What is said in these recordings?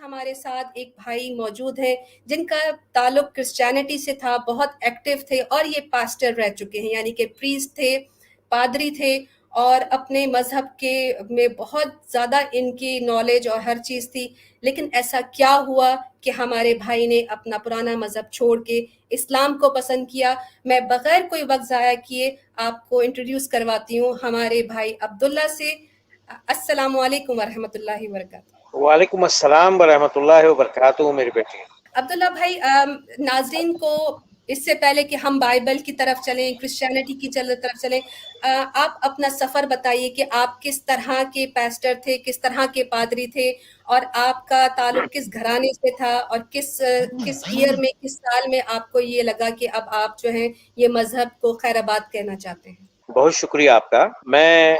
ہمارے ساتھ ایک بھائی موجود ہیں جن کا تعلق کرسچینٹی سے تھا، بہت ایکٹیو تھے اور یہ پاسٹر رہ چکے ہیں، یعنی کہ پریسٹ تھے، پادری تھے اور اپنے مذہب کے میں بہت زیادہ ان کی نالج اور ہر چیز تھی۔ لیکن ایسا کیا ہوا کہ ہمارے بھائی نے اپنا پرانا مذہب چھوڑ کے اسلام کو پسند کیا؟ میں بغیر کوئی وقت ضائع کیے آپ کو انٹروڈیوس کرواتی ہوں ہمارے بھائی عبداللہ سے۔ السلام علیکم ورحمۃ اللہ وبرکاتہ۔ وعلیکم السلام ورحمۃ اللہ وبرکاتہ میری بیٹی۔ عبداللہ بھائی، ناظرین کو اس سے پہلے کہ ہم بائبل کی طرف چلیں، کرسچینٹی کی طرف چلیں، آپ اپنا سفر بتائیے کہ آپ کس طرح کے پیسٹر تھے، کس طرح کے پادری تھے، اور آپ کا تعلق کس گھرانے سے تھا، اور کس ایئر میں، کس سال میں آپ کو یہ لگا کہ اب آپ جو ہیں یہ مذہب کو خیر آباد کہنا چاہتے ہیں؟ بہت شکریہ آپ کا۔ میں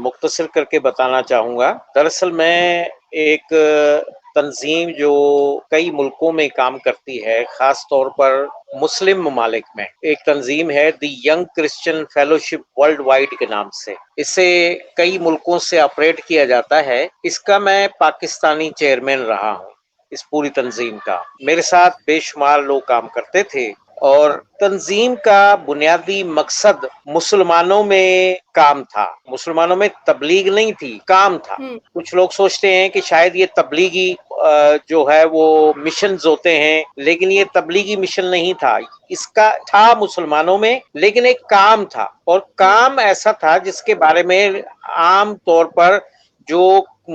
مختصر کر کے بتانا چاہوں گا۔ دراصل میں ایک تنظیم جو کئی ملکوں میں کام کرتی ہے، خاص طور پر مسلم ممالک میں، ایک تنظیم ہے the young Christian fellowship worldwide کے نام سے۔ اسے کئی ملکوں سے آپریٹ کیا جاتا ہے۔ اس کا میں پاکستانی چیئرمین رہا ہوں، اس پوری تنظیم کا۔ میرے ساتھ بے شمار لوگ کام کرتے تھے، اور تنظیم کا بنیادی مقصد مسلمانوں میں کام تھا، مسلمانوں میں تبلیغ نہیں تھی، کام تھا۔ کچھ لوگ سوچتے ہیں کہ شاید یہ تبلیغی جو ہے وہ مشنز ہوتے ہیں، لیکن یہ تبلیغی مشن نہیں تھا۔ اس کا تھا مسلمانوں میں، لیکن ایک کام تھا، اور کام ایسا تھا جس کے بارے میں عام طور پر جو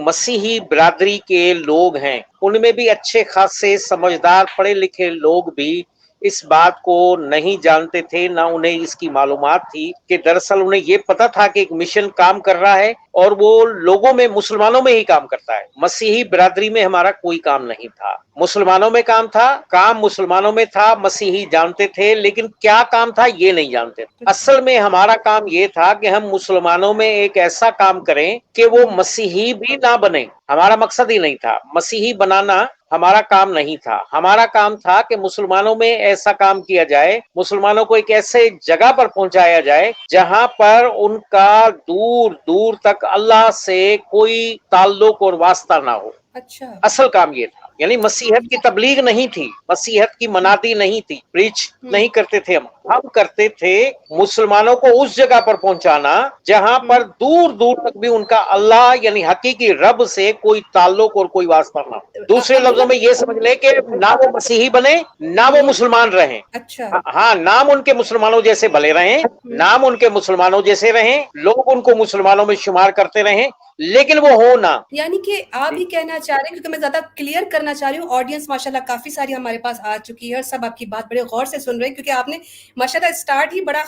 مسیحی برادری کے لوگ ہیں ان میں بھی اچھے خاصے سمجھدار پڑھے لکھے لوگ بھی اس بات کو نہیں جانتے تھے، نہ انہیں اس کی معلومات تھی کہ دراصل انہیں یہ پتا تھا کہ ایک مشن کام کر رہا ہے، اور وہ لوگوں میں، مسلمانوں میں ہی کام کرتا ہے۔ مسیحی برادری میں ہمارا کوئی کام نہیں تھا، مسلمانوں میں کام تھا، کام مسلمانوں میں تھا۔ مسیحی جانتے تھے، لیکن کیا کام تھا یہ نہیں جانتے تھے۔ اصل میں ہمارا کام یہ تھا کہ ہم مسلمانوں میں ایک ایسا کام کریں کہ وہ مسیحی بھی نہ بنے۔ ہمارا مقصد ہی نہیں تھا مسیحی بنانا، ہمارا کام نہیں تھا۔ ہمارا کام تھا کہ مسلمانوں میں ایسا کام کیا جائے، مسلمانوں کو ایک ایسے جگہ پر پہنچایا جائے جہاں پر ان کا دور دور تک اللہ سے کوئی تعلق اور واسطہ نہ ہو۔ اچھا، اصل کام یہ تھا، یعنی مسیحیت کی تبلیغ نہیں تھی، مسیحیت کی منادی نہیں تھی، پریچ نہیں کرتے تھے۔ ہم کرتے تھے مسلمانوں کو اس جگہ پر پہنچانا جہاں پر دور دور تک بھی ان کا اللہ یعنی حقیقی رب سے کوئی تعلق اور کوئی واسطہ نہ ہو۔ دوسرے لفظوں میں یہ سمجھ لیں کہ نہ وہ مسیحی بنے، نہ وہ مسلمان رہیں۔ اچھا، ہاں، نام ان کے مسلمانوں جیسے بھلے رہیں، نام ان کے مسلمانوں جیسے رہیں، لوگ ان کو مسلمانوں میں شمار کرتے رہیں، لیکن وہ ہو نہ۔ یعنی کہ آپ ہی کہنا چاہ رہے ہیں، کیونکہ میں زیادہ کلیئر کرنا چاہ رہی ہوں، آڈینس ماشاءاللہ کافی ساری ہمارے پاس آ چکی ہے اور سب آپ کی بات بڑے غور سے سن رہے ہیں، کیونکہ آپ نے ماشاءاللہ اسٹارٹ ہی بڑا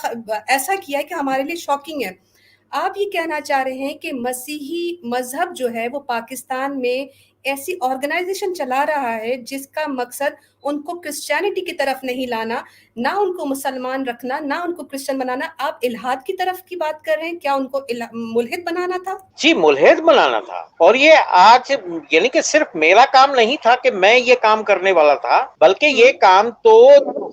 ایسا کیا ہے کہ ہمارے لیے شاکنگ ہے۔ آپ یہ کہنا چاہ رہے ہیں کہ مسیحی مذہب جو ہے وہ پاکستان میں ایسی آرگنائزیشن چلا رہا ہے جس کا مقصد ان کو کرسچینٹی کی طرف نہیں لانا، نہ ان کو مسلمان رکھنا، نہ ان کو کرسچن بنانا۔ آپ الحاد کی طرف کی بات کر رہے ہیں، کیا ان کو ملحد بنانا تھا؟ جی، ملحد بنانا تھا۔ اور یہ آج یعنی کہ صرف میرا کام نہیں تھا کہ میں یہ کام کرنے والا تھا، بلکہ یہ کام تو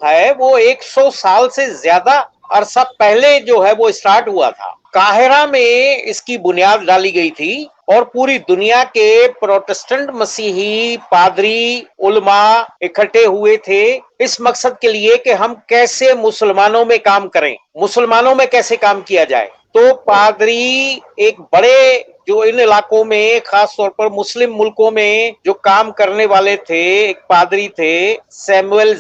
ہے وہ 100 سال سے زیادہ عرصہ پہلے جو ہے وہ اسٹارٹ ہوا تھا۔ قاہرہ میں اس کی بنیاد ڈالی گئی تھی، اور پوری دنیا کے پروٹسٹنٹ مسیحی پادری علماء اکٹھے ہوئے تھے اس مقصد کے لیے کہ ہم کیسے مسلمانوں میں کام کریں، مسلمانوں میں کیسے کام کیا جائے۔ تو پادری ایک بڑے جو ان علاقوں میں خاص طور پر مسلم ملکوں میں جو کام کرنے والے تھے، ایک پادری تھے سیموئل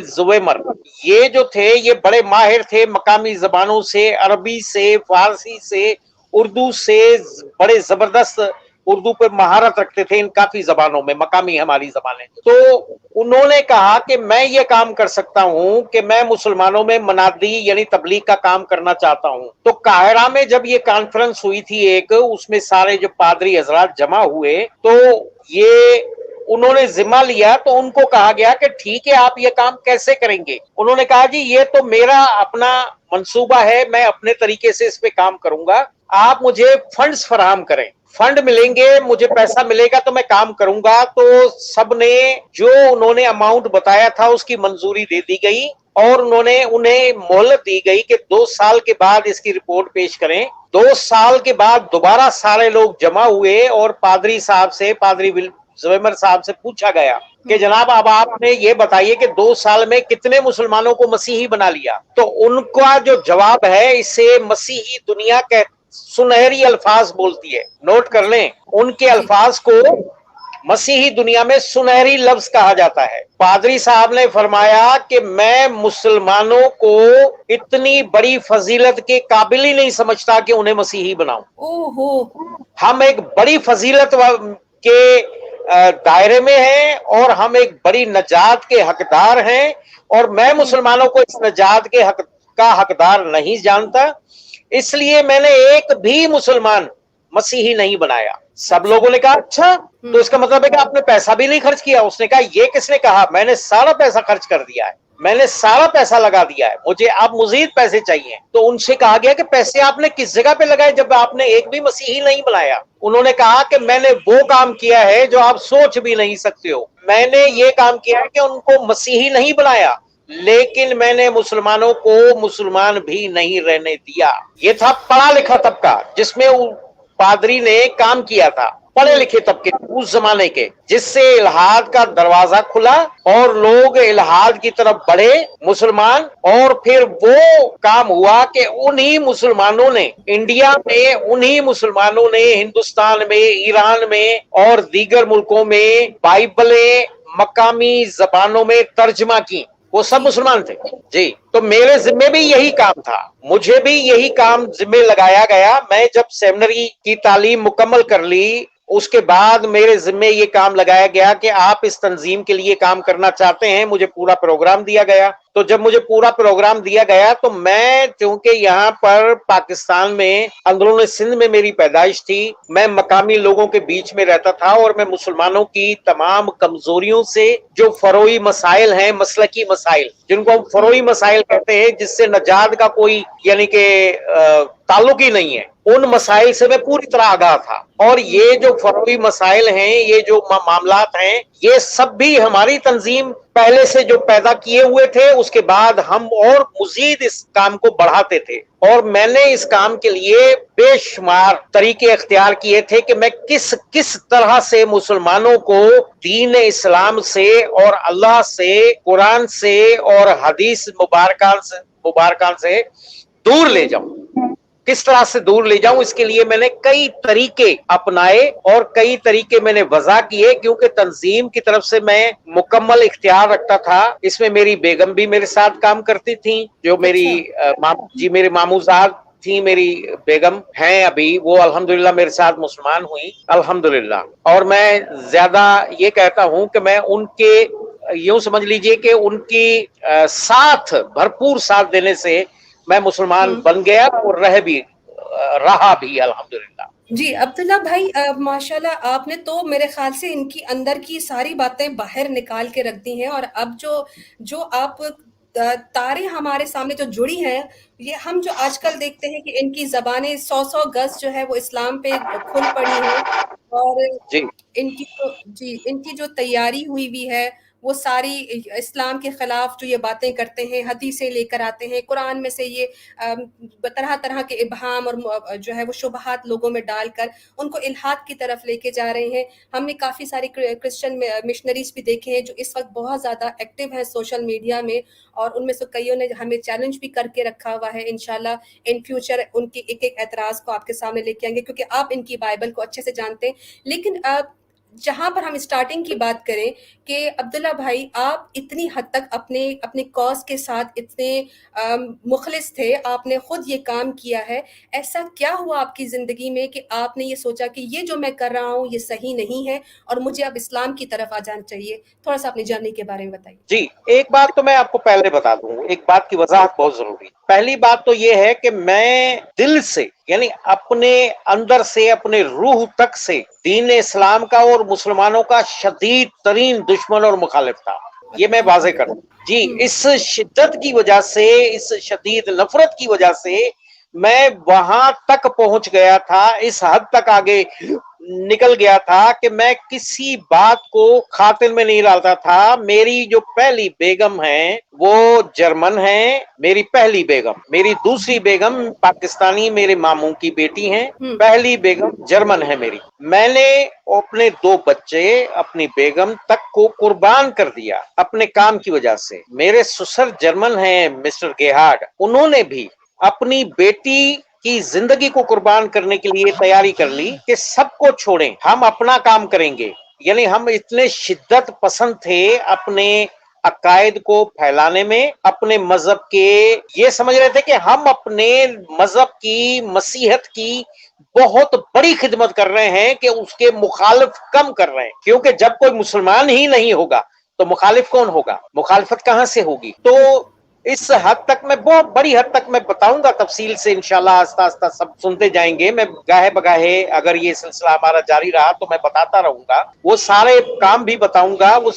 زویمر۔ یہ جو تھے یہ بڑے ماہر تھے مقامی زبانوں سے، عربی سے، فارسی سے، اردو سے، بڑے زبردست اردو پہ مہارت رکھتے تھے، ان کافی زبانوں میں، مقامی ہماری زبانیں۔ تو انہوں نے کہا کہ میں یہ کام کر سکتا ہوں کہ میں مسلمانوں میں منادی یعنی تبلیغ کا کام کرنا چاہتا ہوں۔ تو قاہرہ میں جب یہ کانفرنس ہوئی تھی ایک، اس میں سارے جو پادری حضرات جمع ہوئے، تو یہ انہوں نے ذمہ لیا، تو ان کو کہا گیا کہ ٹھیک ہے آپ یہ کام کیسے کریں گے؟ انہوں نے کہا جی یہ تو میرا اپنا منصوبہ ہے، میں اپنے طریقے سے اس پہ کام کروں گا، آپ مجھے فنڈز فراہم کریں، فنڈ ملیں گے، مجھے پیسہ ملے گا تو میں کام کروں گا۔ تو سب نے جو انہوں نے اماؤنٹ بتایا تھا اس کی منظوری دے دی گئی، اور انہیں مہلت دی گئی کہ 2 سال کے بعد اس کی رپورٹ پیش کریں. 2 سال کے بعد دوبارہ سارے لوگ جمع ہوئے اور پادری زویمر صاحب سے پوچھا گیا کہ جناب اب آپ نے یہ بتائیے کہ 2 سال میں کتنے مسلمانوں کو مسیحی بنا لیا. تو ان کا جو جواب ہے اسے مسیحی دنیا کے سنہری الفاظ بولتی ہے. نوٹ کر لیں، ان کے الفاظ کو مسیحی دنیا میں سنہری لفظ کہا جاتا ہے. پادری صاحب نے فرمایا کہ میں مسلمانوں کو اتنی بڑی فضیلت کے قابل ہی نہیں سمجھتا کہ انہیں مسیحی بناؤں. ہم ایک بڑی فضیلت کے دائرے میں ہیں اور ہم ایک بڑی نجات کے حقدار ہیں، اور میں مسلمانوں کو اس نجات کے حقدار نہیں جانتا، اس لیے میں نے ایک بھی مسلمان مسیحی نہیں بنایا. سب لوگوں نے کہا اچھا تو اس کا مطلب ہے کہ آپ نے پیسہ بھی نہیں خرچ کیا. اس نے کہا یہ کس نے کہا؟ میں نے سارا پیسہ خرچ کر دیا ہے، میں نے سارا پیسہ لگا دیا ہے، مجھے اب مزید پیسے چاہیے. تو ان سے کہا گیا کہ پیسے آپ نے کس جگہ پہ لگائے جب آپ نے ایک بھی مسیحی نہیں بنایا؟ انہوں نے کہا کہ میں نے وہ کام کیا ہے جو آپ سوچ بھی نہیں سکتے ہو. میں نے یہ کام کیا ہے کہ ان کو مسیحی نہیں بنایا، لیکن میں نے مسلمانوں کو مسلمان بھی نہیں رہنے دیا. یہ تھا پڑھا لکھا طبقہ جس میں پادری نے کام کیا تھا، پڑھے لکھے طبقے اس زمانے کے، جس سے الحاد کا دروازہ کھلا اور لوگ الحاد کی طرف بڑھے مسلمان. اور پھر وہ کام ہوا کہ انہی مسلمانوں نے انڈیا میں، انہی مسلمانوں نے ہندوستان میں، ایران میں اور دیگر ملکوں میں بائبلیں مقامی زبانوں میں ترجمہ کی. وہ سب مسلمان تھے جی. تو میرے ذمے بھی یہی کام تھا، مجھے بھی یہی کام ذمے لگایا گیا. میں جب سیمنری کی تعلیم مکمل کر لی اس کے بعد میرے ذمے یہ کام لگایا گیا کہ آپ اس تنظیم کے لیے کام کرنا چاہتے ہیں. مجھے پورا پروگرام دیا گیا. تو جب مجھے پورا پروگرام دیا گیا تو میں، چونکہ یہاں پر پاکستان میں اندرون سندھ میں میری پیدائش تھی، میں مقامی لوگوں کے بیچ میں رہتا تھا اور میں مسلمانوں کی تمام کمزوریوں سے، جو فروعی مسائل ہیں، مسلکی مسائل جن کو ہم فروعی مسائل کہتے ہیں، جس سے نجات کا کوئی یعنی کہ تعلق ہی نہیں ہے، ان مسائل سے میں پوری طرح آگاہ تھا. اور یہ جو فروعی مسائل ہیں، یہ جو معاملات ہیں، یہ سب بھی ہماری تنظیم پہلے سے جو پیدا کیے ہوئے تھے، اس کے بعد ہم اور مزید اس کام کو بڑھاتے تھے. اور میں نے اس کام کے لیے بے شمار طریقے اختیار کیے تھے کہ میں کس طرح سے مسلمانوں کو دین اسلام سے اور اللہ سے، قرآن سے اور حدیث مبارکان سے دور لے جاؤں، کس طرح سے دور لے جاؤں. اس کے لیے میں نے کئی طریقے اپنائے اور کئی طریقے میں نے وضع کیے، کیونکہ تنظیم کی طرف سے میں مکمل اختیار رکھتا تھا. اس میں میری بیگم بھی میرے ساتھ کام کرتی تھیں، جو میری ماموزاد تھی، میری بیگم ہیں ابھی، وہ الحمدللہ میرے ساتھ مسلمان ہوئی الحمدللہ. اور میں زیادہ یہ کہتا ہوں کہ میں ان کے، یوں سمجھ لیجئے کہ ان کی ساتھ، بھرپور ساتھ دینے سے میں مسلمان بن گیا اور رہا بھی الحمدللہ. جی عبداللہ بھائی، ماشاءاللہ آپ نے تو میرے خیال سے ان کی اندر کی ساری باتیں باہر نکال کے رکھ دی ہیں. اور اب جو آپ تاریں ہمارے سامنے جو جڑی ہیں، یہ ہم جو آج کل دیکھتے ہیں کہ ان کی زبانیں 100 گز جو ہے وہ اسلام پہ کھل پڑی ہیں، اور ان کی جو تیاری ہوئی ہے وہ ساری اسلام کے خلاف جو یہ باتیں کرتے ہیں، حدیثیں لے کر آتے ہیں، قرآن میں سے یہ طرح طرح کے ابہام اور جو ہے وہ شبہات لوگوں میں ڈال کر ان کو الحاد کی طرف لے کے جا رہے ہیں. ہم نے کافی ساری کرسچن مشنریز بھی دیکھے ہیں جو اس وقت بہت زیادہ ایکٹیو ہیں سوشل میڈیا میں، اور ان میں سے کئیوں نے ہمیں چیلنج بھی کر کے رکھا ہوا ہے. انشاءاللہ ان فیوچر ان کی ایک اعتراض کو آپ کے سامنے لے کے آئیں گے، کیونکہ آپ ان کی بائبل کو اچھے سے جانتے ہیں. لیکن جہاں پر ہم اسٹارٹنگ کی بات کریں کہ عبداللہ بھائی، آپ اتنی حد تک اپنے کاز کے ساتھ اتنے مخلص تھے، آپ نے خود یہ کام کیا ہے. ایسا کیا ہوا آپ کی زندگی میں کہ آپ نے یہ سوچا کہ یہ جو میں کر رہا ہوں یہ صحیح نہیں ہے اور مجھے اب اسلام کی طرف آ جانا چاہیے؟ تھوڑا سا اپنی جرنی کے بارے میں بتائیے. جی، ایک بات تو میں آپ کو پہلے بتا دوں، ایک بات کی وضاحت بہت ضروری. پہلی بات تو یہ ہے کہ میں دل سے، یعنی اپنے اندر سے، اپنے روح تک سے دین اسلام کا اور مسلمانوں کا شدید ترین دشمن اور مخالف تھا. یہ میں واضح کروں. جی، اس شدت کی وجہ سے، اس شدید نفرت کی وجہ سے मैं वहां तक पहुंच गया था, इस हद तक आगे निकल गया था कि मैं किसी बात को खातिर में नहीं डालता था। मेरी जो पहली बेगम है वो जर्मन है, मेरी पहली बेगम। मेरी दूसरी बेगम पाकिस्तानी मेरे मामू की बेटी हैं, पहली बेगम जर्मन है मेरी। मैंने अपने 2 बच्चे, अपनी बेगम तक को कुर्बान कर दिया अपने काम की वजह से। मेरे ससुर जर्मन हैं मिस्टर गेहार्ड, उन्होंने भी अपनी बेटी की जिंदगी को कुर्बान करने के लिए तैयारी कर ली कि सबको छोड़ें, हम अपना काम करेंगे। यानी हम इतने शिद्दत पसंद थे अपने अकायद को फैलाने में, अपने मजहब के, ये समझ रहे थे कि हम अपने मजहब की, मसीहत की बहुत बड़ी खिदमत कर रहे हैं कि उसके मुखालिफ कम कर रहे हैं। क्योंकि जब कोई मुसलमान ही नहीं होगा तो मुखालिफ कौन होगा, मुखालिफत कहां से होगी। तो इस हद तक मैं, बहुत बड़ी हद तक मैं बताऊंगा तफसील से, इंशाल्लाह आस्ता आस्ता सब सुनते जाएंगे। मैं गाहे बगाहे अगर ये सिलसिला हमारा जारी रहा तो मैं बताता रहूंगा, वो सारे काम भी बताऊंगा, वो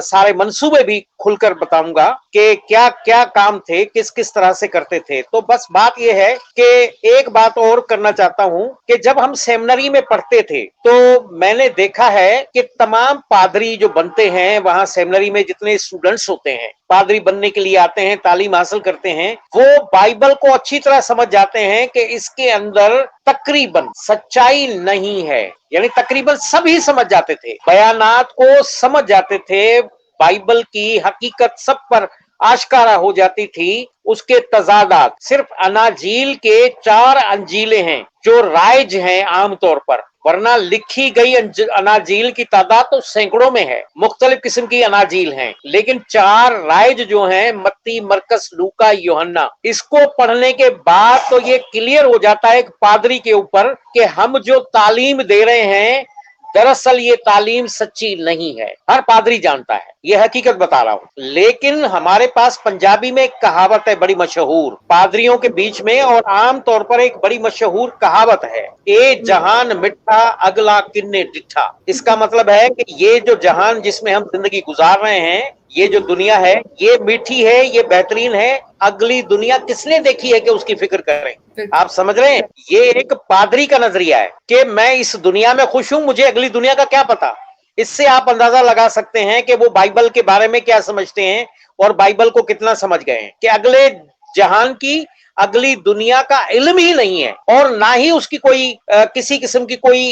सारे मंसूबे भी खुलकर बताऊंगा कि क्या क्या काम थे, किस किस तरह से करते थे। तो बस बात यह है कि एक बात और करना चाहता हूं कि जब हम सेमिनरी में पढ़ते थे तो मैंने देखा है कि तमाम पादरी जो बनते हैं वहां सेमिनरी में, जितने स्टूडेंट्स होते हैं पादरी बनने के लिए आते हैं, तालीम हासिल करते हैं, वो बाइबल को अच्छी तरह समझ जाते हैं कि इसके अंदर तकरीबन सच्चाई नहीं है। यानी तकरीबन सभी समझ जाते थे, बयानात को समझ जाते थे, बाइबल की हकीकत सब पर आश्कारा हो जाती थी। उसके तजादात सिर्फ अनाजील के 4 अंजीलें हैं जो राइज हैं आमतौर पर, वरना लिखी गई अनाजील की तादाद तो सैकड़ों में है। मुख्तलिफ किस्म की अनाजील हैं, लेकिन 4 राइज जो हैं, मत्ती, मरकस, लूका, यूहन्ना, इसको पढ़ने के बाद तो ये क्लियर हो जाता है एक पादरी के ऊपर कि हम जो तालीम दे रहे हैं दरअसल ये तालीम सच्ची नहीं है। हर पादरी जानता है, ये हकीकत बता रहा हूं। लेकिन हमारे पास पंजाबी में एक कहावत है बड़ी मशहूर, पादरियों के बीच में, और आम तौर पर एक बड़ी मशहूर कहावत है, ए जहान मिठा अगला किन्ने डिठा। इसका मतलब है कि ये जो जहान जिसमें हम जिंदगी गुजार रहे हैं, ये जो दुनिया है, ये मीठी है, ये बेहतरीन है, अगली दुनिया किसने देखी है कि उसकी फिक्र करें। आप समझ रहे हैं, ये एक पादरी का नजरिया है कि मैं इस दुनिया में खुश हूं, मुझे अगली दुनिया का क्या पता। इससे आप अंदाजा लगा सकते हैं कि वो बाइबल के बारे में क्या समझते हैं और बाइबल को कितना समझ गए हैं, कि अगले जहान की, अगली दुनिया का इल्म ही नहीं है, और ना ही उसकी कोई किसी किस्म की कोई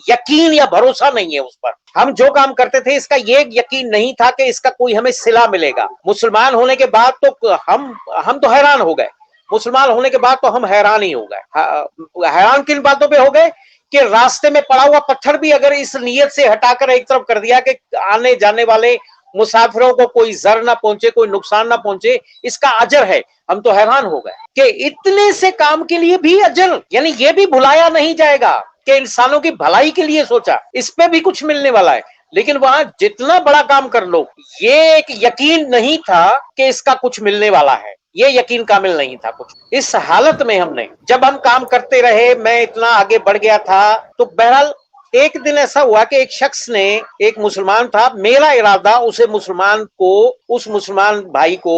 यकीन या भरोसा नहीं है उस पर। हम जो काम करते थे इसका ये यकीन नहीं था कि इसका कोई हमें सिला मिलेगा। मुसलमान होने के बाद तो हम तो हैरान हो गए, मुसलमान होने के बाद तो हम हैरान ही हो गए। हैरान किन बातों पे हो गए कि रास्ते में पड़ा हुआ पत्थर भी अगर इस नियत से हटाकर एक तरफ कर दिया कि आने जाने वाले मुसाफिरों को कोई जर ना पहुंचे, कोई नुकसान ना पहुंचे, इसका अजर है, हम तो हैरान हो गए कि इतने से काम के लिए भी अजर। यानी ये भी भुलाया नहीं जाएगा कि इंसानों की भलाई के लिए सोचा, इस पे भी कुछ मिलने वाला है। लेकिन वहां जितना बड़ा काम कर लो, ये एक यकीन नहीं था कि इसका कुछ मिलने वाला है, ये यकीन कामिल नहीं था कुछ। इस हालत में हमने, जब हम काम करते रहे, मैं इतना आगे बढ़ गया था, तो बहरहाल एक दिन ऐसा हुआ कि एक शख्स ने, एक मुसलमान था, मेरा इरादा उसे मुसलमान को, उस मुसलमान भाई को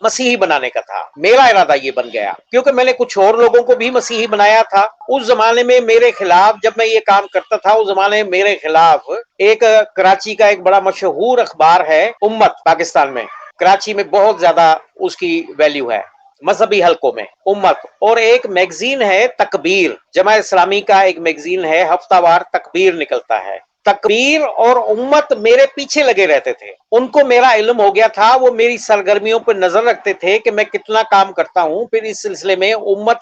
मसीही बनाने का था। मेरा इरादा ये बन गया क्योंकि मैंने कुछ और लोगों को भी मसीही बनाया था। उस जमाने में मेरे खिलाफ, जब मैं ये काम करता था, उस जमाने में मेरे खिलाफ एक कराची का एक बड़ा मशहूर अखबार है उम्मत, पाकिस्तान में, कराची में बहुत ज्यादा उसकी वैल्यू है मजहबी हलकों में, उम्मत। और एक मैगजीन है तकबीर, जमात इस्लामी का एक मैगजीन है, हफ्तावार तकबीर निकलता है। तकबीर और उम्मत मेरे पीछे लगे रहते थे, उनको मेरा इल्म हो गया था, वो मेरी सरगर्मियों पर नजर रखते थे कि मैं कितना काम करता हूं। फिर इस सिलसिले में उम्मत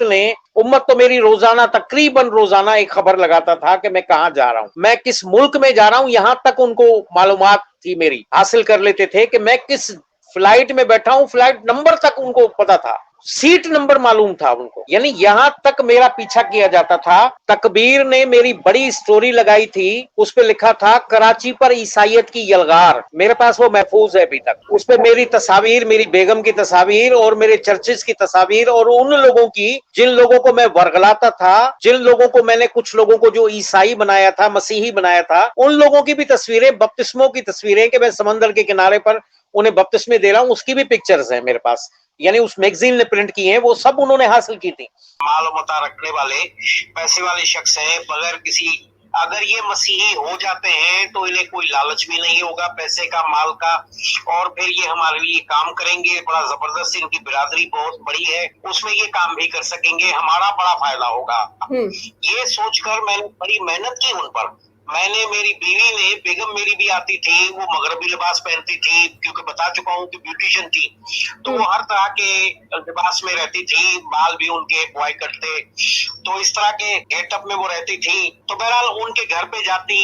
तो मेरी रोजाना, तकरीबन रोजाना एक खबर लगाता था कि मैं कहाँ जा रहा हूँ, मैं किस मुल्क में जा रहा हूँ, यहां तक उनको मालूमात थी, मेरी हासिल कर लेते थे कि मैं किस फ्लाइट में बैठा हूं, फ्लाइट नंबर तक उनको पता था, सीट नंबर मालूम था उनको। यानी यहां तक मेरा पीछा किया जाता था। तकबीर ने मेरी बड़ी स्टोरी लगाई थी, उस पे लिखा था कराची पर ईसाइयत की यलगार, मेरे पास वो महफूज है अभी तक। उस पे मेरी तस्वीर, मेरी बेगम की तस्वीर और मेरे चर्चेस की तस्वीर, और उन लोगों की जिन लोगों को मैं वर्गलाता था, जिन लोगों को मैंने, कुछ लोगों को जो ईसाई बनाया था, मसीही बनाया था, उन लोगों की भी तस्वीरें, बपतिस्मों की तस्वीरें कि मैं समंदर के किनारे पर उन्हें बपतिस्मे दे रहा हूँ, उसकी भी पिक्चर्स हैं मेरे पास, यानी उस मैगजीन ने प्रिंट की हैं, वो सब उन्होंने हासिल की थी। माल मता रखने वाले पैसे वाले शख्स हैं, बगैर किसी, अगर ये मसीही हो जाते हैं तो इन्हें कोई लालच भी नहीं होगा पैसे का, माल का, और फिर ये हमारे लिए काम करेंगे बड़ा जबरदस्त, इनकी बिरादरी बहुत बड़ी है, उसमें ये काम भी कर सकेंगे, हमारा बड़ा फायदा होगा। ये सोचकर मैंने बड़ी मेहनत की उन पर। मैंने, मेरी बीवी ने, बेगम मेरी भी आती थी, वो मगरबी लिबास पहनती थी, क्योंकि बता चुका हूँ कि ब्यूटिशियन थी, तो वो हर तरह के लिबास में रहती थी, बाल भी उनके बॉय कट थे, तो इस तरह के गेटअप में वो रहती थी। तो बहरहाल उनके घर पे जाती,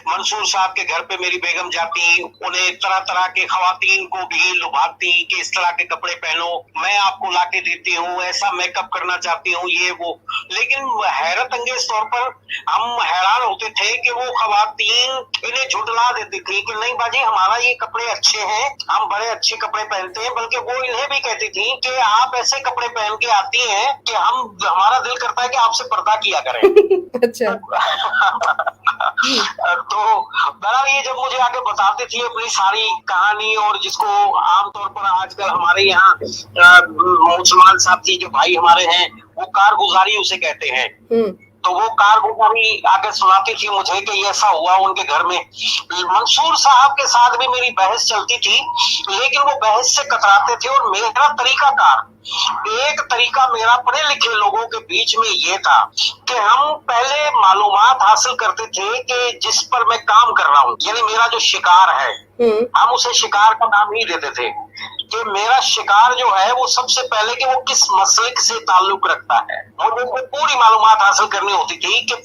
मंसूर साहब के घर पे मेरी बेगम जाती, उन्हें तरह तरह के खवातीन को भी लुभाती कि इस तरह के कपड़े पहनो, मैं आपको लाके देती हूँ, ऐसा मेकअप करना चाहती हूँ, ये वो। लेकिन हैरत अंगेज तौर पर हम हैरान होते थे कि वो खवातीन इन्हें झुठला देती थी कि नहीं बाजी, हमारा ये कपड़े अच्छे हैं, हम बड़े अच्छे कपड़े पहनते हैं, बल्कि वो इन्हें भी कहती थी कि आप ऐसे कपड़े पहन के आती हैं कि हमारा दिल करता है कि आपसे पर्दा किया करें। अच्छा। तो बहरहाल ये जब मुझे आगे बताती थी अपनी सारी कहानी, और जिसको आमतौर पर आजकल हमारे यहाँ मुसलमान साथी जो भाई हमारे हैं वो कारगुजारी उसे कहते हैं, तो वो कारगुजारी आगे सुनाती थी मुझे कि ऐसा हुआ उनके घर में। मंसूर साहब के साथ भी मेरी बहस चलती थी, लेकिन वो बहस से कतराते थे, और मेरा तरीकाकार, एक तरीका मेरा पढ़े लिखे लोगों के बीच में ये था कि हम पहले मालूमात हासिल करते थे कि जिस पर मैं काम कर रहा हूँ, यानी मेरा जो शिकार है, हम उसे शिकार का नाम ही देते थे कि मेरा शिकार जो है वो सबसे पहले कि वो किस मसलक से ताल्लुक रखता है, मुझे पूरी मालूमात हासिल करनी होती थी कि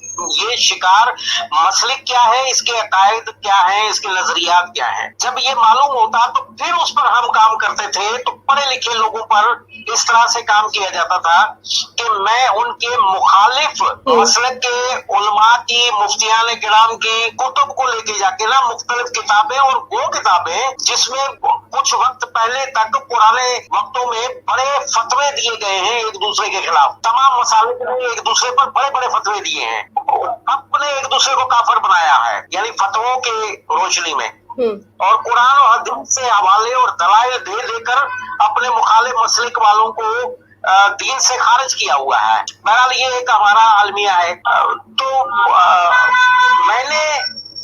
ये शिकार मसलक क्या है, इसके अकायद क्या है, इसके नजरियात क्या है। जब ये मालूम होता तो फिर उस पर हम काम करते थे। तो पढ़े लिखे लोगों पर इस तरह से काम किया जाता था कि मैं उनके मुखालिफ मसलक के उलमा की, मुफ्तियान किराम की कुतुब को लेके जाके ना मुख्तलिफ किताबें, और वो किताबें जिसमें कुछ वक्त पहले तक पुराने वक्तों में बड़े फतवे दिए गए हैं एक दूसरे के खिलाफ, तमाम मसाले के एक दूसरे पर बड़े बड़े फतवे दिए हैं, अपने एक दूसरे को काफिर बनाया है, यानी फतवों के रोशनी में, और कुरान और हदीस से हवाले और दलाइल दे देकर अपने मुखालिफ मसलिक वालों को दीन से खारिज किया हुआ है। बहरहाल ये एक हमारा अलमिया है। तो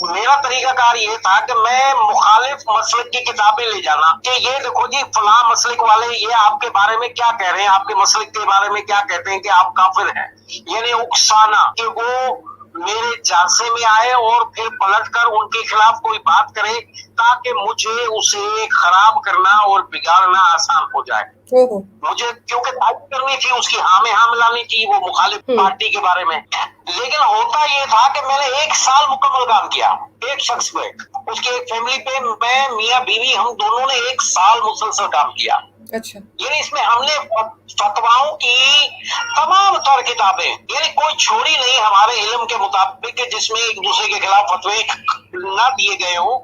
मेरा तरीकाकार ये था कि मैं मुखालिफ मसलक की किताबें ले जाना कि ये देखो जी फलां मसलक वाले ये आपके बारे में क्या कह रहे हैं, आपके मसलक के बारे में क्या कहते हैं कि आप काफिर हैं, यानी उकसाना कि वो मेरे जांचे में आए और फिर पलटकर उनके खिलाफ कोई बात करे ताकि मुझे उसे खराब करना और बिगाड़ना आसान हो जाए। मुझे क्योंकि तारीफ करनी थी उसकी, हाँ में हाँ मिलानी थी वो मुखालिफ पार्टी के बारे में। लेकिन होता ये था कि मैंने 1 साल मुकम्मल काम किया एक शख्स पे, उसकी एक फैमिली पे, मैं मियाँ बीवी हम दोनों ने 1 साल मुसलसल काम किया। अच्छा। यानी इसमें हमने फतवाओं की तमाम तर किताबें, यानी कोई छोड़ी नहीं हमारे इल्म के मुताबिक जिसमें एक दूसरे के खिलाफ फतवे ना दिए गए हों।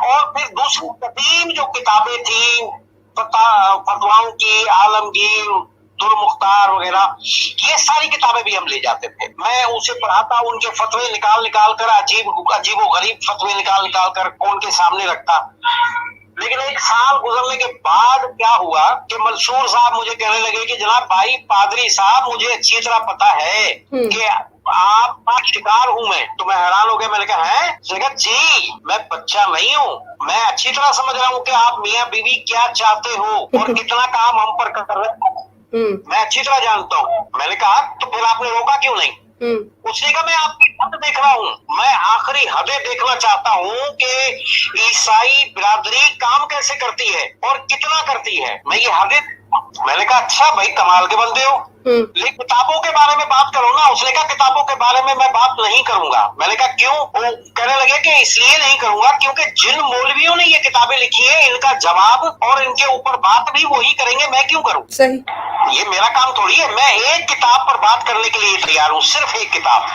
और फिर दूसरी कदीम जो किताबें थी फतवाओं की, आलमगीर, दुर मुख्तार वगैरह, ये सारी किताबें भी हम ले जाते थे। मैं उसे पढ़ाता, उनके फतवे निकाल निकाल कर, अजीब गरीब फतवे निकाल निकाल कर उनके सामने रखता। लेकिन 1 साल गुजरने के बाद क्या हुआ कि मंसूर साहब मुझे कहने लगे कि जनाब भाई पादरी साहब, मुझे अच्छी तरह पता है कि आपका शिकार हूं मैं। तो मैं हैरान हो गया, मैंने कहा है? जी मैं बच्चा नहीं हूँ, मैं अच्छी तरह समझ रहा हूँ कि आप मियाँ बीवी क्या चाहते हो और कितना काम हम पर कर रहे हो, मैं अच्छी तरह जानता हूँ। मैंने कहा तो फिर आपने रोका क्यों नहीं? उसने कहा मैं आपकी हद देख रहा हूँ, मैं आखिरी हदें देखना चाहता हूँ कि ईसाई बिरादरी काम कैसे करती है और कितना करती है, मैं ये हदें। मैंने कहा अच्छा भाई कमाल के बंदे हो, लेकिन किताबों के बारे में बात करो ना। उसने कहा किताबों के बारे में मैं बात नहीं करूंगा। मैंने कहा क्यों? वो कहने लगे कि इसलिए नहीं करूंगा क्योंकि जिन मौलवियों ने ये किताबें लिखी है इनका जवाब और इनके ऊपर बात भी वही करेंगे, मैं क्यों करूं? सही। ये मेरा काम थोड़ी है, मैं एक किताब पर बात करने के लिए तैयार हूँ, सिर्फ एक किताब।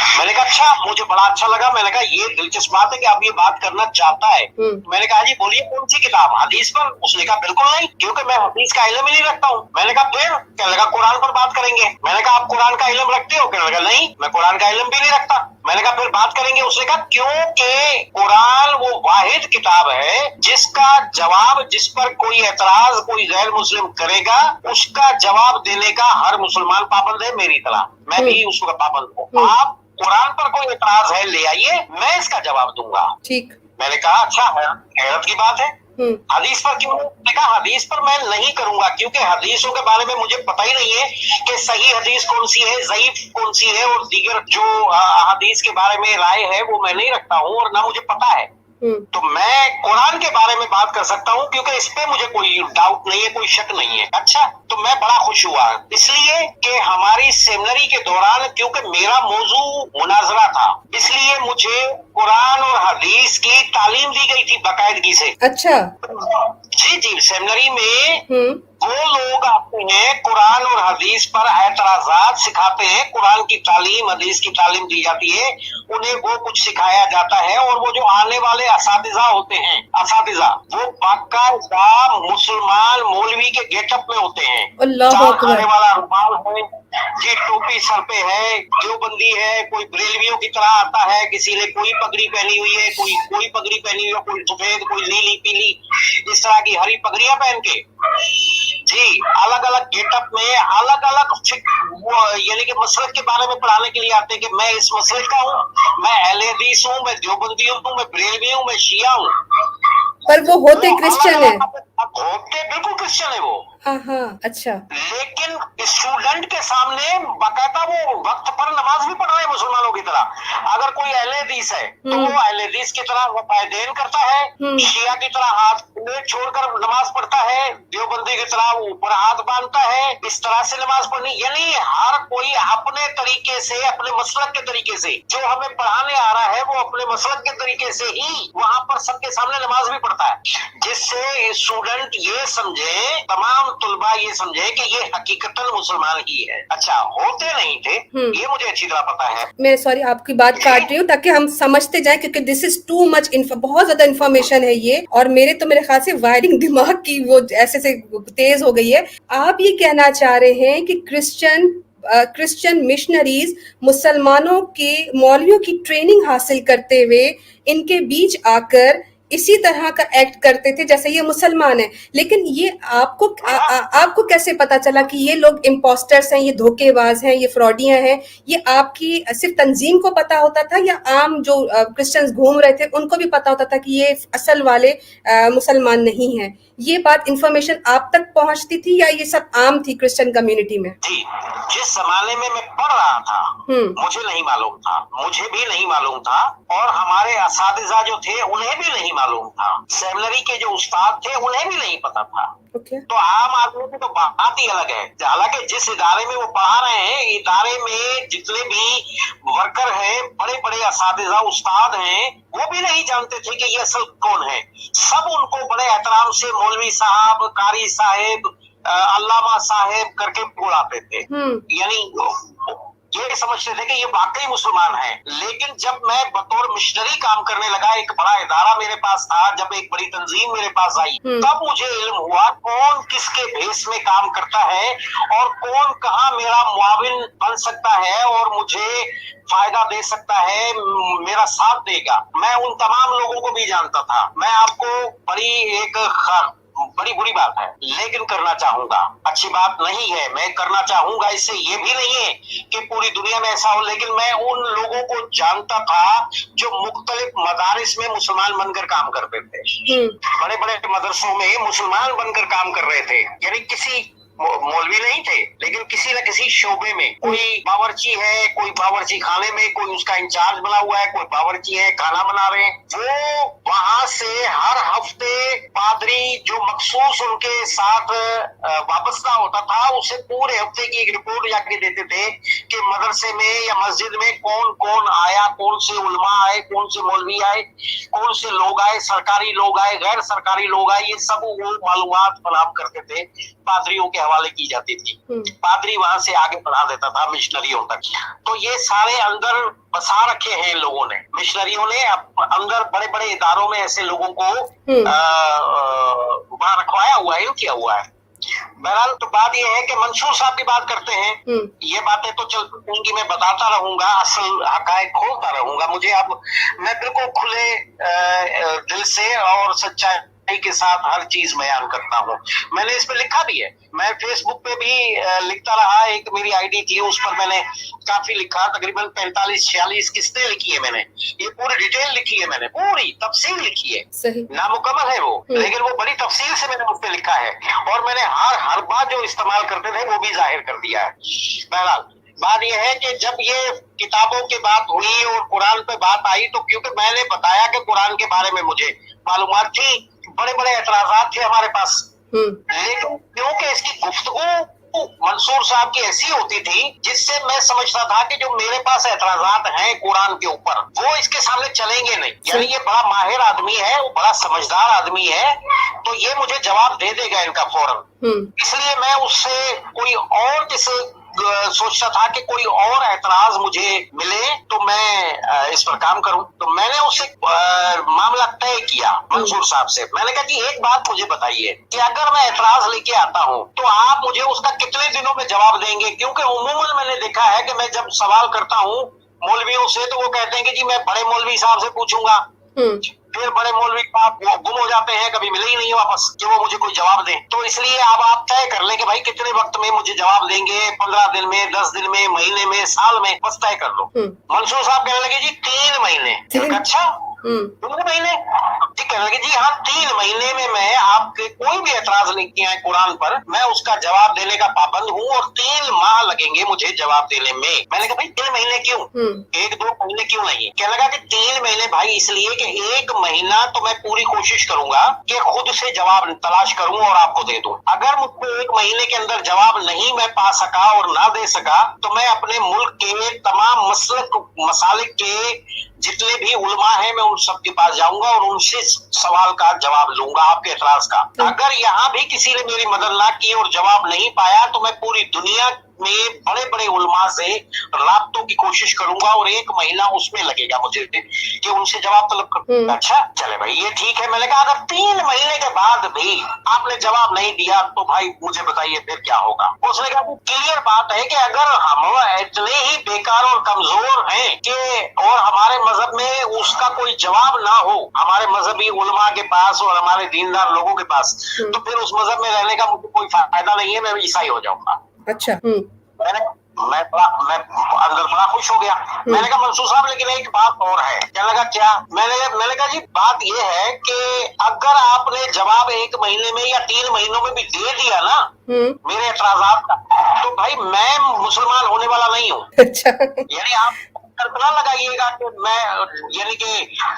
मैंने कहा अच्छा, मुझे बड़ा अच्छा लगा। मैंने कहा ये दिलचस्प बात है कि आप ये बात करना चाहता है। मैंने कहा जी बोलिए कौन सी किताब, हदीस पर? उसने कहा बिल्कुल नहीं, क्योंकि मैं हदीस का इल्म ही नहीं रखता हूँ। मैंने कहा फिर? कहने लगा कुरान पर बात करेंगे। मैंने कहा आप कुरान का इल्म रखते हो? कहने लगा नहीं, मैं कुरान का इल्म भी नहीं रखता। मैंने कहा फिर बात करेंगे। उसने कहा क्योंकि कुरान वो वाहिद किताब है जिसका जवाब, जिस पर कोई एतराज कोई गैर मुस्लिम करेगा, उसका जवाब देने का हर मुसलमान पाबंद है मेरी तरह, मैं भी उसका पाबंद हूँ। आप कुरान पर कोई एतराज है ले आइए, मैं इसका जवाब दूंगा। ठीक। मैंने कहा अच्छा है, हैरत की बात है। हदीस पर क्यों? मैंने कहा हदीस पर मैं नहीं करूंगा, क्योंकि हदीसों के बारे में मुझे पता ही नहीं है कि सही हदीस कौन सी है, ज़ईफ कौन सी है, और दीगर जो हदीस के बारे में राय है वो मैं नहीं रखता हूँ और ना मुझे पता है। तो मैं कुरान के बारे में बात कर सकता हूँ, क्योंकि इस पे मुझे कोई डाउट नहीं है, कोई शक नहीं है। अच्छा, तो मैं बड़ा खुश हुआ इसलिए कि हमारी सेमिनरी के दौरान, क्योंकि मेरा मौजू मुनाजरा था, इसलिए मुझे कुरान और हदीस की तालीम दी गई थी बाकायदगी से। अच्छा। जी, सेमिनरी में वो लोग आते हैं, कुरान और हदीस पर एतराजात सिखाते हैं, कुरान की तालीम, हदीस की तालीम दी जाती है, उन्हें वो कुछ सिखाया जाता है। और वो जो आने वाले असातिज़ा होते हैं, असातिज़ा, वो बाकायदा मुसलमान मौलवी के गेटअप में होते हैं। चार खाने वाला रुमाल है जी, टोपी सर पे है, देवबंदी है, कोई बरेलवियों की तरह आता है, किसी ने कोई पगड़ी पहनी हुई है, कोई पगड़ी पहनी हुई है, कोई सफेद, कोई नीली पीली, इस तरह की हरी पगड़ियां पहन के जी अलग अलग गेटअप में अलग अलग यानी कि मसलक के बारे में पढ़ाने के लिए आते हैं कि मैं इस मसलक का हूँ, मैं अहले हदीस हूँ, मैं देवबंदी हूँ, मैं बरेलवी हूँ, मैं शिया हूँ। पर वो होते क्रिश्चियन है। होते बिल्कुल क्रिश्चियन है वो। अच्छा। लेकिन स्टूडेंट के सामने बाकायदा वो वक्त पर नमाज भी पढ़ रहे हैं मुसलमानों की तरह। अगर कोई अहले हदीस है तो वो अहले हदीस की तरह वफ़ायदैन करता है, शिया की तरह हाथ छोड़कर नमाज पढ़ता है, देवबंदी की तरह ऊपर हाथ बांधता है, इस तरह से नमाज पढ़नी। यानी हर कोई अपने तरीके से, अपने मसलक के तरीके से, जो हमें पढ़ाने आ रहा है वो अपने मसलक के तरीके से ही वहां पर सबके सामने नमाज भी पढ़ता है, जिससे स्टूडेंट ये समझे, तमाम तुलबा ये समझे कि ये हकीकतन मुसलमान ही है। अच्छा, होते नहीं थे, ये मुझे अच्छी तरह पता है। मैं सॉरी आपकी बात काट रही हूँ ताकि हम समझते जाएं, क्योंकि दिस इज टू मच, बहुत ज्यादा इन्फॉर्मेशन है ये, और मेरे ख्याल से वायरिंग दिमाग की वो ऐसे से तेज हो गई है। आप ये कहना चाह रहे हैं कि क्रिश्चियन मिशनरीज मुसलमानों के मौलवियों की ट्रेनिंग हासिल करते हुए इनके बीच आकर इसी तरह का एक्ट करते थे जैसे ये मुसलमान है। लेकिन ये आपको कैसे पता चला कि ये लोग इम्पोस्टर्स हैं, ये धोखेबाज हैं, ये फ्रॉडियां हैं? ये आपकी सिर्फ तंजीम को पता होता था या आम जो क्रिश्चियंस घूम रहे थे उनको भी पता होता था कि ये असल वाले मुसलमान नहीं हैं? ये बात इंफॉर्मेशन आप तक पहुंचती थी या ये सब आम थी क्रिश्चियन कम्युनिटी में? जी, जिस जमाने में मैं पढ़ रहा था मुझे नहीं मालूम था, मुझे भी नहीं मालूम था, और हमारे असातिज़ा जो थे उन्हें भी नहीं मालूम था, सेमिनरी के जो उस्ताद थे उन्हें भी नहीं पता था। तो आम आदमी की तो बात ही अलग है। हालांकि जिस इदारे में वो पढ़ा रहे हैं, इदारे में जितने भी वर्कर हैं, बड़े बड़े असातिज़ा उस्ताद हैं, वो भी नहीं जानते थे कि ये असल कौन है। सब उनको बड़े एहतराम से मौलवी साहब, कारी साहेब, अल्लामा साहेब करके बुलाते थे, यानी ये समझते थे कि ये वाकई मुसलमान है। लेकिन जब मैं बतौर मिशनरी काम करने लगा, एक बड़ा इदारा मेरे पास था, जब एक बड़ी तंजीम मेरे पास आई, तब मुझे इल्म हुआ कौन किसके भेस में काम करता है और कौन कहाँ मेरा मुआविन बन सकता है और मुझे फायदा दे सकता है, मेरा साथ देगा। मैं उन तमाम लोगों को भी जानता था। मैं आपको बड़ी बुरी बात है लेकिन करना चाहूंगा, अच्छी बात नहीं है, मैं करना चाहूंगा। इससे ये भी नहीं है कि पूरी दुनिया में ऐसा हो, लेकिन मैं उन लोगों को जानता था जो मुख्तलिफ मदारिस में मुसलमान बनकर काम करते थे। बड़े बड़े मदरसों में मुसलमान बनकर काम कर रहे थे, यानी किसी मौलवी नहीं थे लेकिन किसी न किसी शोबे में, कोई बावर्ची है, कोई बावर्ची खाने में, कोई उसका इंचार्ज बना हुआ है, कोई बावर्ची है, खाना बना रहे हैं। वो वहां से हर हफ्ते पादरी जो मखसूस उनके साथ वाबस्ता होता था, उसे पूरे हफ्ते की एक रिपोर्ट जाके देते थे कि मदरसे में या मस्जिद में कौन कौन आया, कौन से उलमा आए, कौन से मौलवी आए, कौन से लोग आए, सरकारी लोग आए, गैर सरकारी लोग आए, ये सब वो मालूमात फराहम करते थे पादरियों के हवाले की जाती थी, पादरी वहां से आगे बढ़ा देता था मिशनरियों तक। तो ये सारे अंदर बसा रखे हैं लोगों ने, मिशनरियों ने अंदर बड़े बड़े इदारों में ऐसे लोगों को वहां रखवाया हुआ है, किया हुआ है। बहरहाल तो बात यह है कि मंसूर साहब की बात करते हैं, ये बातें तो चल उनकी मैं बताता रहूंगा, असल हकायक खोलता रहूंगा। मुझे अब मैं बिल्कुल खुले दिल से और सच्चाई के साथ हर चीज बयान करता हूँ। मैंने इस पे लिखा भी है, मैं फेसबुक पे भी लिखता रहा, एक मेरी आईडी थी उस पर मैंने काफी लिखा, तकरीबन 45-46 किस्तें लिखी है मैंने, ये पूरी डिटेल लिखी है मैंने, पूरी तफसील लिखी है, नामुकम्मल है वो, लेकिन वो बड़ी तफसील से मैंने उस पे लिखा है, और मैंने हर बात जो इस्तेमाल करते थे वो भी जाहिर कर दिया है। बहरहाल बात यह है कि जब ये किताबों की बात हुई और कुरान पे बात आई, तो क्योंकि मैंने बताया कि कुरान के बारे में मुझे मालूमात थी, बड़े बड़े एतराजात थे हमारे पास, लेकिन क्योंकि इसकी गुफ्तगू मंसूर साहब की ऐसी होती थी जिससे मैं समझता था कि जो मेरे पास एतराजात हैं कुरान के ऊपर वो इसके सामने चलेंगे नहीं, यानी ये बड़ा माहिर आदमी है, वो बड़ा समझदार आदमी है, तो ये मुझे जवाब दे देगा इनका फौरन। इसलिए मैं उससे कोई और किसी सोचता था कि कोई और एतराज मुझे मिले तो मैं इस पर काम करूं। तो मैंने उससे मामला तय किया मंसूर साहब से, मैंने कहा कि एक बात मुझे बताइए कि अगर मैं एतराज लेके आता हूं तो आप मुझे उसका कितने दिनों में जवाब देंगे, क्योंकि उमूमन मैंने देखा है कि मैं जब सवाल करता हूं मौलवियों से तो वो कहते हैं कि जी मैं बड़े मौलवी साहब से पूछूंगा, फिर बड़े मौलवी साहब वो गुम हो जाते हैं, कभी मिले ही नहीं वापस कि वो मुझे कोई जवाब दें। तो इसलिए अब आप तय कर लें कि भाई कितने वक्त में मुझे जवाब देंगे, 15 दिन में, 10 दिन में, महीने में, साल में, बस तय कर लो। मंसूर साहब कहने लगे जी 3 महीने। अच्छा 3 महीने? जी कहने लगे जी हाँ 3 महीने में मैं आपके कोई भी एतराज नहीं किया है कुरान पर, मैं उसका जवाब देने का पाबंद हूँ और 3 माह लगेंगे मुझे जवाब देने में। मैंने कहा भाई 3 महीने क्यों, 1-2 महीने क्यों नहीं? कहने लगा कि 3 महीने भाई इसलिए कि 1 महीना तो मैं पूरी कोशिश करूंगा कि खुद से जवाब तलाश करूं और आपको दे दूं। अगर मुझको 1 महीने के अंदर जवाब नहीं मैं पा सका और ना दे सका तो मैं अपने मुल्क के तमाम मसालिक के जितने भी उलमा हैं मैं उन सबके पास जाऊंगा और उनसे सवाल का जवाब लूंगा आपके एतराज का। अगर यहाँ भी किसी ने मेरी मदद ना की और जवाब नहीं पाया तो मैं पूरी दुनिया में बड़े बड़े उलमा से राब्तों की कोशिश करूंगा और 1 महीना उसमें लगेगा मुझे कि उनसे जवाब तलब करूं। अच्छा चले भाई ये ठीक है। मैंने कहा अगर 3 महीने के बाद भी आपने जवाब नहीं दिया तो भाई मुझे बताइए फिर क्या होगा। उसने कहा क्लियर बात है कि अगर हम इतने ही बेकार और कमजोर हैं कि और हमारे मजहब में उसका कोई जवाब ना हो, हमारे मजहबी उलमा के पास और हमारे दीनदार लोगों के पास, तो फिर उस मजहब में रहने का मुझे कोई फायदा नहीं है, मैं ईसाई हो जाऊंगा। अच्छा मैं अंदर बड़ा खुश हो गया। मैंने कहा मंसूर साहब लेकिन एक बात और है। क्या लगा क्या? मैंने कहा जी बात ये है कि अगर आपने जवाब 1 महीने में या 3 महीनों में भी दे दिया ना मेरे एतराजात का, तो भाई मैं मुसलमान होने वाला नहीं हूँ। अच्छा यानी आप कल्पना लगाइएगा कि मैं यानी कि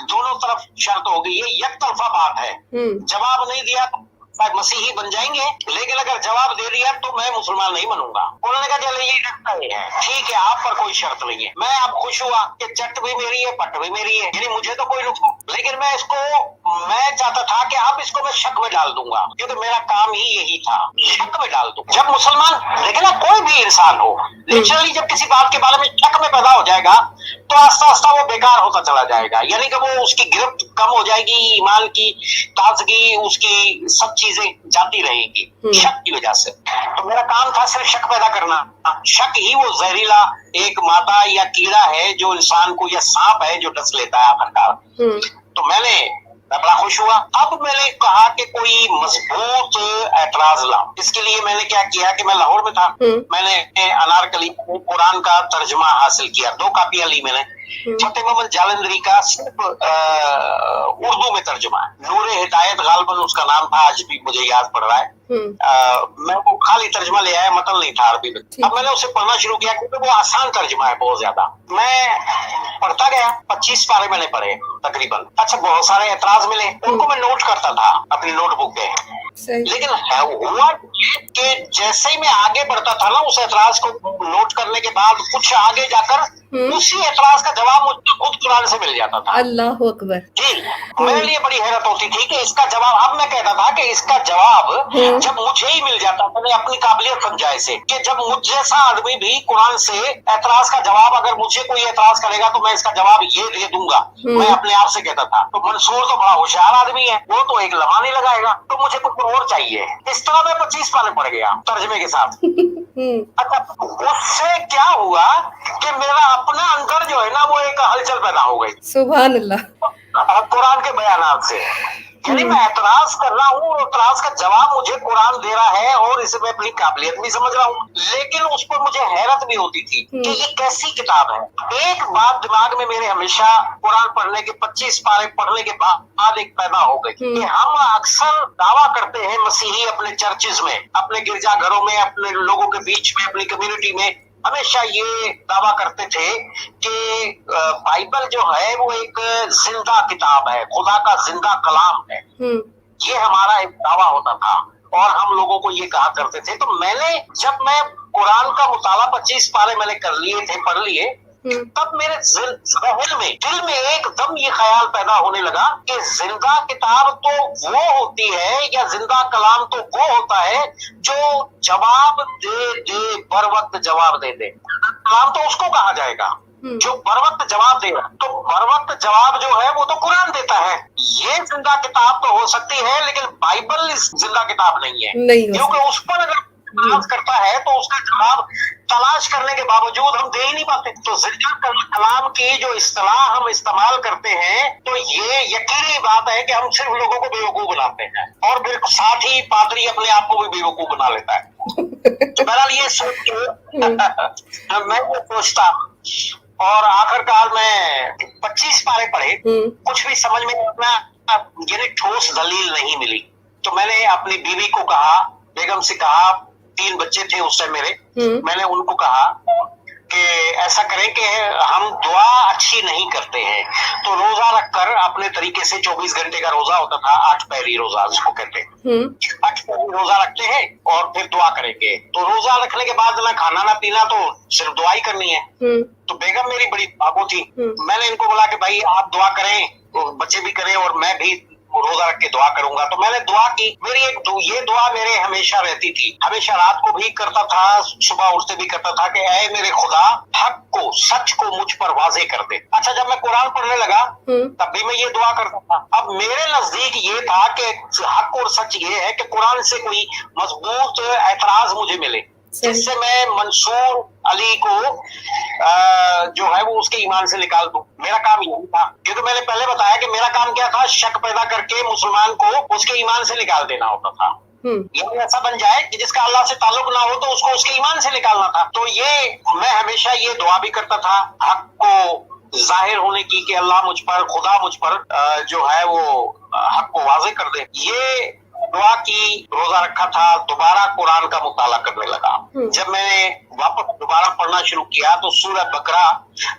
दोनों तरफ शर्त हो गई, ये एक तरफा बात है। जवाब नहीं दिया तो मसीही बन जाएंगे, लेकिन अगर जवाब दे दिया तो मैं मुसलमान नहीं बनूंगा। उन्होंने कहा चलिए ये है ठीक है, आप पर कोई शर्त नहीं है। मैं अब खुश हुआ कि चट भी मेरी है पट भी मेरी है, यानी मुझे तो कोई नुकसान, लेकिन मैं चाहता था कि अब इसको मैं शक में डाल दूंगा, क्योंकि मेरा काम ही यही था, शक में डाल दूं। जब मुसलमान लेकिन ना कोई भी इंसान हो नेचुरली जब किसी बात के बारे में शक में पैदा हो जाएगा तो आस्ता आस्ता वो बेकार होता चला जाएगा, यानी कि वो उसकी गिरफ्त कम हो जाएगी, ईमान की ताजगी, उसकी सब चीजें जाती रहेगी शक की वजह से। तो मेरा काम था सिर्फ शक पैदा करना। शक ही वो जहरीला एक मादा या कीड़ा है जो इंसान को, या सांप है जो डस लेता है आखिरकार। तो मैं बड़ा खुश हुआ। अब मैंने कहा कि कोई मजबूत एतराज ला। इसके लिए मैंने क्या किया कि मैं लाहौर में था, मैंने अनारकली कुरान का तर्जुमा हासिल किया, 2 कापियां ली मैंने। फतेह मोहम्मद जालंधरी का सिर्फ उर्दू में तर्जुमा है, नूरे हिदायत गालबन उसका नाम था, आज भी मुझे याद पड़ रहा है। मैं वो खाली तर्जुमा ले आया, मतलब नहीं था अरबी में। अब मैंने उसे पढ़ना शुरू किया क्योंकि वो आसान तर्जुमा है बहुत ज्यादा। मैं पढ़ता गया, 25 पारे मैंने पढ़े तकरीबन। अच्छा बहुत सारे एतराज मिले, उनको मैं नोट करता था अपनी नोटबुक पे। लेकिन हुआ कि जैसे ही मैं आगे बढ़ता था ना उस एतराज को नोट करने के बाद कुछ आगे जाकर उसी एतराज का जवाब मुझे खुद कुरान से मिल जाता था। अल्लाह अकबर। जी, मेरे लिए बड़ी हैरत होती थी कि इसका जवाब, अब मैं कहता था कि इसका जवाब जब मुझे ही मिल जाता, मैंने अपनी काबिलियत समझा इसे कि जब मुझ जैसा आदमी भी कुरान से एतराज का जवाब, अगर मुझे कोई एतराज करेगा तो मैं इसका जवाब ये दे दूंगा, मैं अपने आप से कहता था। तो मंसूर तो बड़ा होशियार आदमी है, वो तो एक लम्हा नहीं लगाएगा, तो मुझे कुछ और चाहिए। इस तरह मैं 25 पाले पड़ गया तर्जमे के साथ। अच्छा, उससे क्या हुआ कि मेरा अपना अंदर जो है ना, वो एक हलचल पैदा हो गई सुभान अल्लाह। कुरान के बयानात से। यानी मैं एतराज कर रहा हूँ, एतराज का जवाब मुझे कुरान दे रहा है और इसे मैं अपनी काबिलियत भी समझ रहा हूँ, लेकिन उस पर मुझे हैरत भी होती थी कि ये कैसी किताब है। एक बात दिमाग में मेरे हमेशा कुरान पढ़ने के 25 पारे पढ़ने के बाद एक पैदा हो गई कि हम अक्सर दावा करते हैं मसीही अपने चर्चेज में, अपने गिरजाघरों में, अपने लोगों के बीच में, अपनी कम्युनिटी में हमेशा ये दावा करते थे कि बाइबल जो है वो एक जिंदा किताब है, खुदा का जिंदा कलाम है। ये हमारा एक दावा होता था और हम लोगों को ये कहा करते थे। तो जब मैं कुरान का मुताला 25 पारे मैंने कर लिए थे, पढ़ लिए, तब मेरे ज़हन में, दिल में एकदम ये ख्याल पैदा होने लगा कि जिंदा किताब तो वो होती है, या जिंदा कलाम तो वो होता है जो जवाब दे बर वक्त जवाब दे दे। कलाम तो उसको कहा जाएगा जो बर वक्त जवाब देगा। तो बर वक्त जवाब जो है वो तो कुरान देता है। ये जिंदा किताब तो हो सकती है, लेकिन बाइबल जिंदा किताब नहीं है, क्योंकि उस पर अगर तलाश करता है तो उसका जवाब तलाश करने के बावजूद हम दे ही नहीं पाते। तो जिंदा कलाम की जो इस्तेलाह हम इस्तेमाल करते हैं, तो ये यकीनी बात है कि हम सिर्फ लोगों को बेवकूफ बनाते हैं, और साथ ही पादरी अपने आप को भी बेवकूफ बना लेता है। तो बहरहाल ये सोच के मैं ये सोचता, और आखिरकार मैं 25 पारे पढ़े, कुछ भी समझ में अपना यानी ठोस दलील नहीं मिली। तो मैंने अपनी बीवी को कहा, बेगम से कहा, 3 बच्चे थे उस टाइम मेरे, मैंने उनको कहा कि ऐसा करें कि हम दुआ अच्छी नहीं करते हैं, तो रोजा रखकर अपने तरीके से 24 घंटे का रोजा होता था, 8 पहरी रोजा जिसको कहते हैं, 8 पहरी रोजा रखते हैं और फिर दुआ करेंगे। तो रोजा रखने के बाद ना खाना ना पीना, तो सिर्फ दुआ ही करनी है। तो बेगम मेरी बड़ी बाबू थी, मैंने इनको बोला कि भाई आप दुआ करें, तो बच्चे भी करें और मैं भी रोजा रख के दुआ करूंगा। तो मैंने दुआ की। मेरी ये दुआ मेरे हमेशा रहती थी, हमेशा रात को भी करता था, सुबह उठते भी करता था कि ऐ मेरे खुदा, हक को, सच को मुझ पर वाज़े कर दे। अच्छा, जब मैं कुरान पढ़ने लगा तब भी मैं ये दुआ करता था। अब मेरे नजदीक ये था कि हक और सच ये है कि कुरान से कोई मजबूत एतराज मुझे मिले, जिससे मैं मंसूर अली को जो है वो उसके ईमान से निकाल दूं। मेरा काम यही था, क्योंकि मैंने पहले बताया कि मेरा काम क्या था, शक पैदा करके मुसलमान को उसके ईमान से निकाल देना होता था। ये ऐसा बन जाए कि जिसका अल्लाह से ताल्लुक ना हो तो उसको उसके ईमान से निकालना था। तो ये मैं हमेशा ये दुआ भी करता था हक को जाहिर होने की कि अल्लाह मुझ पर, खुदा मुझ पर जो है वो हक को वाज़े कर दे। ये दुआ की, रोजा रखा था, दोबारा कुरान का मुताला करने लगा। जब मैंने वापस दोबारा पढ़ना शुरू किया तो सूरह बकरा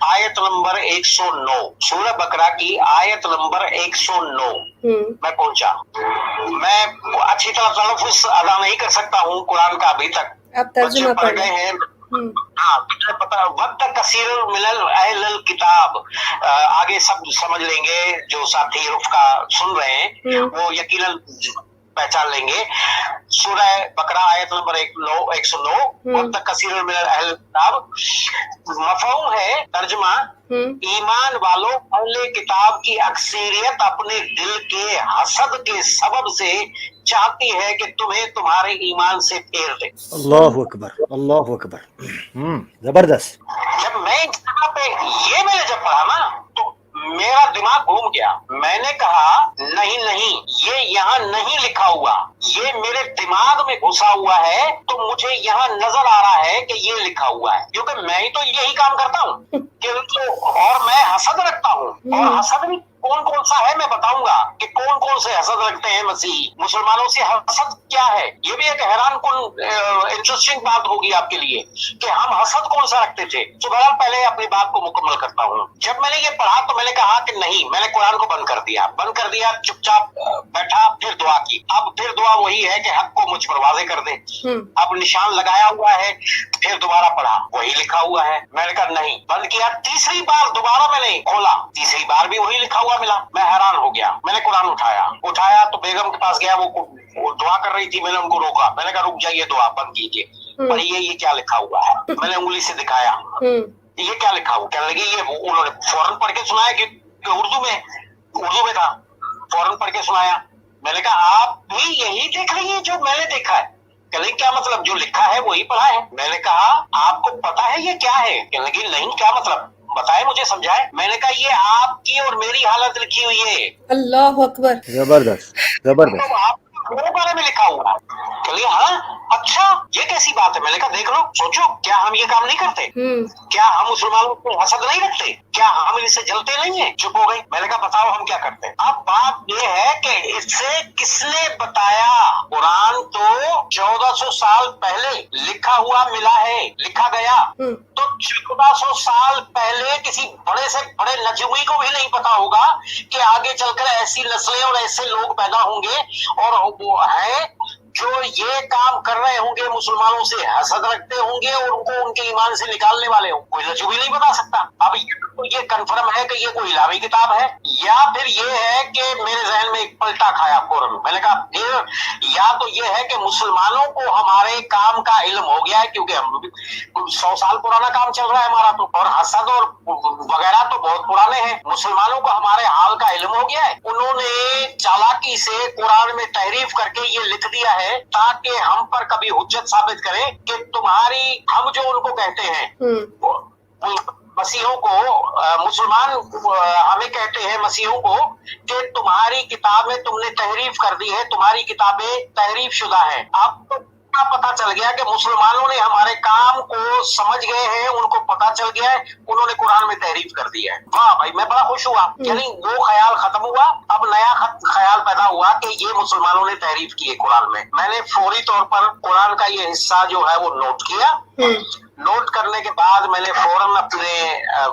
आयत नंबर 109, सूरह बकरा की आयत नंबर 109 मैं पहुंचा। मैं अच्छी तरह तलफ़ुज़ अदा नहीं कर सकता हूँ कुरान का अभी तक, बच्चे पढ़ गए हैं। हाँ, पता वक्त कसीर मिलल अहलल किताब, आगे सब समझ लेंगे, जो साथी रुफ का सुन रहे हैं वो यकीनन पहचान लेंगे। सूरह बकरा आयत नंबर 109, वक्त कसीर मिनल अहल किताब, मफ़हूम है तर्जुमा, ईमान वालों, अहले किताब की अक्सरियत अपने दिल के हसद के सबब से चाहती है कि तुम्हें तुम्हारे ईमान से फेर दे। अल्लाह अकबर, अल्लाह अकबर, जबरदस्त। जब मैं इस जगह पे ये मैंने जब पढ़ा ना तो मेरा दिमाग घूम गया। मैंने कहा नहीं नहीं, ये यहाँ नहीं लिखा हुआ, ये मेरे दिमाग में घुसा हुआ है, तो मुझे यहाँ नजर आ रहा है कि ये लिखा हुआ है, क्योंकि मैं ही तो यही काम करता हूँ और मैं हसद रखता हूँ, और हसद भी कौन कौन सा है मैं बताऊंगा कि कौन कौन से हसद रखते हैं मसीही। मुसलमानों से हसद क्या है, ये भी एक हैरान कुन इंटरेस्टिंग बात होगी आपके लिए कि हम हसद कौन सा रखते थे। तो बहरहाल पहले अपनी बात को मुकम्मल करता हूँ। जब मैंने ये पढ़ा तो मैंने कहा कि नहीं, मैंने कुरान को बंद कर दिया, चुपचाप बैठा, फिर दुआ की। अब फिर दुआ वही है कि हक को मुझ पर वाज़े कर दे। अब निशान लगाया हुआ है, फिर दोबारा पढ़ा, वही लिखा हुआ है। मैंने कहा नहीं, बंद किया। तीसरी बार दोबारा मैंने खोला, तीसरी बार भी वही लिखा हुआ मिला। मैं हैरान हो गया। मैंने कुरान उठाया तो बेगम के पास गया, वो दुआ कर रही थी। मैंने उनको रोका, मैंने कहा रुक जाइए, दुआ बंद कीजिए, पढ़िए ये क्या लिखा हुआ है। मैंने उंगली से दिखाया, ये क्या लिखा हुआ। कहने लगी ये, उन्होंने फौरन पढ़ के सुनाया कि उर्दू में था, फौरन पढ़ के सुनाया। मैंने कहा आप भी यही देख रही है जो मैंने देखा है। कहने क्या मतलब, जो लिखा है वही पढ़ा है। मैंने कहा आपको पता है ये क्या है। कहने लगी नहीं, क्या मतलब, बताए, मुझे समझाए। मैंने कहा ये आपकी और मेरी हालत लिखी हुई है। अल्लाह अकबर, जबरदस्त जबरदस्त। तो आप मेरे बारे में लिखा हुआ। चलिए हाँ, अच्छा ये कैसी बात है। मैंने कहा देख लो, सोचो, क्या हम ये काम नहीं करते? क्या हम मुसलमानों को हसद नहीं रखते? क्या हम इनसे जलते नहीं है? चुप हो गई। मैंने कहा बताओ हम क्या करते हैं। अब बात ये है कि इससे किसने बताया? कुरान तो 1400 साल पहले लिखा हुआ मिला है, लिखा गया। तो 1400 साल पहले किसी बड़े से बड़े नजूमी को भी नहीं पता होगा कि आगे चलकर ऐसी नस्लें और ऐसे लोग पैदा होंगे और वो है जो ये काम कर रहे होंगे, मुसलमानों से हसद रखते होंगे और उनको उनके ईमान से निकालने वाले होंगे। कोई नजूमी नहीं बता सकता। अब ये कंफर्म है कि ये कोई इलाही किताब है, या फिर ये है कि मेरे जहन में एक पलटा खाया फौरन। मैंने कहा फिर या तो ये है कि मुसलमानों को हमारे काम का इल्म हो गया है, क्योंकि हम 100 साल पुराना काम चल रहा है हमारा तो, और हसद और वगैरह तो बहुत पुराने हैं। मुसलमानों को हमारे हाल का इल्म हो गया है। उन्होंने चालाकी से कुरान में तहरीफ करके ये लिख दिया है ताकि हम पर कभी हुज्जत साबित करें कि तुम्हारी, हम जो उनको कहते हैं मसीहों को, मुसलमान हमें कहते हैं मसीहों को कि तुम्हारी किताबें तुमने तहरीफ कर दी है, तुम्हारी किताबें तहरीफ शुदा है। अब तो पता चल गया कि मुसलमानों ने हमारे काम को समझ गए हैं, उनको पता चल गया है, उन्होंने कुरान में तहरीफ कर दी है। वाह भाई, मैं बड़ा खुश हुआ। यानी वो ख्याल खत्म हुआ, अब नया ख्याल पैदा हुआ कि ये मुसलमानों ने तहरीफ की है कुरान में। मैंने फौरी तौर पर कुरान का ये हिस्सा जो है वो नोट किया। नोट करने के बाद मैंने फौरन अपने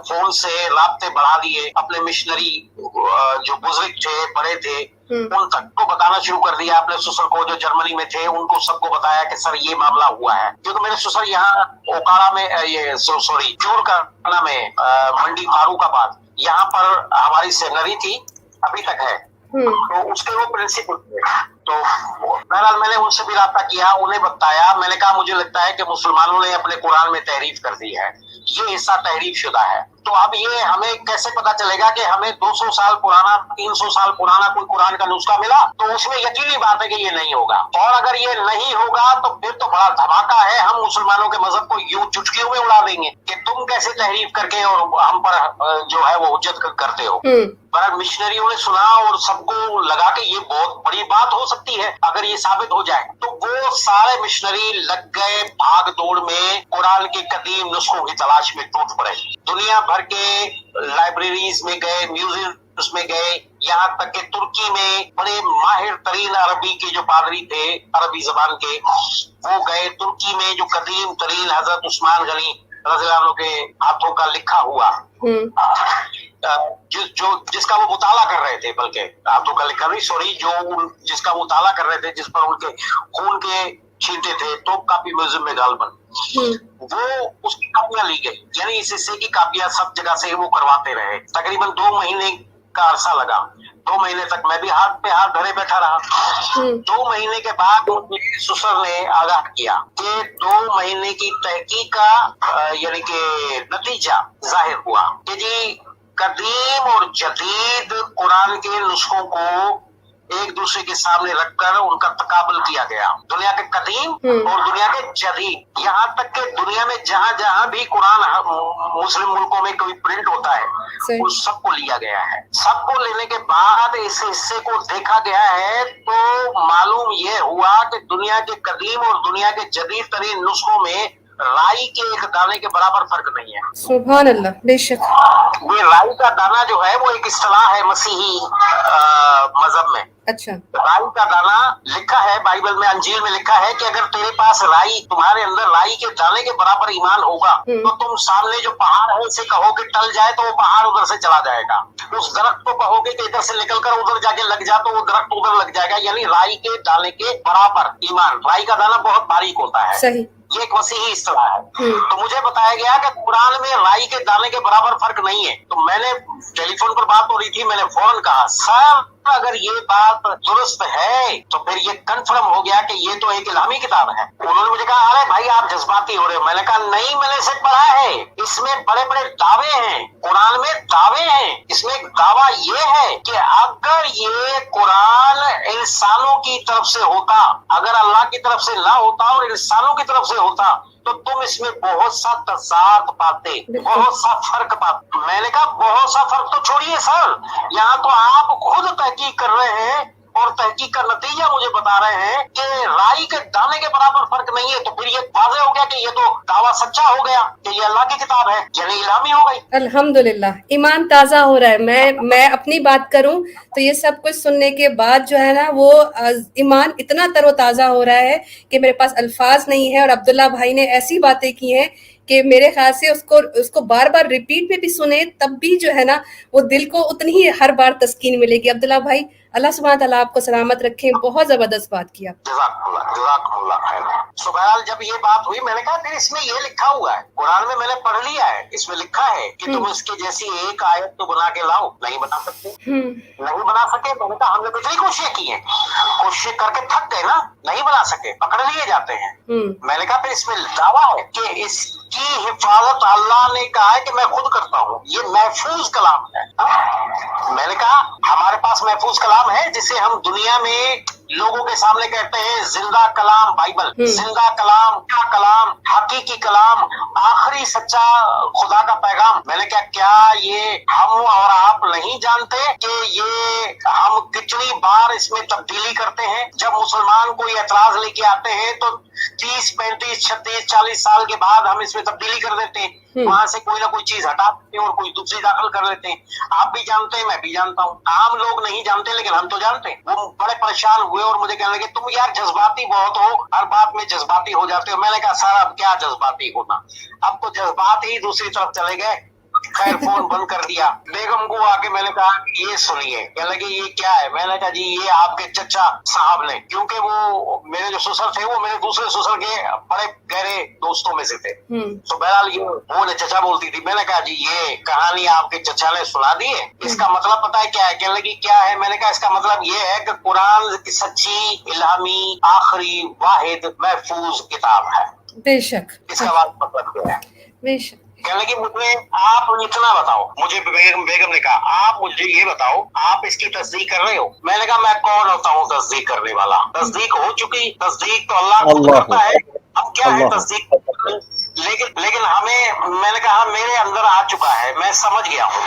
फोन से राब्ते बढ़ा दिए, अपने मिशनरी जो बुजुर्ग थे, बड़े थे, उन तक को बताना शुरू कर दिया। अपने ससुर को जो जर्मनी में थे उनको सबको बताया कि सर ये मामला हुआ है। क्योंकि मेरे ससुर यहाँ ओकाड़ा में, ये सॉरी चूरकाना में, मंडी फारूकाबाद, यहाँ पर हमारी सेनरी थी, अभी तक है। तो उसके वो प्रिंसिपल थे। तो बहरहाल मैंने उनसे भी राब्ता किया, उन्हें बताया। मैंने कहा मुझे लगता है कि मुसलमानों ने अपने कुरान में तहरीफ कर दी है, ये हिस्सा तहरीफ शुदा है। तो अब ये हमें कैसे पता चलेगा कि हमें 200 साल पुराना, 300 साल पुराना कोई कुरान का नुस्खा मिला? तो उसमें यकीनी बात है कि ये नहीं होगा। और अगर ये नहीं होगा तो फिर तो बड़ा धमाका है। हम मुसलमानों के मजहब को यूं चुटकियों में उड़ा देंगे कि तुम कैसे तहरीफ करके और हम पर जो है वो हुज्जत करते हो। पर मिशनरियों ने सुना और सबको लगा कि ये बहुत बड़ी बात हो सकती है अगर ये साबित हो जाए। तो वो सारे मिशनरी लग गए भाग दौड़ में, कुरान के कदीम नुस्खों की तलाश में टूट पड़े। दुनिया भर के लाइब्रेरीज में गए, म्यूजियम्स में गए, यहाँ तक कि तुर्की में बड़े माहिर तरीन अरबी के जो पादरी थे, अरबी जबान के, वो गए तुर्की में। जो कदीम तरीन हजरत उस्मान गनी रज़ियल्लाहु के हाथों का लिखा हुआ, जिसका वो मुताला कर रहे थे, बल्कि हाथों का लिखा नहीं, सॉरी, जो जिसका मुताला कर रहे थे, जिस पर उनके खून के छींटे थे, तो कापी म्यूजियम में गालबन वो उसकी कापियां ली गई। यानी इस हिस्से की कापियां सब जगह से वो करवाते रहे। तकरीबन 2 महीने का अरसा लगा। 2 महीने तक मैं भी हाथ पे हाथ धरे बैठा रहा। 2 महीने के बाद मुझे ससुर ने आगाह किया कि 2 महीने की तहकीक का यानी कि नतीजा जाहिर हुआ कि जी कदीम और जदीद कुरान के नुस्खों को एक दूसरे के सामने रखकर उनका तकाबल किया गया। दुनिया के कदीम और दुनिया के जदीद, यहाँ तक कि दुनिया में जहाँ जहाँ भी कुरान मुस्लिम मुल्कों में कोई प्रिंट होता है उस सबको लिया गया है। सबको लेने के बाद इस हिस्से को देखा गया है तो मालूम ये हुआ कि दुनिया के कदीम और दुनिया के जदीद तरीन नुस्खों में राई के एक दाने के बराबर फर्क नहीं है। सुभान अल्लाह, बेशक। یہ رائی کا دانا جو ہے وہ ایک اصطلاح ہے مسیحی مذہب میں. اچھا. رائی کا دانا لکھا ہے بائبل میں، انجیل میں لکھا ہے کہ اگر تیرے پاس رائی، تمہارے اندر رائی کے دانے کے برابر ایمان ہوگا تو تم سامنے جو پہاڑ ہے اسے کہو کہ ٹل جائے تو وہ پہاڑ ادھر سے چلا جائے گا. اس درخت کو کہو گے کہ ادھر سے نکل کر ادھر جا کے لگ جا تو وہ درخت ادھر لگ جائے گا. یعنی رائی کے دانے کے برابر ایمان. رائی کا دانا بہت باریک ہوتا ہے. صحیح. یہ ایک مسیحی اصطلاح ہے. تو مجھے بتایا گیا کہ قرآن میں رائی کے دانے کے برابر فرق نہیں ہے. تو میں نے ٹیلی فون پر بات ہو رہی تھی، میں نے فوراً کہا سر اگر یہ بات درست ہے تو پھر یہ کنفرم ہو گیا کہ یہ تو ایک الہامی کتاب ہے. انہوں نے مجھے کہا ارے بھائی آپ جذباتی ہو رہے ہو. میں نے کہا نہیں، میں نے اسے پڑھا ہے، اس میں بڑے بڑے دعوے ہیں، قرآن میں دعوے ہیں. اس میں ایک دعویٰ یہ ہے کہ اگر یہ قرآن انسانوں کی طرف سے ہوتا، اگر اللہ کی طرف سے نہ ہوتا اور انسانوں کی طرف سے ہوتا تو تم اس میں بہت سا تضاد پاتے، بہت سا فرق پاتے. میں نے کہا بہت سا فرق تو چھوڑیے سر، یہاں تو آپ خود تحقیق کر رہے ہیں اور تحقیق کا نتیجہ مجھے بتا رہے ہیں کہ رائی کے دانے کے برابر فرق نہیں ہے. تو پھر یہ واضح ہو گیا کہ یہ تو دعویٰ سچا ہو گیا کہ یہ اللہ کی کتاب ہے، یعنی الہامی ہو گئی. الحمدللہ ایمان تازہ ہو رہا ہے. میں اپنی بات کروں تو یہ سب کچھ سننے کے بعد جو ہے نا وہ ایمان اتنا تر و تازہ ہو رہا ہے کہ میرے پاس الفاظ نہیں ہے. اور عبداللہ بھائی نے ایسی باتیں کی ہیں کہ میرے خیال سے اس کو بار بار ریپیٹ پہ بھی سنے تب بھی جو ہے نا وہ دل کو اتنی ہی ہر بار تسکین ملے گی. عبداللہ بھائی اللہ سبحانہ تعالیٰ آپ کو سلامت رکھیں. بہت زبردست بات کیا. جزاک اللہ خیر. سبحان جب یہ بات ہوئی میں نے کہا پھر اس میں یہ لکھا ہوا ہے، قرآن میں نے پڑھ لیا ہے، اس میں لکھا ہے کہ تم اس کے جیسی ایک آیت تو بنا کے لاؤ. نہیں بنا سکتے، نہیں بنا سکے. میں نے کہا ہم نے کتنی کوششیں کی ہیں، کوششیں کر کے تھک گئے نا، نہیں بنا سکے، پکڑ لیے جاتے ہیں. میں نے کہا پھر اس میں دعویٰ ہے کہ اس کی حفاظت اللہ نے کہا ہے کہ میں خود کرتا ہوں، یہ محفوظ کلام ہے. میں نے کہا ہمارے پاس محفوظ کلام ہے جسے ہم دنیا میں لوگوں کے سامنے کہتے ہیں زندہ کلام بائبل، زندہ کلام، کیا کلام، حقیقی کلام، آخری سچا خدا کا پیغام. میں نے کیا یہ ہم اور آپ نہیں جانتے کہ یہ ہم کتنی بار اس میں تبدیلی کرتے ہیں؟ جب مسلمان کوئی اعتراض لے کے آتے ہیں تو 30 35 36 40 سال کے بعد ہم اس میں تبدیلی کر دیتے ہیں، وہاں سے کوئی نہ کوئی چیز ہٹا دیتے ہیں اور کوئی دوسری داخل کر لیتے ہیں. آپ بھی جانتے ہیں، میں بھی جانتا ہوں، عام لوگ نہیں جانتے لیکن ہم تو جانتے ہیں. وہ بڑے پریشان ہوئے اور مجھے کہنے لگے تم یار جذباتی بہت ہو، ہر بات میں جذباتی ہو جاتے ہو. میں نے کہا سر اب کیا جذباتی ہونا، اب تو جذبات ہی دوسری طرف چلے گئے. خیر فون بند کر دیا. بیگم کو آ کے میں نے کہا یہ سنیے. کہنے لگے یہ کیا ہے؟ میں نے کہا جی یہ آپ کے چچا صاحب نے، کیونکہ وہ میرے جو سسر تھے وہ میرے دوسرے سسر کے بڑے گہرے دوستوں میں سے تھے. تو بہرحال یہ وہ نے چچا بولتی تھی. میں نے کہا جی یہ کہانی آپ کے چچا نے سنا دی ہے، اس کا مطلب پتا ہے کیا ہے؟ کہنے لگی کیا ہے؟ میں نے کہا اس کا مطلب یہ ہے کہ قرآن کی سچی الہامی آخری واحد محفوظ کتاب ہے. بے شک. اس کا مطلب کیا ہے؟ بے شک. کہنے لگی مجھے آپ اتنا بتاؤ. مجھے بیگم نے کہا آپ مجھے یہ بتاؤ آپ اس کی تصدیق کر رہے ہو؟ میں نے کہا میں کون ہوتا ہوں تصدیق کرنے والا؟ تصدیق ہو چکی، تصدیق تو اللہ خود کرتا ہے. اب کیا ہے تصدیق؟ لیکن ہمیں، میں نے کہا میرے اندر آ چکا ہے، میں سمجھ گیا ہوں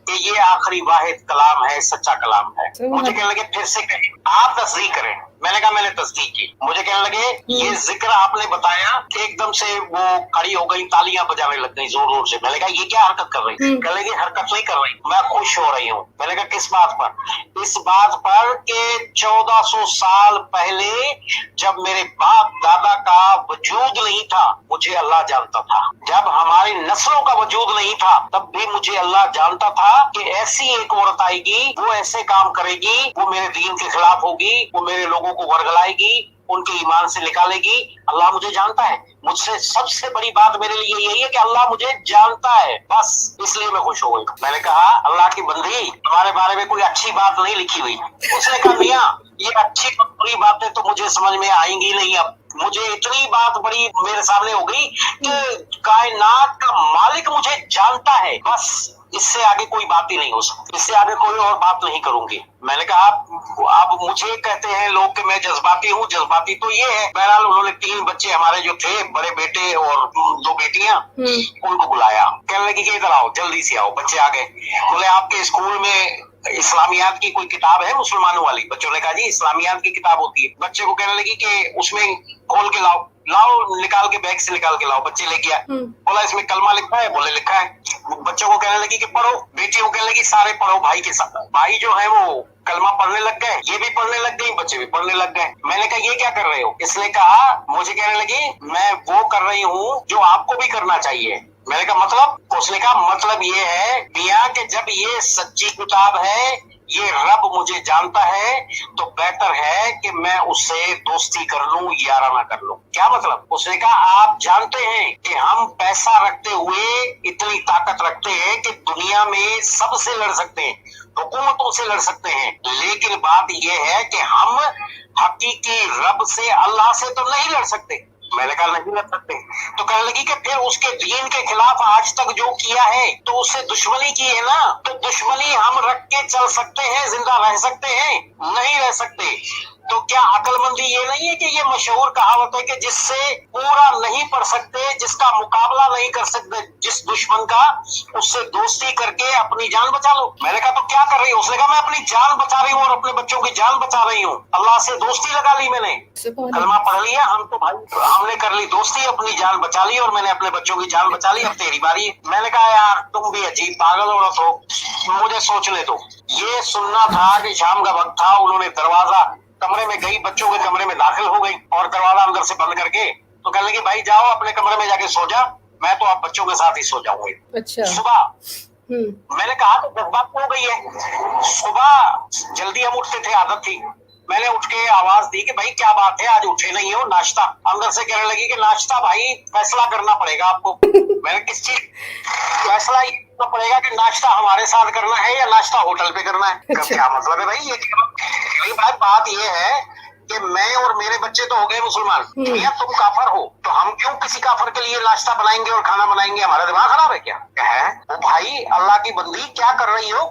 کہ یہ آخری واحد کلام ہے، سچا کلام ہے. مجھے کہنے لگے پھر سے کہیں آپ تصدیق کریں. میں نے کہا میں نے تصدیق کی. مجھے کہنے لگے یہ ذکر آپ نے بتایا کہ ایک دم سے وہ کھڑی ہو گئی، تالیاں بجانے لگ گئی زور زور سے. میں نے کہا یہ کیا حرکت کر رہی؟ کہنے لگے حرکت نہیں کر رہی، میں خوش ہو رہی ہوں. میں نے کہا کس بات پر؟ اس بات پر کہ 1400 سال پہلے جب میرے باپ دادا کا وجود نہیں تھا مجھے اللہ جانتا تھا، جب ہماری نسلوں کا وجود نہیں تھا تب بھی مجھے اللہ جانتا تھا کہ ایسی ایک عورت آئے گی، وہ ایسے کام کرے گی، وہ میرے دین کے خلاف ہوگی، وہ میرے لوگوں کو ورگلائے گی، ان کے ایمان سے نکالے گی. اللہ مجھے جانتا ہے. مجھ سے سب سے بڑی بات میرے لیے یہی ہے کہ اللہ مجھے جانتا ہے، بس اس لیے میں خوش ہو گئی. میں نے کہا اللہ کی بندی تمہارے بارے میں کوئی اچھی بات نہیں لکھی ہوئی. اس نے کہا میاں یہ اچھی اور بری باتیں تو مجھے سمجھ میں آئیں گی نہیں. اب مجھے اتنی بات بڑی میرے سامنے ہو گئی کہ کائنات کا مالک مجھے جانتا ہے، بس اس سے آگے کوئی بات ہی نہیں ہو سکتی، اس سے آگے کوئی اور بات نہیں کروں گی. میں نے کہا اب مجھے کہتے ہیں لوگ کہ میں جذباتی ہوں، جذباتی تو یہ ہے. بہرحال انہوں نے 3 بچے ہمارے جو تھے، بڑے بیٹے اور 2 بیٹیاں، ان کو بلایا. کہنے لگی کہ ادھر آؤ، جلدی سے آؤ. بچے آ گئے. بولے آپ کے اسکول میں اسلامیات کی کوئی کتاب ہے مسلمانوں والی؟ بچوں نے کہا جی اسلامیات کی کتاب ہوتی ہے. بچے کو کہنے لگی کہ اس میں کھول کے لاؤ، نکال کے بیگ سے نکال کے لاؤ. بچے لے کے آئے. بولا اس میں کلمہ لکھا ہے؟ بولے لکھا ہے. बच्चों को कहने लगी कि पढ़ो, बेटी को कहने लगी सारे पढ़ो भाई के साथ। भाई जो है वो कलमा पढ़ने लग गए, ये भी पढ़ने लग गई, बच्चे भी पढ़ने लग गए। मैंने कहा ये क्या कर रहे हो? इसने कहा, मुझे कहने लगी मैं वो कर रही हूँ जो आपको भी करना चाहिए। मैंने कहा मतलब? उसने कहा मतलब ये है मियां कि जब ये सच्ची किताब है, ये रब मुझे जानता है, तो बेहतर है कि मैं उससे दोस्ती कर लूं, याराना कर लूं। क्या मतलब? उसने कहा आप जानते हैं कि हम पैसा रखते हुए इतनी ताकत रखते हैं कि दुनिया में सबसे लड़ सकते हैं, हुकूमतों से लड़ सकते हैं, लेकिन बात यह है कि हम हकीकी रब से, अल्लाह से तो नहीं लड़ सकते। मैंने कहा नहीं लड़ सकते। तो कहने लगी कि फिर उसके दीन के खिलाफ आज तक जो किया है तो उससे दुश्मनी की है ना, तो दुश्मनी हम रख के चल सकते हैं, जिंदा रह सकते हैं? नहीं रह सकते। तो क्या अक्लमंदी ये नहीं है कि ये मशहूर कहावत है कि जिससे पूरा नहीं पढ़ सकते, जिसका मुकाबला नहीं कर सकते जिस दुश्मन का, उससे दोस्ती करके अपनी जान बचा लो। मैंने कहा तो क्या कर रही हो? उसने कहा मैं अपनी जान बचा रही हूँ और अपने बच्चों की जान बचा रही हूँ। अल्लाह से दोस्ती लगा ली मैंने, कलमा पढ़ लिया, हम तो भाई हमने कर ली दोस्ती, अपनी जान बचा ली और मैंने अपने बच्चों की जान बचा ली, अब तेरी बारी है। मैंने कहा यार तुम भी अजीब पागल औरत हो, मुझे सोचने दो। ये सुनना था कि शाम का वक्त था, उन्होंने दरवाजा कमरे में गई, बच्चों के कमरे में दाखिल हो गई और दरवाजा अंदर से बंद करके तो कहने लगी भाई जाओ अपने कमरे में जाके सो जा, मैं तो आप बच्चों के साथ ही सो जाऊंगी। अच्छा। सुबह मैंने कहा तो जज्बात हो गई है, सुबह जल्दी हम उठते थे, आदत थी। मैंने उठ के आवाज दी कि भाई क्या बात है आज उठे नहीं हो, नाश्ता। अंदर से कहने लगी कि नाश्ता भाई फैसला करना पड़ेगा आपको। मैंने किस चीज फैसला करना पड़ेगा कि नाश्ता हमारे साथ करना है या नाश्ता होटल पे करना है? अच्छा। क्या मतलब है भाई? ये बात ये है कि मैं और मेरे बच्चे तो हो गए मुसलमान, भैया तुम काफर हो तो हम क्यों किसी काफर के लिए नाश्ता बनाएंगे और खाना बनाएंगे? हमारा दिमाग खराब है क्या? है वो भाई अल्लाह की बंदी क्या कर रही हो,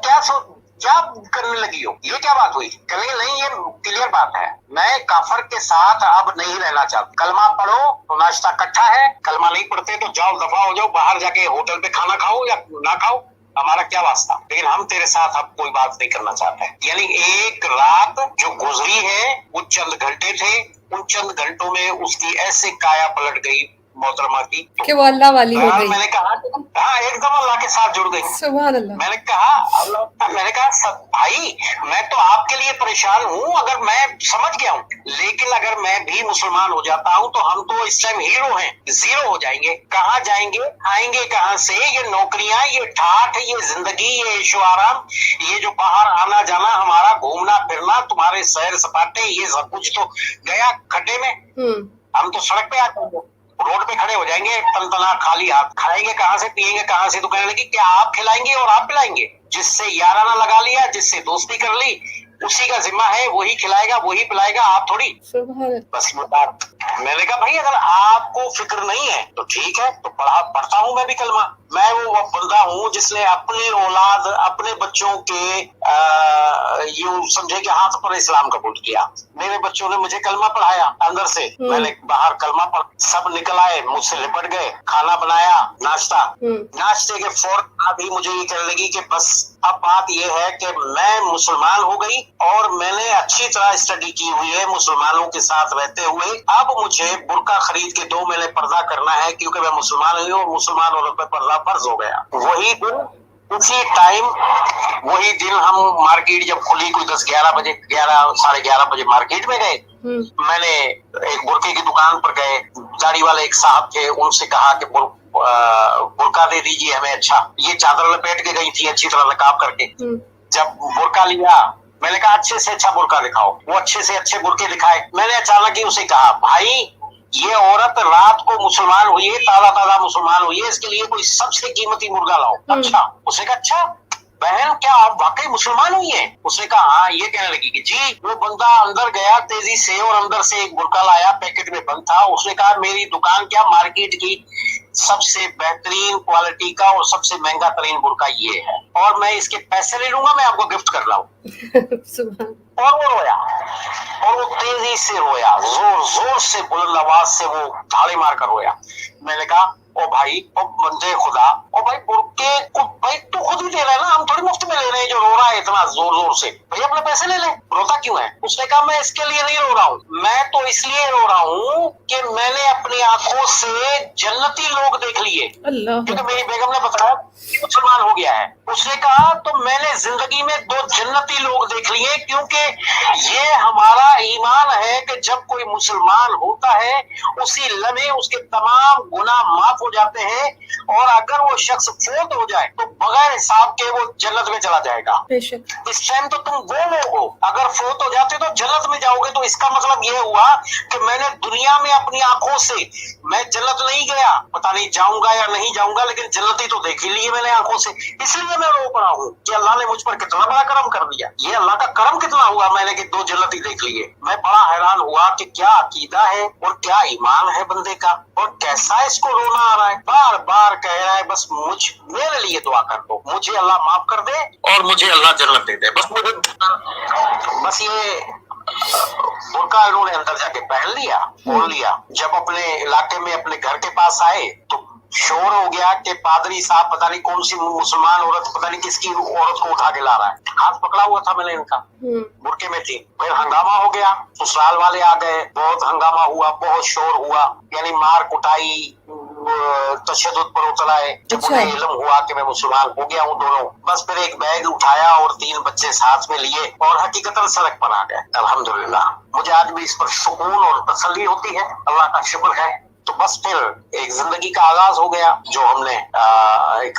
क्या करने लगी हो, ये क्या बात हुई? कहेंगे नहीं ये क्लियर बात है, मैं काफर के साथ अब नहीं रहना चाहती। कलमा पढ़ो तो नाश्ता इकट्ठा है, कलमा नहीं पढ़ते तो जाओ दफा हो जाओ, बाहर जाके होटल पे खाना खाओ या ना खाओ, हमारा क्या वास्ता, लेकिन हम तेरे साथ अब कोई बात नहीं करना चाहते हैं। यानी एक रात जो गुजरी है वो चंद घंटे थे, उन चंद घंटों में उसकी ऐसे काया पलट गई मोहतरमा की कि वो अल्लाह वाली हो गई। मैंने कहा हाँ एकदम अल्लाह के साथ जुड़ गई। सुभान अल्लाह। मैंने कहा भाई मैं तो आपके लिए परेशान हूँ, अगर मैं समझ गया हूँ, लेकिन अगर मैं भी मुसलमान हो जाता हूँ तो हम तो इस टाइम हीरो हैं, जीरो हो जाएंगे। कहाँ जाएंगे, आएंगे कहाँ से? ये नौकरियां, ये ठाठ, ये जिंदगी, ये ऐशो आराम, ये जो बाहर आना जाना हमारा, घूमना फिरना, तुम्हारे सैर सपाटे, ये सब कुछ तो गया खड्डे में। हम तो सड़क पे आते हैं, रोड पे खड़े हो जाएंगे तनतना खाली हाथ, खाएंगे कहाँ से, पिएंगे कहाँ से? तो कहने लगी क्या आप खिलाएंगे और आप पिलाएंगे? जिससे याराना लगा लिया, जिससे दोस्ती कर ली, उसी का जिम्मा है, वही खिलाएगा वही पिलाएगा, आप थोड़ी। बस मैंने कहा भाई अगर आपको फिक्र नहीं है तो ठीक है, तो पढ़ता हूँ मैं भी कलमा। मैं वो बंदा हूँ जिसने अपनी औलाद, अपने बच्चों के यूं समझे कि हाथ पर इस्लाम कबूल किया। मेरे बच्चों ने मुझे कलमा पढ़ाया अंदर से, मैंने बाहर कलमा पढ़, सब निकल आए, मुझसे लिपट गए, खाना बनाया, नाश्ता, नाश्ते के फौरन अभी मुझे ये कहने लगी कि बस अब बात ये है कि मैं मुसलमान हो गई और मैंने अच्छी तरह स्टडी की हुई है मुसलमानों के साथ रहते हुए, अब मुझे बुर्का खरीद के दो, मैंने पर्दा करना है क्योंकि मैं मुसलमान हुई और मुसलमान औरत पे पर्दा फर्ज हो गया। वही दिन उसी टाइम वही दिन हम मार्केट जब खुली कोई 10-11 बजे, 11 साढ़े 11 बजे मार्केट में गए। मैंने एक बुर्के की दुकान पर गए, दाढ़ी वाले एक साहब थे, उनसे कहा कि बुर्का दे दीजिए हमें। अच्छा, ये चादर लपेट के गई थी अच्छी तरह नकाब करके। जब बुर्का लिया मैंने कहा अच्छे से अच्छा बुर्का दिखाओ, वो अच्छे से अच्छे बुर्के दिखाए। मैंने अचानक ही उसे कहा भाई ये औरत रात को मुसलमान हुई है, ताजा मुसलमान हुई है, इसके लिए कोई सबसे कीमती मुर्गा लाओ। अच्छा, उसने कहा अच्छा बहन क्या आप वाकई मुसलमान हुई हैं? उसने कहा हाँ। ये कहने लगी कि जी, वो बंदा अंदर गया तेजी से और अंदर से एक बुर्का लाया, पैकेट में बंद था। उसने कहा मेरी दुकान क्या मार्केट की सबसे बेहतरीन क्वालिटी का और सबसे महंगा तरीन बुर्का ये है और मैं इसके पैसे ले लूंगा, मैं आपको गिफ्ट कर रहा हूँ। और वो रोया, और वो तेजी से रोया, जोर जोर से बुलंद आवाज से वो ताली मार कर रोया। मैंने कहा ओ भाई, ओ बंदे खुदा, ओ भाई बुरके को भाई तू खुद ही दे रहा है ना, हम थोड़ी मुफ्त में ले रहे हैं। जो रो रहा है इतना जोर जोर से, भाई अपने पैसे ले ले, रोता क्यों है? उसने कहा मैं इसके लिए नहीं रो रहा हूँ, मैं तो इसलिए रो रहा हूँ कि मैंने अपनी आंखों से जन्नती लोग देख लिए, क्योंकि मेरी बेगम ने बताया मुसलमान हो गया है। उसने कहा तो मैंने जिंदगी में 2 जन्नती लोग देख लिए, क्योंकि ये हमारा ईमान है कि जब कोई मुसलमान होता है उसी लम्हे उसके तमाम गुनाह माफ हो जाते हैं, और अगर वो शख्स फौत हो जाए तो बगैर हिसाब के वो जन्नत में चला जाएगा। इस टाइम तो तुम वो लोग हो, अगर फौत हो जाते तो जन्नत में जाओगे। तो इसका मतलब ये हुआ कि मैंने दुनिया में अपनी आंखों से, मैं जन्नत नहीं गया, पता नहीं जाऊंगा या नहीं जाऊंगा, लेकिन जन्नती तो देख ही लिए मैंने आंखों से, इसलिए मैं रो पड़ा हूँ कि अल्लाह ने मुझ पर कितना बड़ा करम कर दिया। ये अल्लाह का करम कितना हुआ मैंने कि 2 जन्नती देख लिए। मैं बड़ा हैरान हुआ कि क्या अकीदा है और क्या ईमान है बंदे का, और कैसा इसको रोना आ रहा है। बार बार कह रहा है बस मेरे लिए दुआ कर दो, मुझे अल्लाह माफ कर दे और मुझे अल्लाह जन्नत दे दे, बस ये बुर्का इन्होंने अंदर जाके पहन लिया, खोल लिया। जब अपने इलाके में अपने घर के पास आए तो शोर हो गया कि पादरी साहब पता नहीं कौन सी मुसलमान औरत, पता नहीं किसकी औरत को उठा के ला रहा है। हाथ पकड़ा हुआ था मैंने इनका, बुरके में थी। फिर हंगामा हो गया, ससुराल वाले आ गए, बहुत हंगामा हुआ, बहुत शोर हुआ, यानी मार कुटाई, तशद्दुद पर उतर आए। जब उन्हें इल्म हुआ कि मैं मुसलमान हो गया हूँ दोनों, बस फिर एक बैग उठाया और 3 बच्चे साथ में लिए और हकीकतन सड़क पर आ गए। अल्हम्दुलिल्लाह, मुझे आज भी इस पर सुकून और तसल्ली होती है, अल्लाह का शुक्र है। तो बस फिर एक जिंदगी का आगाज हो गया, जो हमने एक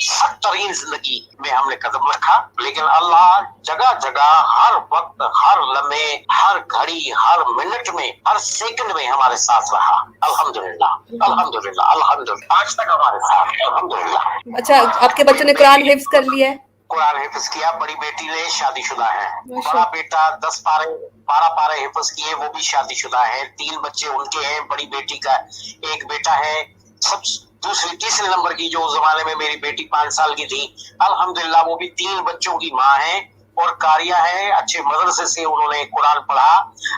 सख्त तरीन जिंदगी में हमने कदम रखा, लेकिन अल्लाह जगह जगह, हर वक्त, हर लम्हे, हर घड़ी, हर मिनट में, हर सेकंड में हमारे साथ रहा। अल्हम्दुलिल्लाह, अल्हम्दुलिल्लाह, अल्हम्दुलिल्लाह, आज तक हमारे साथ, अल्हम्दुलिल्लाह। अच्छा, आपके बच्चों ने कुरान हिफ्ज कर लिया है? कुरान हिफ्ज किया। बड़ी बेटी ने शादीशुदा है, बड़ा बेटा 12 पारे हिफ्ज किए, वो भी शादीशुदा है। 3 बच्चे उनके हैं, बड़ी बेटी का एक बेटा है। सब तीसरे नंबर की जो जमाने में मेरी बेटी 5 साल की थी, अल्हम्दुलिल्लाह वो भी 3 बच्चों की माँ है और कारिया है। अच्छे मदरसे से उन्होंने कुरान पढ़ा,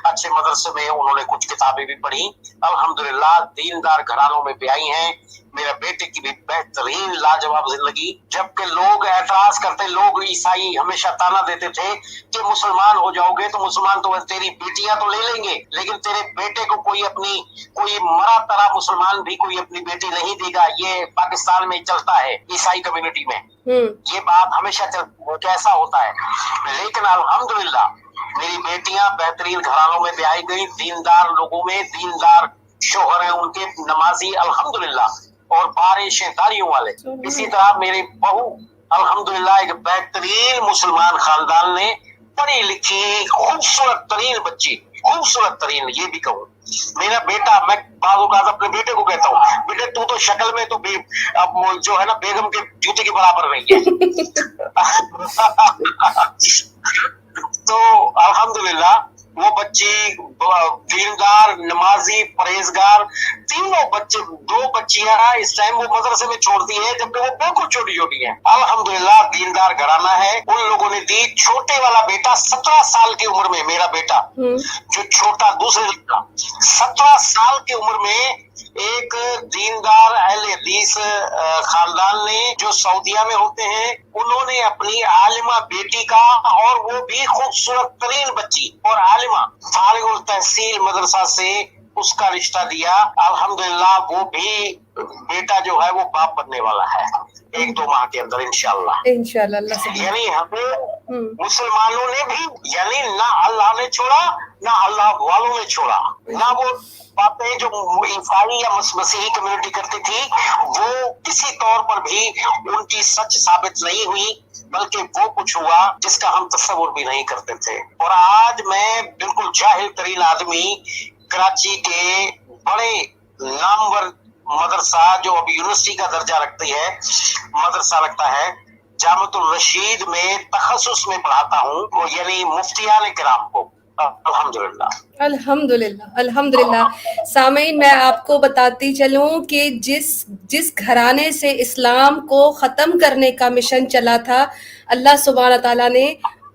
अच्छे मदरसे में उन्होंने कुछ किताबें भी पढ़ी। अल्हम्दुलिल्लाह दीनदार घरानों में भी आई हैं। मेरे बेटे की भी बेहतरीन लाजवाब जिंदगी। जबकि लोग एतराज करते, लोग ईसाई हमेशा ताना देते थे कि मुसलमान हो जाओगे तो मुसलमान तो तेरी बेटियां तो ले लेंगे, लेकिन तेरे बेटे को कोई मरा तरा मुसलमान भी कोई अपनी बेटी नहीं देगा। ये पाकिस्तान में चलता है, ईसाई कम्युनिटी में ये बात हमेशा कैसा होता है। लेकिन अल्हम्दुलिल्लाह मेरी बेटियां बेहतरीन घरानों में ब्याही गई, दीनदार लोगों में, दीनदार शोहर है उनके, नमाजी अल्हम्दुलिल्लाह, और बारिशेदारियों वाले। इसी तरह मेरी बहू अल्हम्दुलिल्लाह एक बेहतरीन मुसलमान खानदान ने, पढ़ी लिखी खूबसूरत तरीन बच्ची, खूबसूरत तरीन ये भी कहूँ। मेरा बेटा, मैं बाज़ अपने बेटे को कहता हूँ, बेटे तू तो शक्ल में तो अब जो है ना बेगम के जूते के बराबर नहीं है। तो अल्हम्दुलिल्लाह वो बच्ची दीनदार, नमाजी, परहेजगार, तीनों बच्चे, 2 बच्चियां इस टाइम वो मदरसे में छोड़ती है, जबकि वो बिल्कुल छोटी छोटी है। अल्हम्दुलिल्लाह दीनदार घराना है। उन लोगों ने दी। छोटे वाला बेटा 17 साल की उम्र में, मेरा बेटा जो छोटा दूसरे लड़का 17 साल की उम्र में एक दीनदार अहले हदीस खानदान ने, जो सऊदीया में होते हैं, उन्होंने अपनी आलिमा बेटी का, और वो भी खूबसूरत तरीन बच्ची और आलिमा, फारिगुल तहसील मदरसा से उसका रिश्ता दिया। अल्हम्दुलिल्लाह वो भी बेटा जो है वो बाप बनने वाला है 1-2 माह के अंदर इंशाअल्लाह। यानी हमें मुसलमानों ने भी, यानी ना अल्लाह ने छोड़ा ना अल्लाह वालों ने छोड़ा, ना वो बातें जो ईसाई या मसीही कम्युनिटी करती थी वो किसी तौर पर भी उनकी सच साबित नहीं हुई, बल्कि वो कुछ हुआ जिसका हम तस्वुर भी नहीं करते थे। और आज मैं बिल्कुल जाहिल तरीन आदमी, कराची के बड़े नामवर मदरसा जो अभी यूनिवर्सिटी का दर्जा रखती है, मदरसा रखता है, जामतुल रशीद में तखस्सुस में पढ़ाता हूँ, यानी मुफ्तियान किराम को। अल्हम्दुलिल्लाह, अल्हम्दुलिल्लाह, अल्हम्दुलिल्लाह। सामीन, मैं आपको बताती चलूं कि जिस घराने से इस्लाम को ख़त्म करने का मिशन चला था, अल्लाह सुब्हान तआला ने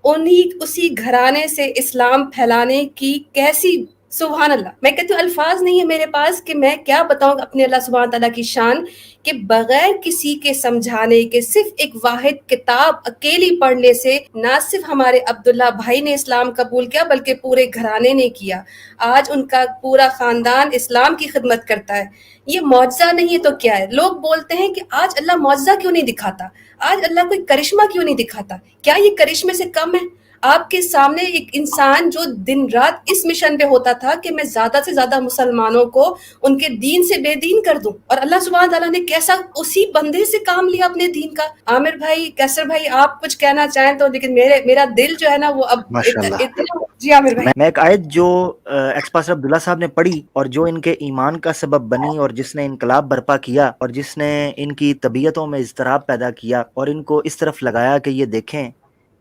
उन्हीं उसी घराने से इस्लाम फैलाने की कैसी, सुभान अल्लाह, मैं कहती हूँ अल्फाज नहीं है मेरे पास कि मैं क्या बताऊँ अपने अल्लाह सुभान ताला की शान, कि बगैर किसी के समझाने के सिर्फ एक वाहिद किताब अकेली पढ़ने से ना सिर्फ हमारे अब्दुल्ला भाई ने इस्लाम कबूल किया बल्कि पूरे घराने ने किया। आज उनका पूरा खानदान इस्लाम की खिदमत करता है। ये मौजज़ा नहीं है तो क्या है? लोग बोलते हैं कि आज अल्लाह मौजज़ा क्यों नहीं दिखाता, आज अल्लाह कोई करिश्मा क्यों नहीं दिखाता? क्या ये करिश्मे से कम है? आपके सामने एक इंसान जो दिन रात इस मिशन पे होता था कि मैं ज्यादा से ज्यादा मुसलमानों को उनके दीन से बेदीन कर दूं, और अल्लाह सुब्हान ताला ने कैसा उसी बंदे से काम लिया अपने दीन का। आमिर भाई, कैसर भाई, आप कुछ कहना चाहें तो, लेकिन मेरा दिल जो है ना वो अब माशाल्लाह। इतना। जी आमिर भाई। मैं एक आयत जो एक्स पास्टर अब्दुल्ला साहब ने पढ़ी और जो इनके ईमान का सबब बनी और जिसने इनकलाब बर्पा किया और जिसने इनकी तबीयतों में इज़्तिराब पैदा किया और इनको इस तरफ लगाया कि ये देखें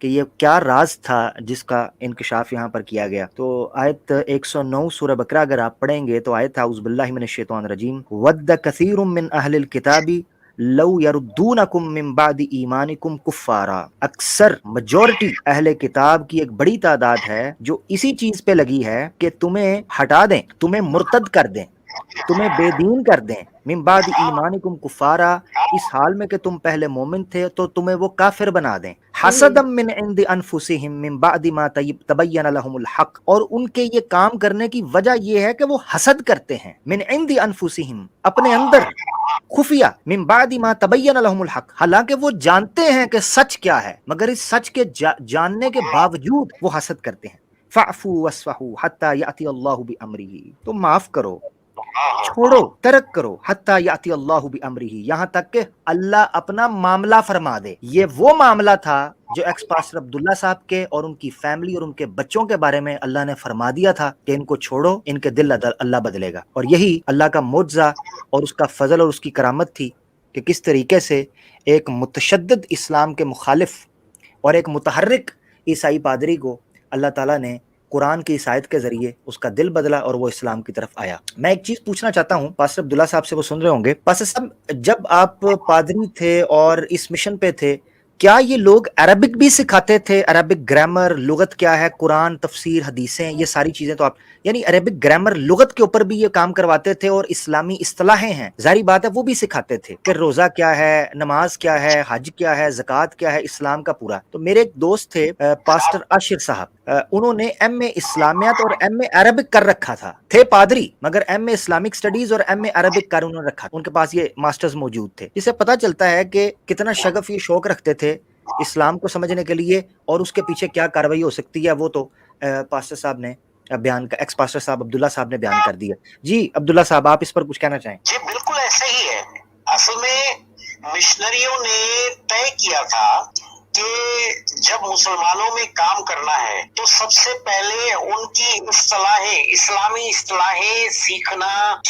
कि ये क्या राज था जिसका इंकशाफ यहाँ पर किया गया। तो आयत 109 सूरह बकरा अगर आप पढ़ेंगे तो आयत है औज़ुबिल्लाहि मिनश्शैतानिर्रजीम वद्द कसीरुम मिन अहलिल किताबी लौ यरुद्दूनकुम मिन बादि ईमानिकुम कुफ्फारा। अक्सर मेजॉरिटी अहले किताब की एक बड़ी तादाद है जो इसी चीज पे लगी है कि तुम्हें हटा दें, तुम्हें मुर्तद कर दें, तुम्हें बेदीन कर दें। मिन बादि ईमानिकुम कुफ्फारा, इस हाल में कि तुम पहले मोमिन थे तो तुम्हें वो काफिर बना दें। हसदम मिन इंदि अनफुसिहिम मिन बादि मा तबय्यन लहुमुल हक, और उनके ये काम करने की वजह ये है कि वो हसद करते हैं। मिन इंदि अनफुसिहिम, अपने अंदर खुफिया, मिन बादि मा तबय्यन लहुमुल हक, हालांकि वो जानते हैं कि सच क्या है मगर इस सच के जानने के बावजूद वो हसद करते हैं। फ़अफ़ू वस्फ़हू हत्ता याति अल्लाहु बि अम्रिही, तो माफ करो, छोड़ो, तर्क करो, हत्ता याति अल्लाहु बि अम्रिही, यहाँ तक कि अल्लाह अपना मामला फरमा दे। ये वो मामला था जो एक्स पास्टर अब्दुल्ला साहब के और उनकी फैमिली और उनके बच्चों के बारे में अल्लाह ने फरमा दिया था कि इनको छोड़ो, इनके दिल अल्लाह बदलेगा। और यही अल्लाह का मुअज्जा और उसका फजल और उसकी करामत थी कि किस तरीके से एक मुतशद्दिद इस्लाम के मुखालिफ और एक मुतहर्रिक ईसाई पादरी को अल्लाह ताला ने कुरान की इस आयत के जरिए उसका दिल बदला और वो इस्लाम की तरफ आया। मैं एक चीज पूछना चाहता हूँ पास्टर अब्दुल्ला साहब से, वो सुन रहे होंगे। पास्टर साहब, जब आप पादरी थे और इस मिशन पे थे, क्या ये लोग अरबिक भी सिखाते थे? अरबिक ग्रामर, लुगत क्या है, कुरान, तफसीर, हदीसें, ये सारी चीजें तो आप, यानी अरबिक ग्रामर, लुगत के ऊपर भी ये काम करवाते थे और इस्लामी इस्तिलाहें हैं, जाहिर बात है वो भी सिखाते थे कि रोजा क्या है, नमाज क्या है, हज क्या है, ज़कात क्या है, इस्लाम का पूरा। तो मेरे एक दोस्त थे पास्टर आशिर साहब, उन्होंने एमए इस्लामियात और एमए अरबिक कर रखा था, थे पादरी मगर एमए इस्लामिक स्टडीज और एमए अरबिक कर उन्होंने रखा, उनके पास ये मास्टर्स मौजूद थे। जिससे पता चलता है कि कितना शगफ ये शौक रखते थे इस्लाम को समझने के लिए और उसके पीछे क्या कार्रवाई हो सकती है, वो तो पास्टर साहब ने बयान का, एक्स पास्टर साहब अब्दुल्ला साहब ने बयान कर दिया। जी अब्दुल्ला साहब, आप इस पर कुछ कहना चाहें? जी बिल्कुल ऐसे ही है। असल में मिशनरियों ने तय किया था कि जब मुसलमानों में काम करना है तो सबसे पहले उनकी इस्तिलाहें, इस्लामी इस्तिलाहें सीखना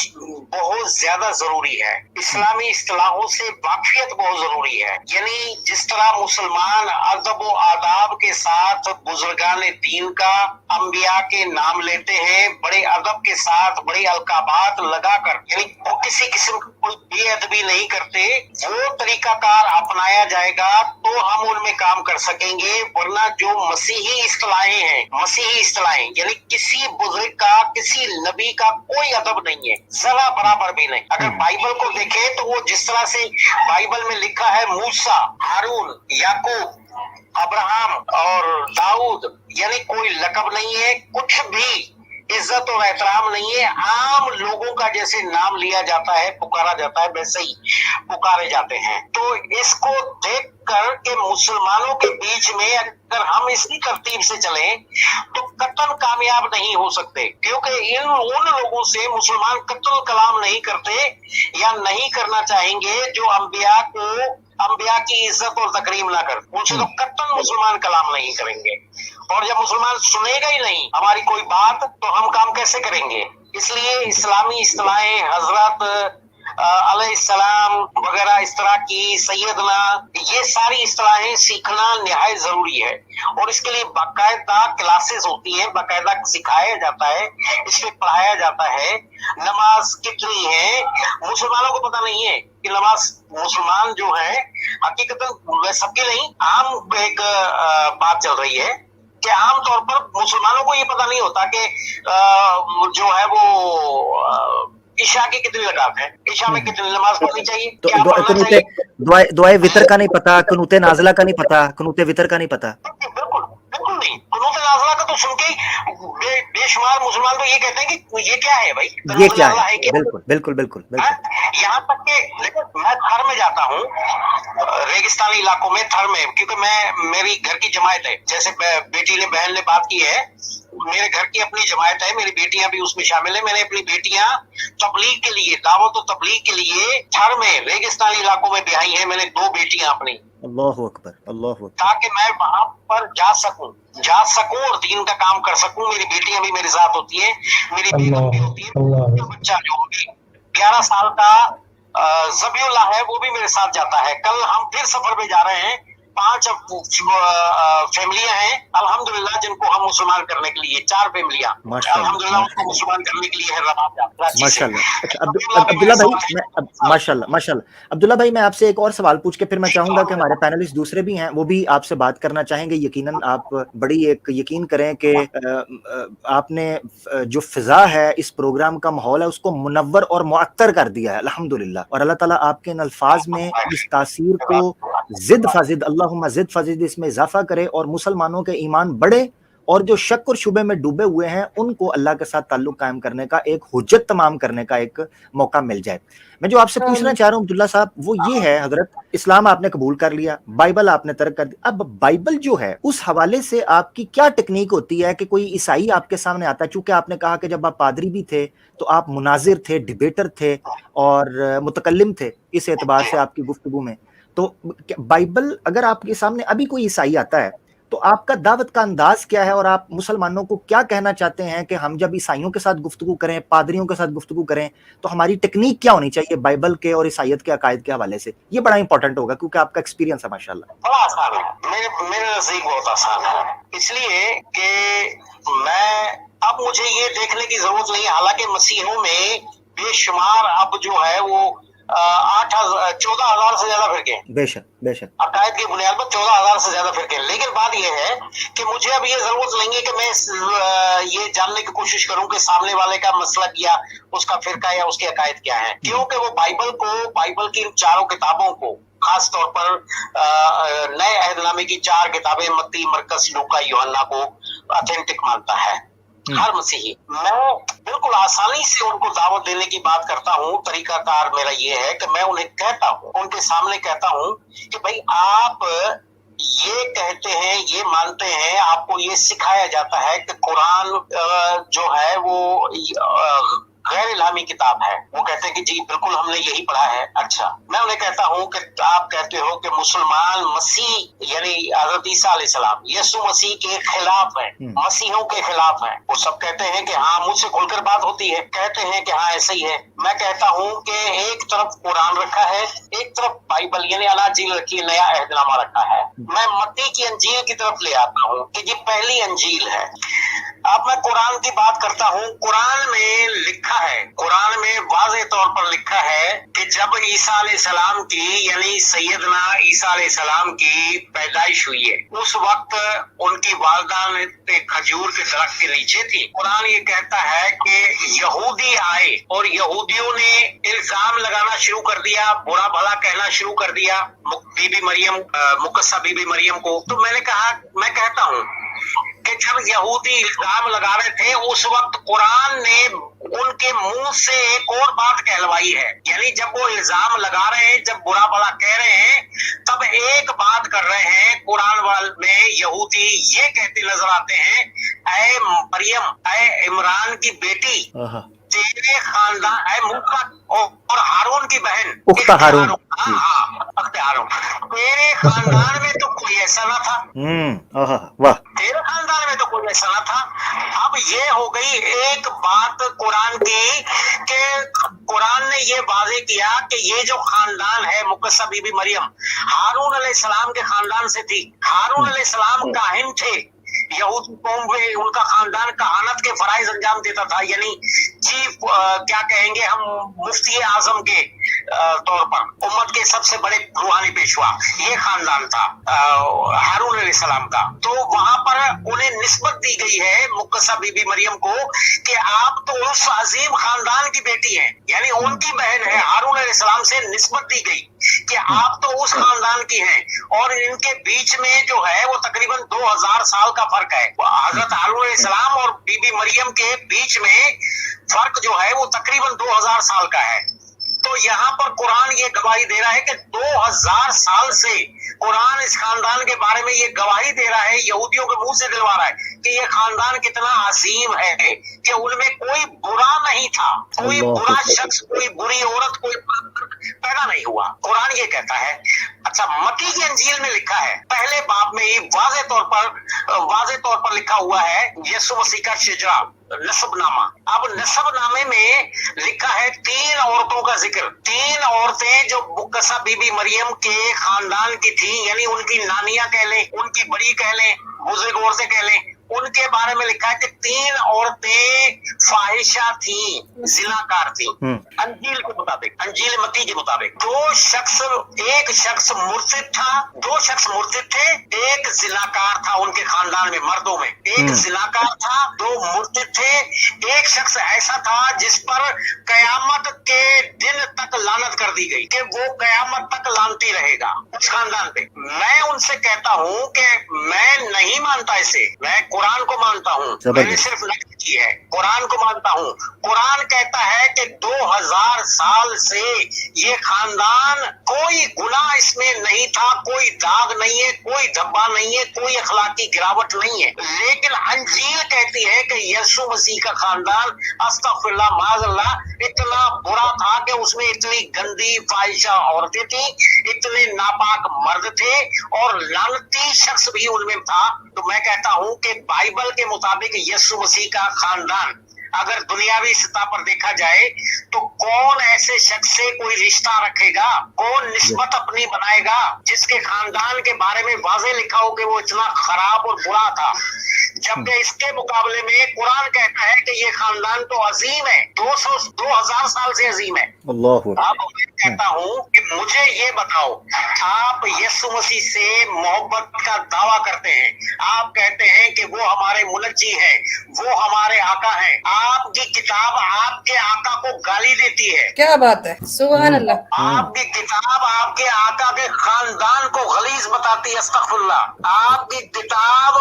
बहुत ज्यादा जरूरी है। इस्लामी इस्तिलाहों से वाकिफियत बहुत जरूरी है। यानी जिस तरह मुसलमान अदब व आदाब के साथ बुजुर्गान दीन का, अंबिया के नाम लेते हैं, बड़े अदब के साथ बड़े अलकाबात लगाकर, यानी वो किसी किस्म की कोई बेअदबी नहीं करते, वो तरीकाकार अपनाया जाएगा तो हम उनमें काम कर सकेंगे। वरना जो मसीही इस्तिलाहें हैं, मसीही इस्तिलाहें यानी किसी बुजुर्ग का, किसी नबी का कोई अदब नहीं है, जरा बराबर भी नहीं। अगर बाइबल को देखें तो वो जिस तरह से बाइबल में लिखा है, मूसा, हारून, याकूब, अब्राहम और दाऊद, यानी कोई लकब नहीं है, कुछ भी इज्जत और एहतराम नहीं है। आम लोगों का जैसे नाम लिया जाता है, पुकारा जाता है, वैसे ही पुकारे जाते हैं। तो इसको देख कर के मुसलमानों के बीच में अगर हम इसी तरतीब से चलें तो कतन कामयाब नहीं हो सकते, क्योंकि उन लोगों से मुसलमान कत्ल कलाम नहीं करते या नहीं करना चाहेंगे जो अंबिया की इज्जत और तकरीम ना कर, उनसे तो कत्ल मुसलमान कलाम नहीं करेंगे। और जब मुसलमान सुनेगा ही नहीं हमारी कोई बात तो हम काम कैसे करेंगे? इसलिए इस्लामी इस्तिलाहें, हजरत अलैहिस्सलाम वगैरह इस तरह की, सैयदना, ये सारी इस्तिलाहें सीखना निहायत जरूरी है। और इसके लिए बाकायदा क्लासेस होती हैं, बाकायदा सिखाया जाता है, इस पे पढ़ाया जाता है। नमाज कितनी है मुसलमानों को पता नहीं है कि नमाज, मुसलमान जो है हकीकतन सबके नहीं, आम एक बात चल रही है कि आमतौर पर मुसलमानों को ये पता नहीं होता कि जो है वो ईशा की कितनी रकात है, ईशा में कितनी नमाज पढ़नी चाहिए, तो क्या पढ़ना कुनूते चाहिए। दुआए वितर का नहीं पता, कुनूते नाज़िला का नहीं पता, कुनूते वितर का नहीं पता। बिल्कुल बिल्कुल नहीं। कुनूत नाज़िला का तो सुन के बेशुमार मुसलमान तो ये कहते हैं कि ये क्या है भाई, ये क्या है? बिल्कुल बिल्कुल बिल्कुल बिल्कुल। यहाँ तक के देखो मैं थर में जाता हूँ, रेगिस्तानी इलाकों में थर में, क्योंकि मेरी घर की जमायत है, जैसे बेटी ने बहन ने बात की है, मेरे घर की अपनी जमायत है, मेरी बेटियां भी उसमें शामिल है। मैंने अपनी बेटियां तबलीग के लिए, दावत और तबलीग के लिए थर में रेगिस्तानी इलाकों में ब्याही है मैंने 2 बेटियां अपनी। अल्लाहु अकबर, अल्लाहु अकबर। ताकि मैं वहां पर जा सकूं और दीन का काम कर सकूं। मेरी बेटियां भी मेरे साथ होती है, मेरी बेगम भी होती है, बच्चा जो होगी 11 साल का ज़बीउल्लाह है वो भी मेरे साथ जाता है। कल हम फिर सफर पे जा रहे हैं, 5 फैमिलियां हैं अल्हम्दुलिल्लाह जिनको हम मुसलमान करने के लिए, 4 फैमिलियां अल्हम्दुलिल्लाह उनको मुसलमान करने के लिए है माशाल्लाह। अच्छा अब्दुल्ला भाई, मैं माशाल्लाह अब्दुल्ला भाई, मैं आपसे एक और सवाल पूछ के फिर मैं चाहूंगा कि हमारे पैनलिस्ट दूसरे भी हैं, वो भी आपसे बात करना चाहेंगे। यकीनन आप बड़ी एक यकीन करें कि आपने जो फिजा है, इस प्रोग्राम का माहौल है, उसको मुनव्वर और मुअत्तर कर दिया है अल्हम्दुलिल्लाह। और अल्लाह ताला आपके इन अल्फाज में इस तासीर को जिद फाजिद, अल्लाहुम्मा जिद फाजिद, इसमें इजाफा करे और मुसलमानों के ईमान बढ़े और जो शक और शुबे में डूबे हुए हैं उनको अल्लाह के साथ ताल्लुक कायम करने का, एक हुज्जत तमाम करने का एक मौका मिल जाए। मैं जो आपसे पूछना चाह रहा हूँ अब्दुल्ला साहब, वो ये है, हजरत इस्लाम आपने कबूल कर लिया, बाइबल आपने तर्क कर दी, अब बाइबल जो है उस हवाले से आपकी क्या टेक्निक होती है कि कोई ईसाई आपके सामने आता है, चूंकि आपने कहा कि जब आप पादरी भी थे तो आप मुनाजिर थे, डिबेटर थे और मुतकल्लिम थे, इस एतबार से आपकी गुफ्तगू में, तो बाइबल अगर आपके सामने अभी कोई ईसाई आता है तो आपका दावत का अंदाज क्या है और आप मुसलमानों को क्या कहना चाहते हैं कि हम जब ईसाइयों के साथ गुफ्तगू करें, पादरियों के साथ गुफ्तगू करें, तो हमारी टेक्निक क्या होनी चाहिए बाइबल के और ईसाइयत के अकायद के हवाले से? ये बड़ा इंपॉर्टेंट होगा क्योंकि आपका एक्सपीरियंस है माशाल्लाह। बड़ा आसान है, मेरे नजदीक बहुत आसान है, इसलिए कि अब मुझे ये देखने की जरूरत नहीं, हालांकि मसीहों में बेशुमार अब जो है वो 14,000 से ज्यादा फिरके, बेशक बेशक अकायद की बुनियाद पर 14,000 से ज्यादा फिरके। लेकिन बात यह है कि मुझे अब ये जरूरत नहीं है कि मैं ये जानने की कोशिश करूं कि सामने वाले का मसलक या उसका फिरका या उसके अकायद क्या है, क्योंकि वो बाइबल की 4 किताबों को, खास तौर पर नए अहदनामे की 4 किताबें, मत्ती, मरकस, लूका, यूहन्ना को ऑथेंटिक मानता है हर मसीही। मैं बिल्कुल आसानी से उनको दावत देने की बात करता हूँ। तरीकाकार मेरा ये है कि मैं उन्हें कहता हूँ, उनके सामने कहता हूँ कि भाई आप ये कहते हैं, ये मानते हैं, आपको ये सिखाया जाता है कि कुरान जो है वो गैर इलामी किताब है। वो कहते हैं कि जी बिल्कुल हमने यही पढ़ा है। अच्छा, मैं उन्हें कहता हूँ कि आप कहते हो कि मुसलमान मसीह यानी हज़रत ईसा अलैहिस्सलाम यीशु मसीह के खिलाफ है, मसीहों के खिलाफ है। वो सब कहते हैं कि हाँ, मुझसे खुलकर बात होती है, कहते हैं कि हाँ ऐसा ही है। मैं कहता हूँ कि एक तरफ कुरान रखा है, एक तरफ बाइबल यानी अनाजील रखी, नया अहदनामा रखा है। मैं मत्ती की अंजील की तरफ ले आता हूँ कि ये पहली अंजील है। अब मैं कुरान की बात करता हूँ। कुरान में लिखा है, कुरान में वाज़ेह तौर पर लिखा है कि जब ईसा अलैहिस्सलाम की यानी सैयदना ईसा अलैहिस्सलाम की पैदाइश हुई है, उस वक्त उनकी वालिदा ने खजूर के दरख्त के नीचे थी। कुरान ये कहता है कि यहूदी आए और यहूदियों ने इल्जाम लगाना शुरू कर दिया, बुरा भला कहना शुरू कर दिया बीबी मरियम, मुकस्सा बीबी मरियम को। तो मैं कहता हूँ कि जब यहूदी इल्जाम लगा रहे थे उस वक्त कुरान ने उनके मुंह से एक और बात कहलवाई है। यानी जब वो इल्जाम लगा रहे हैं, जब बुरा भला कह रहे हैं, तब एक बात कर रहे हैं। कुरान वाल में यहूदी ये कहते नजर आते हैं, ऐ मरियम, ऐ इमरान की बेटी, तेरे खानदान, ऐ मूसा और हारून की बहन, उख्ता हारून, तेरे खानदान में तो कोई ऐसा ना था। वाह, तेरे खानदान में तो कोई ऐसा ना था। अब ये हो गई एक बात कुरान की कि कुरान ने ये वाज़ेह किया कि ये जो खानदान है, मुकस्सा बीबी मरियम हारून अलैहिस्सलाम के खानदान से थी। हारून अलैहिस्सलाम काहिन थे, यहूदी कौम में उनका खानदान कहानत के फराइज अंजाम देता था, यानी चीफ क्या कहेंगे हम, मुफ्ती आजम के तौर पर उम्मत के सबसे बड़े रूहानी पेशवा, ये खानदान था हारून अलैहिस्सलाम का। तो वहां पर उन्हें निस्बत दी गई है मुक्कसा बीबी मरियम को कि आप तो उस अजीम खानदान की बेटी हैं, यानी उनकी बहन है। हारून अलैहिस्सलाम से निस्बत दी गई कि आप तो उस खानदान की हैं, और इनके बीच में जो है वो तकरीबन 2000 साल का फर्क है। हजरत हारून अलैहिस्सलाम और बीबी मरियम के बीच में फर्क जो है वो तकरीबन 2000 साल का है। तो यहाँ पर कुरान ये गवाही दे रहा है कि 2000 साल से कुरान इस खानदान के बारे में ये गवाही दे रहा है, यहूदियों के मुंह से दिलवा रहा है कि ये खानदान कितना अजीम है, कि उनमें कोई बुरा नहीं था, कोई बुरा शख्स, कोई बुरी औरत, कोई पैदा नहीं हुआ। कुरान ये कहता है। अच्छा, मत्ती की अंजील में लिखा है, पहले बाब में ही वाज़े तौर पर लिखा हुआ है यीशु मसीह का शिजरा, नसबनामा। अब नसबनामे में लिखा है 3 औरतों का जिक्र, 3 औरतें जो मुक्कसा बीबी मरियम के खानदान की थी, यानी उनकी नानियां कह लें, उनकी बड़ी कह लें, बुजुर्ग औरतें कह लें, उनके बारे में लिखा है कि 3 औरतें फाहिशा थी, जिनाकार थी। अंजील के मुताबिक, अंजील मत्ती के मुताबिक एक शख्स मुर्तिद था, 2 शख्स मुर्तिद थे, एक जिनाकार था उनके खानदान में, मर्दों में एक जिनाकार था, 2 मुर्तिद थे, एक शख्स ऐसा था जिस पर कयामत के दिन तक लानत कर दी गई कि वो कयामत तक लानती रहेगा उस खानदान पे। मैं उनसे कहता हूँ कि मैं नहीं मानता इसे, मैं कुरान को मानता हूँ, मैंने सिर्फ नकल की है, कुरान को मानता हूँ। कुरान कहता है कि 2000 साल से ये खानदान, कोई गुनाह इसमें नहीं था, कोई दाग नहीं है, कोई धब्बा नहीं है, कोई अखलाकी गिरावट नहीं है। लेकिन अंजील कहती है कि यीशु मसीह का खानदान अस्तगफिरुल्लाह माज़अल्लाह इतना बुरा था कि उसमें इतनी गंदी फाहिशा औरतें थी, इतने नापाक मर्द थे, और लानती शख्स भी उनमें था। तो मैं कहता हूं कि बाइबल के मुताबिक यीशु मसीह का खानदान अगर दुनियावी सतह पर देखा जाए तो कौन ऐसे शख्स से कोई रिश्ता रखेगा, कौन निस्बत अपनी बनाएगा जिसके खानदान के बारे में वाज़े लिखा हो कि वो इतना खराब और बुरा था, जबकि इसके मुकाबले में कुरान कहता है कि ये खानदान तो अजीम है, 2000 साल से अजीम है। अब मैं कहता हूँ कि मुझे ये बताओ, आप यीशु मसीह से मोहब्बत का दावा करते हैं, आप कहते हैं कि वो हमारे मुनज्जी हैं, वो हमारे आका हैं, आपकी किताब आपके आका को गाली देती है। क्या बात है, सुभान अल्लाह। आपकी किताब आपके आका के खानदान को गलीज बताती है, अस्तगफिरुल्लाह। आपकी किताब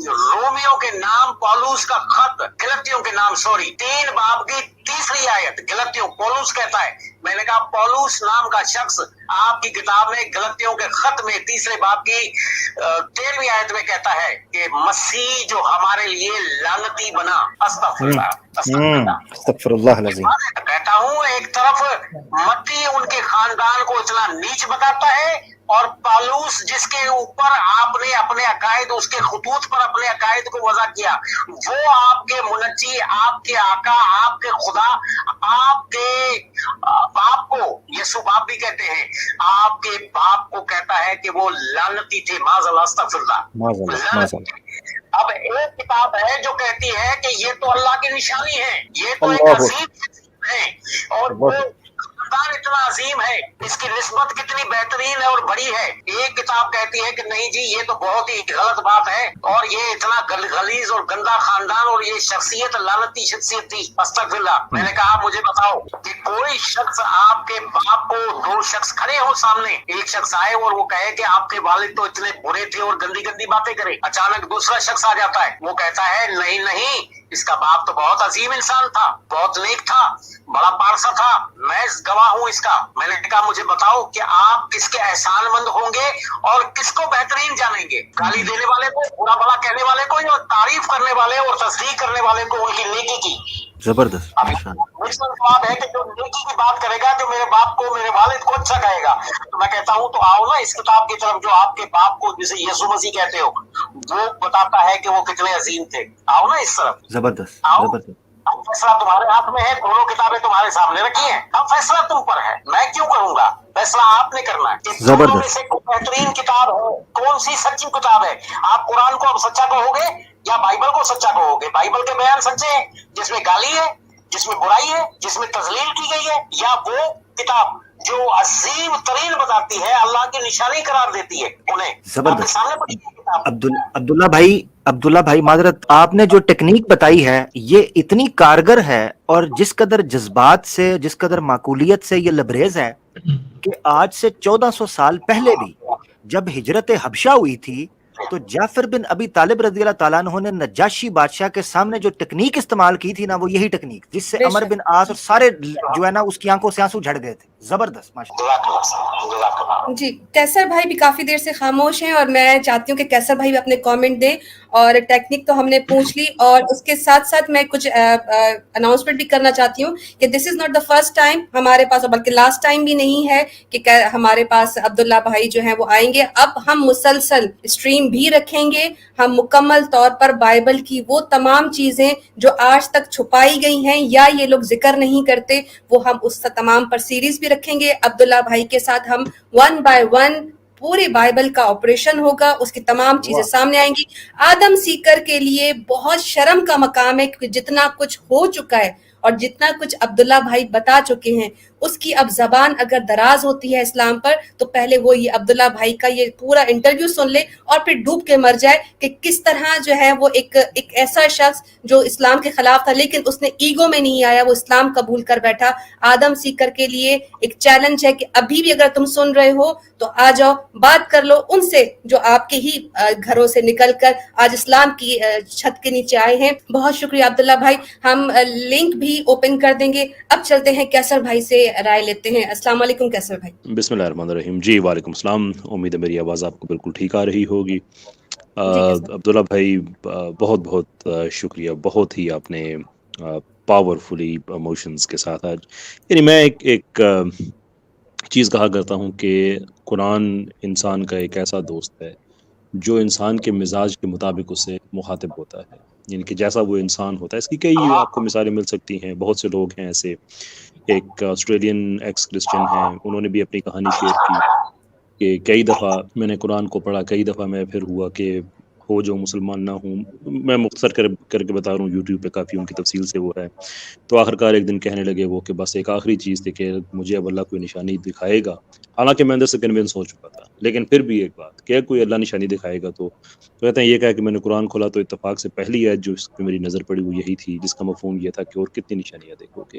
रोमियो के नाम, पौलुस का खत गलतियों के नाम, 3 बाब की 3री आयत, गलतियों, पौलुस कहता है, मैंने कहा पौलुस नाम का शख्स आपकी किताब में गलतियों के खत में 3रे बाब की 13वीं आयत में कहता है कि मसीह जो हमारे लिए लानती बना। अस्तगफिरुल्लाह। कहता हूँ, एक तरफ मत्ती उनके खानदान को इतना नीच बताता है, और पौलुस जिसके ऊपर आपने अपने अकायद, उसके खुतूत पर अपने अकायद को वज़ा किया, वो आपके मुनज्जी, आपके आका, आपके खुदा, आपके बाप को, यीशु बाप भी कहते हैं, आपके बाप को कहता है कि वो लानती थे। माज़अल्लाह, अस्तगफिरुल्लाह। अब एक किताब है जो कहती है कि ये तो अल्लाह की निशानी है, ये तो एक अजीम है, और वो खानदान इतना अजीम है, इसकी निस्बत कितनी बेहतरीन है और बड़ी है। एक किताब कहती है कि नहीं जी, ये तो बहुत ही गलत बात है, और ये इतना गलीज और गंदा खानदान, और ये शख्सियत लानती शख्सियत थी। अस्तगफिरुल्लाह। मैंने कहा मुझे बताओ कि कोई शख्स, आपके बाप को 2 शख्स खड़े हो सामने, एक शख्स आए और वो कहे कि आपके वालिद तो इतने बुरे थे और गंदी गंदी बातें करे, अचानक दूसरा शख्स आ जाता है, वो कहता है नहीं नहीं, इसका बाप तो बहुत अजीम इंसान था, बहुत नेक था, बड़ा पारसा था, मैं गवाह हूँ इसका। मैंने कहा मुझे बताओ कि आप किसके एहसानमंद होंगे और किसको बेहतरीन जानेंगे, गाली देने वाले को, बुरा भला कहने वाले को, या तारीफ करने वाले और तस्दीक करने वाले को उनकी नेकी की। जबरदस्त। मुझसे जवाब है कि जो नेकी की बात करेगा, जो मेरे बाप को, मेरे वालिद को अच्छा कहेगा, तो मैं कहता हूँ तो आओ ना इस किताब की तरफ, जो आपके बाप को, जिसे यीशु मसीह कहते हो, वो बताता है कि वो कितने अजीम थे। आओ ना इस तरफ। जबरदस्त। अब फैसला तुम्हारे हाथ में है, दोनों किताबें तुम्हारे सामने रखी हैं, अब फैसला तुम पर है, मैं क्यों करूंगा, फैसला आपने करना है। दोनों में से बेहतरीन किताब है, कौन सी सच्ची किताब है? आप कुरान को अब सच्चा कहोगे या बाइबल को सच्चा कहोगे? बाइबल के बयान सच्चे हैं जिसमें गाली है, जिसमें बुराई है, जिसमें तजलील की गई है, या वो किताब जो अजीम तरीन बताती है, अल्लाह की निशानी करार देती है उन्हें? आपके सामने पड़ी है किताब। अब्दुल्ला भाई माजरत, आपने जो टेक्निक बताई है ये इतनी कारगर है और जिस कदर जज्बात से, जिस कदर माकूलियत से ये लबरेज है कि आज से 1400 साल पहले भी जब हिजरत हबशा हुई थी तो जाफर बिन अबी तालिब रज़ी अल्लाह ताला अन्हु ने नजाशी बादशाह के सामने जो टेक्निक इस्तेमाल की थी ना, वो यही टेक्निक जिससे अमर बिन आस और सारे जो है ना उसकी आंखों से आंसू झड़ गए थे। जबरदस्त, माशाअल्लाह। जी, कैसर भाई भी काफी देर से खामोश हैं और मैं चाहती हूँ कि कैसर भाई भी अपने कमेंट दें। और टेक्निक तो हमने पूछ ली और उसके साथ साथ मैं कुछ अनाउंसमेंट भी करना चाहती हूँ कि this is not the first time हमारे पास, बल्कि लास्ट टाइम भी नहीं है कि हमारे पास अब्दुल्ला भाई जो हैं वो आएंगे। अब हम मुसलसल स्ट्रीम भी रखेंगे, हम मुकम्मल तौर पर बाइबल की वो तमाम चीजें जो आज तक छुपाई गई हैं या ये लोग जिक्र नहीं करते, वो हम उस तमाम पर सीरीज भी रखेंगे। अब्दुल्ला भाई के साथ हम 1 बाय 1 पूरे बाइबल का ऑपरेशन होगा, उसकी तमाम चीजें सामने आएंगी। आदम सीकर के लिए बहुत शर्म का मकाम है कि जितना कुछ हो चुका है और जितना कुछ अब्दुल्ला भाई बता चुके हैं, उसकी अब जबान अगर दराज होती है इस्लाम पर तो पहले वो ये अब्दुल्ला भाई का ये पूरा इंटरव्यू सुन ले और फिर डूब के मर जाए कि किस तरह जो है वो एक ऐसा शख्स जो इस्लाम के खिलाफ था लेकिन उसने ईगो में नहीं आया, वो इस्लाम कबूल कर बैठा। आदम सीकर के लिए एक चैलेंज है कि अभी भी अगर तुम सुन रहे हो तो आ जाओ, बात कर लो उनसे जो आपके ही घरों से निकलकर आज इस्लाम की छत के नीचे आए हैं। बहुत शुक्रिया अब्दुल्ला भाई, हम लिंक भी ओपन कर देंगे। अब चलते हैं कैसर भाई से राय लेते हैं। अस्सलाम वालेकुम कैसर भाई। बिस्मिल्लाहिर्रहमानिर्रहीम। जी वालेकुम सलाम। उम्मीद है मेरी आवाज़ आपको बिल्कुल ठीक आ रही होगी। अब्दुल्ला भाई बहुत बहुत शुक्रिया, बहुत ही आपने पावरफुली इमोशंस के साथ आज, यानी मैं एक चीज़ कहा करता हूँ कि कुरान इंसान का एक ऐसा दोस्त है जो इंसान के मिजाज के मुताबिक उससे मुखातिब होता है, यानी कि जैसा वो इंसान होता है। इसकी कई आपको मिसालें मिल सकती हैं, बहुत से लोग हैं ऐसे। एक ऑस्ट्रेलियन एक्स क्रिश्चियन हैं, उन्होंने भी अपनी कहानी शेयर की कि कई दफ़ा मैंने कुरान को पढ़ा, कई दफ़ा मैं फिर हुआ कि हो जो मुसलमान ना हूँ। मैं मुख्तसर करके बता रहा हूँ, यूट्यूब पे काफ़ी उनकी तफसील से वो है। तो आखिरकार एक दिन कहने लगे वो कि बस एक आखिरी चीज़ थी कि मुझे अब अल्लाह कोई निशानी दिखाएगा। हालांकि मैं अंदर से कन्विंस हो चुका था, लेकिन फिर भी एक बात कि कोई अल्लाह निशानी दिखाएगा तो कहते हैं ये कहा कि मैंने कुरान खोला तो इत्तेफाक से पहली आयत जो इस पर मेरी नज़र पड़ी वो यही थी, जिसका मफहूम ये था कि और कितनी निशानियाँ देखोगे,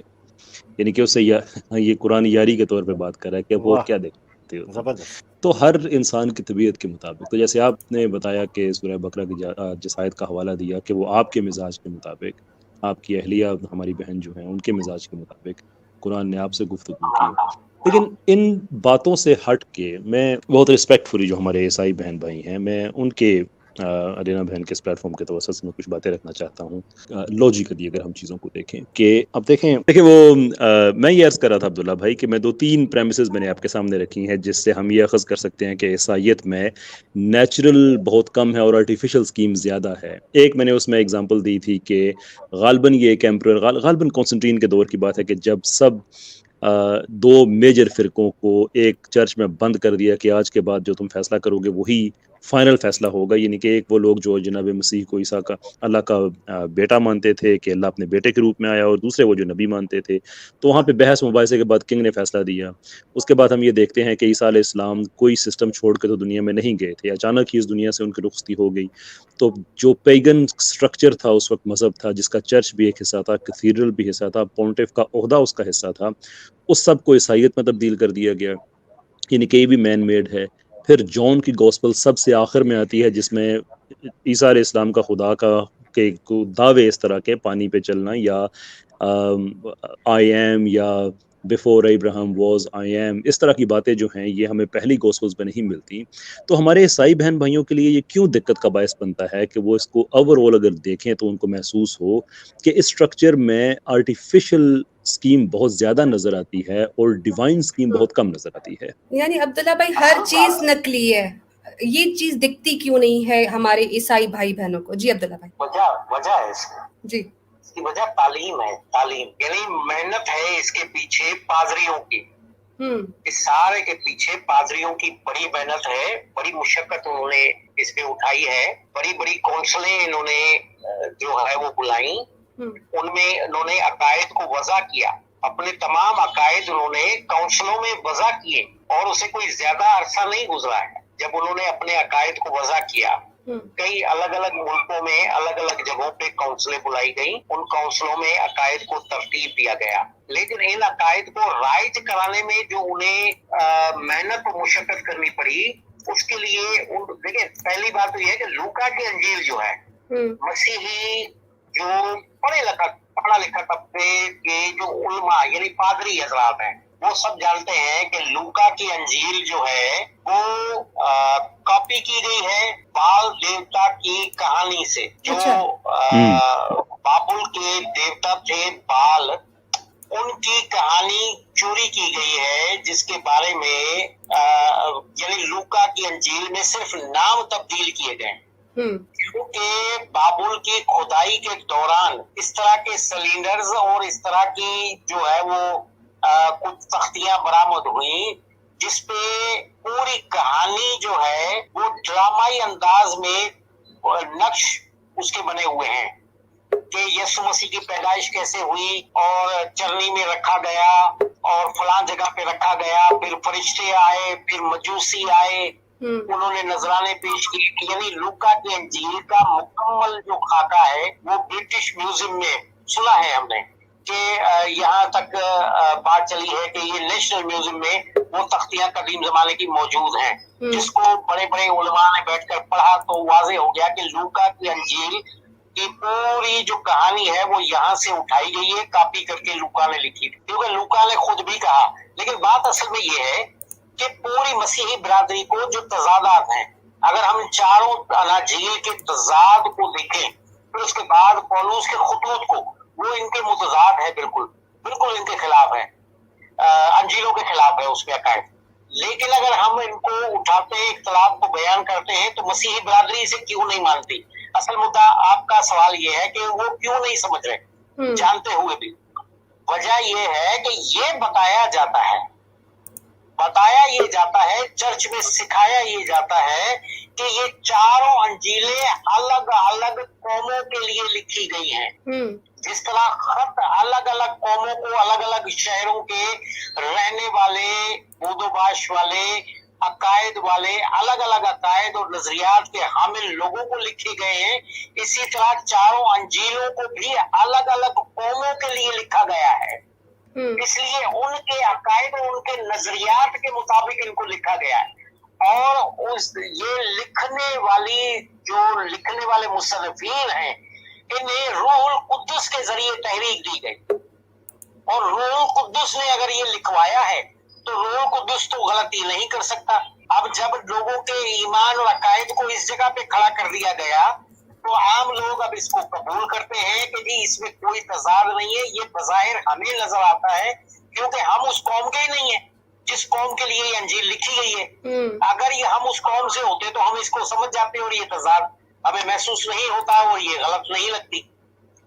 यानी कि उससे ये कुरान यारी के तौर पे बात कर रहा है कि अब और क्या देखते हो। तो हर इंसान की तबीयत के मुताबिक, तो जैसे आपने बताया कि सूरह बकरा की जिस आयत का हवाला दिया कि वो आपके मिजाज के मुताबिक, आपकी अहलिया हमारी बहन जो हैं उनके मिजाज के मुताबिक कुरान ने आपसे गुफ्तगू की। लेकिन इन बातों से हट के मैं बहुत रिस्पेक्टफुली जो हमारे ईसाई बहन भाई हैं, मैं उनके अरीना बहन के इस प्लेटफॉर्म के तवज्जुह से मैं कुछ बातें रखना चाहता हूँ लॉजिकली अगर हम चीज़ों को देखें। कि अब देखें वो मैं ये अर्ज़ कर रहा था अब्दुल्ला भाई कि मैं 2-3 प्रेमिसेस मैंने आपके सामने रखी हैं जिससे हम ये अखज़ कर सकते हैं कि ईसाईयत में नेचुरल बहुत कम है और आर्टिफिशियल स्कीम ज़्यादा है। एक मैंने उसमें एग्जांपल दी थी कि गालबन ये एक एम्परर, गालबन कॉन्स्टेंटीन के दौर की बात है कि जब सब 2 मेजर फ़िरकों को एक चर्च में बंद कर दिया कि आज के बाद जो तुम फैसला करोगे वही फाइनल फैसला होगा, यानी कि एक वो लोग जो जनाब मसीह को ईसा का अल्लाह का बेटा मानते थे कि अल्लाह अपने बेटे के रूप में आया, और दूसरे वो जो नबी मानते थे। तो वहाँ पे बहस मुबाहिसे के बाद किंग ने फैसला दिया। उसके बाद हम ये देखते हैं कि ईसा अलैहिस्सलाम कोई सिस्टम छोड़ के तो दुनिया में नहीं गए थे, अचानक ही इस दुनिया से उनकी रुखसती हो गई। तो जो पेगन स्ट्रक्चर था उस वक्त, मज़हब था जिसका चर्च भी एक हिस्सा था, कैथीड्रल भी हिस्सा था, पॉन्टिफ का ओहदा उसका हिस्सा था, उस सब को ईसाईयत में तब्दील कर दिया गया, यानी कि ये भी मैन मेड है। फिर जॉन की गॉस्पल सबसे आखिर में आती है जिसमें ईसा अलैहिस्सलाम का खुदा का के दावे इस तरह के पानी पे चलना, या आई एम, या before Abraham was I am, इस तरह की बातें जो हैं ये हमें पहली गॉस्पल्स में नहीं मिलती। तो हमारे ईसाई बहन भाइयों के लिए ये क्यों दिक्कत का बायस बनता है कि वो इसको ओवरऑल अगर देखें तो उनको महसूस हो कि इस स्ट्रक्चर में आर्टिफिशियल स्कीम बहुत ज्यादा नजर आती है और डिवाइन स्कीम बहुत कम नजर आती है। यानी अब्दुल्ला भाई हर चीज नकली है, ये चीज दिखती क्यों नहीं है हमारे ईसाई भाई बहनों को? जी अब्दुल्ला भाई। वजह है इसकी। जी, इसकी वजह तालीम है, तालीम यानी मेहनत है इसके पीछे पादरियों की। इस सारे के पीछे पादरियों की बड़ी मेहनत है, बड़ी मुशक्कत उन्होंने इस पे उठाई है, बड़ी बड़ी कौंसलें इन्होंने जो है वो बुलाई, उनमें उन्होंने अकायद को वज़ा किया, अपने तमाम अकायद उन्होंने काउंसिलों में वज़ा किए, और उसे कोई ज्यादा अरसा नहीं गुजरा है जब उन्होंने अपने अकायद को वज़ा किया। कई अलग अलग मुल्कों में अलग अलग जगहों पे काउंसिलें बुलाई गई, उन काउंसिलों में अकायद को तरतीब दिया गया, लेकिन इन अकायद को राइज कराने में जो उन्हें मेहनत और मुशक्कत करनी पड़ी, उसके लिए देखिए पहली बात तो यह है कि लूका की अंजील जो है, मसीही जो पढ़ा लिखा तबके के जो उलमा यानी पादरी हजरात हैं, वो सब जानते हैं कि लूका की अंजील जो है वो कॉपी की गई है बाल देवता की कहानी से। जो बाबुल के देवता थे बाल, उनकी कहानी चोरी की गई है, जिसके बारे में यानी लूका की अंजील में सिर्फ नाम तब्दील किए गए, क्योंकि बाबुल की खुदाई के दौरान इस तरह के सिलेंडर्स और इस तरह की जो है वो कुछ तख्तियां बरामद हुई, जिसपे पूरी कहानी जो है वो ड्रामाई अंदाज में नक्श उसके बने हुए हैं कि यीशु मसीह की पैदाइश कैसे हुई, और चरनी में रखा गया और फलां जगह पे रखा गया, फिर फरिश्ते आए, फिर मजूसी आए, उन्होंने नजराने पेश किए। यानी लूका की अंजील का मुकम्मल जो खाका है वो ब्रिटिश म्यूजियम में सुना है हमने कि यहाँ तक बात चली है कि ये नेशनल म्यूजियम में वो तख्तियां कदीम जमाने की मौजूद हैं, जिसको बड़े बड़े उलमा ने बैठकर पढ़ा तो वाज़ेह हो गया कि लूका की अंजील की पूरी जो कहानी है वो यहाँ से उठाई गई है, कॉपी करके लूका ने लिखी, क्योंकि लूका ने खुद भी कहा। लेकिन बात असल में ये है कि पूरी मसीही बिरादरी को जो तजादात हैं, अगर हम चारों अनाजील के तजाद को देखें, फिर उसके बाद पौलुस के खुतूत को, वो इनके मुतजाद है, बिल्कुल इनके खिलाफ है, अंजीलों के खिलाफ है उसके अकायद। लेकिन अगर हम इनको उठाते हैं, इख्तलाफ को बयान करते हैं, तो मसीही बिरादरी इसे क्यों नहीं मानती? असल मुद्दा आपका सवाल ये है कि वो क्यों नहीं समझ रहे, जानते हुए भी। वजह ये है कि ये बताया ये जाता है, चर्च में सिखाया ये जाता है कि ये चारों अंजीलें अलग अलग कौमों के लिए लिखी गई हैं। जिस तरह खत अलग अलग कौमों को, अलग अलग शहरों के रहने वाले, बोदोबाश वाले, अकायद वाले, अलग अलग अकायद और नजरियात के हामिल लोगों को लिखे गए हैं, इसी तरह चारों अंजीलों को भी अलग अलग कौमों के लिए लिखा गया है। इसलिए उनके अकायद और उनके नजरियात के मुताबिक इनको लिखा गया है। और ये लिखने वाले मुसन्निफीन हैं, इन्हें रूहुल कुद्दुस के जरिए तहरीक दी गई, और रूहुल कुद्दुस ने अगर ये लिखवाया है तो रूहुल कुद्दुस तो गलती नहीं कर सकता। अब जब लोगों के ईमान और अकायद को इस जगह पे खड़ा कर दिया गया, तो आम लोग अब इसको कबूल करते हैं कि जी इसमें कोई तजाद नहीं है। ये बज़ाहिर हमें नजर आता है क्योंकि हम उस कौम के ही नहीं है जिस कौम के लिए अंजील लिखी गई है। अगर ये हम उस कौम से होते तो हम इसको समझ जाते और ये तजाद हमें महसूस नहीं होता और ये गलत नहीं लगती,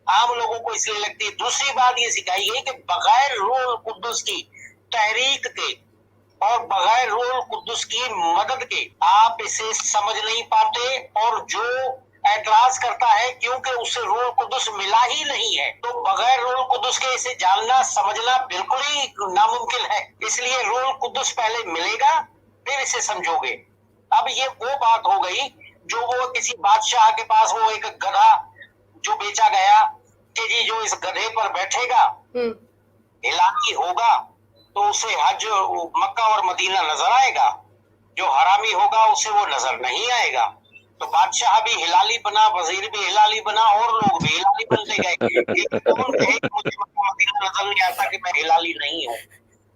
आम लोगों को इसलिए लगती है। दूसरी बात ये सिखाई गई कि बगैर रूहुल कुद्दुस की तहरीक के और बगैर रूहुल कुद्दुस की मदद के आप इसे समझ नहीं पाते, और जो एतराज करता है क्योंकि उसे रूहुल कुद्दुस मिला ही नहीं है, तो बगैर रूहुल कुद्दुस के इसे जानना समझना बिल्कुल ही नामुमकिन है। इसलिए रूहुल कुद्दुस पहले मिलेगा फिर इसे समझोगे। अब ये वो बात हो गई जो वो किसी बादशाह के पास वो एक गधा जो बेचा गया कि जी जो इस गधे पर बैठेगा हिलाकी होगा तो उसे हज मक्का और मदीना नजर आएगा, जो हरामी होगा उसे वो नजर नहीं आएगा। तो बादशाह भी हिलाली बना, वजीर भी हिलाली बना और लोग भी हिलाली बनते गए। कौन कहे कि मुझे मक्का मदीना नजर नहीं आता कि मैं हिलाली नहीं हूँ।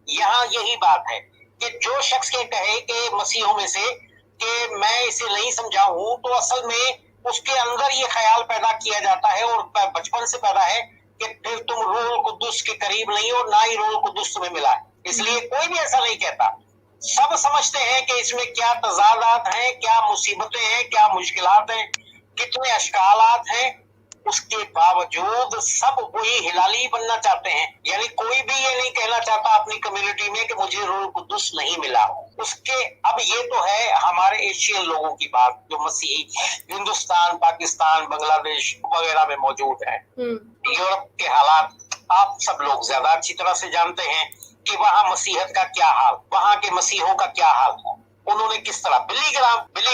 यहाँ यही बात है कि जो शख्स के कहे कि मसीहों में से कि मैं इसे नहीं समझा हूँ, तो असल में उसके अंदर ये ख्याल पैदा किया जाता है और बचपन से पैदा है कि फिर तुम रूहुल कुद्दुस के करीब नहीं हो, ना ही रूहुल कुद्दुस तुम्हें मिला है। इसलिए कोई भी ऐसा नहीं कहता। सब समझते हैं कि इसमें क्या तजादात हैं, क्या मुसीबतें हैं, क्या मुश्किलात हैं, कितने अशकालात हैं। उसके बावजूद सब वही हिलाली बनना चाहते हैं। यानी कोई भी ये नहीं कहना चाहता अपनी कम्युनिटी में कि मुझे रूहुल कुद्दुस नहीं मिला। उसके अब ये तो है हमारे एशियन लोगों की बात, जो मसीही हिंदुस्तान, पाकिस्तान, बांग्लादेश वगैरह में मौजूद है। यूरोप के हालात आप सब लोग ज्यादा अच्छी तरह से जानते हैं कि वहाँ मसीहत का क्या हाल, वहाँ के मसीहों का क्या हाल है। उन्होंने किस तरह बिली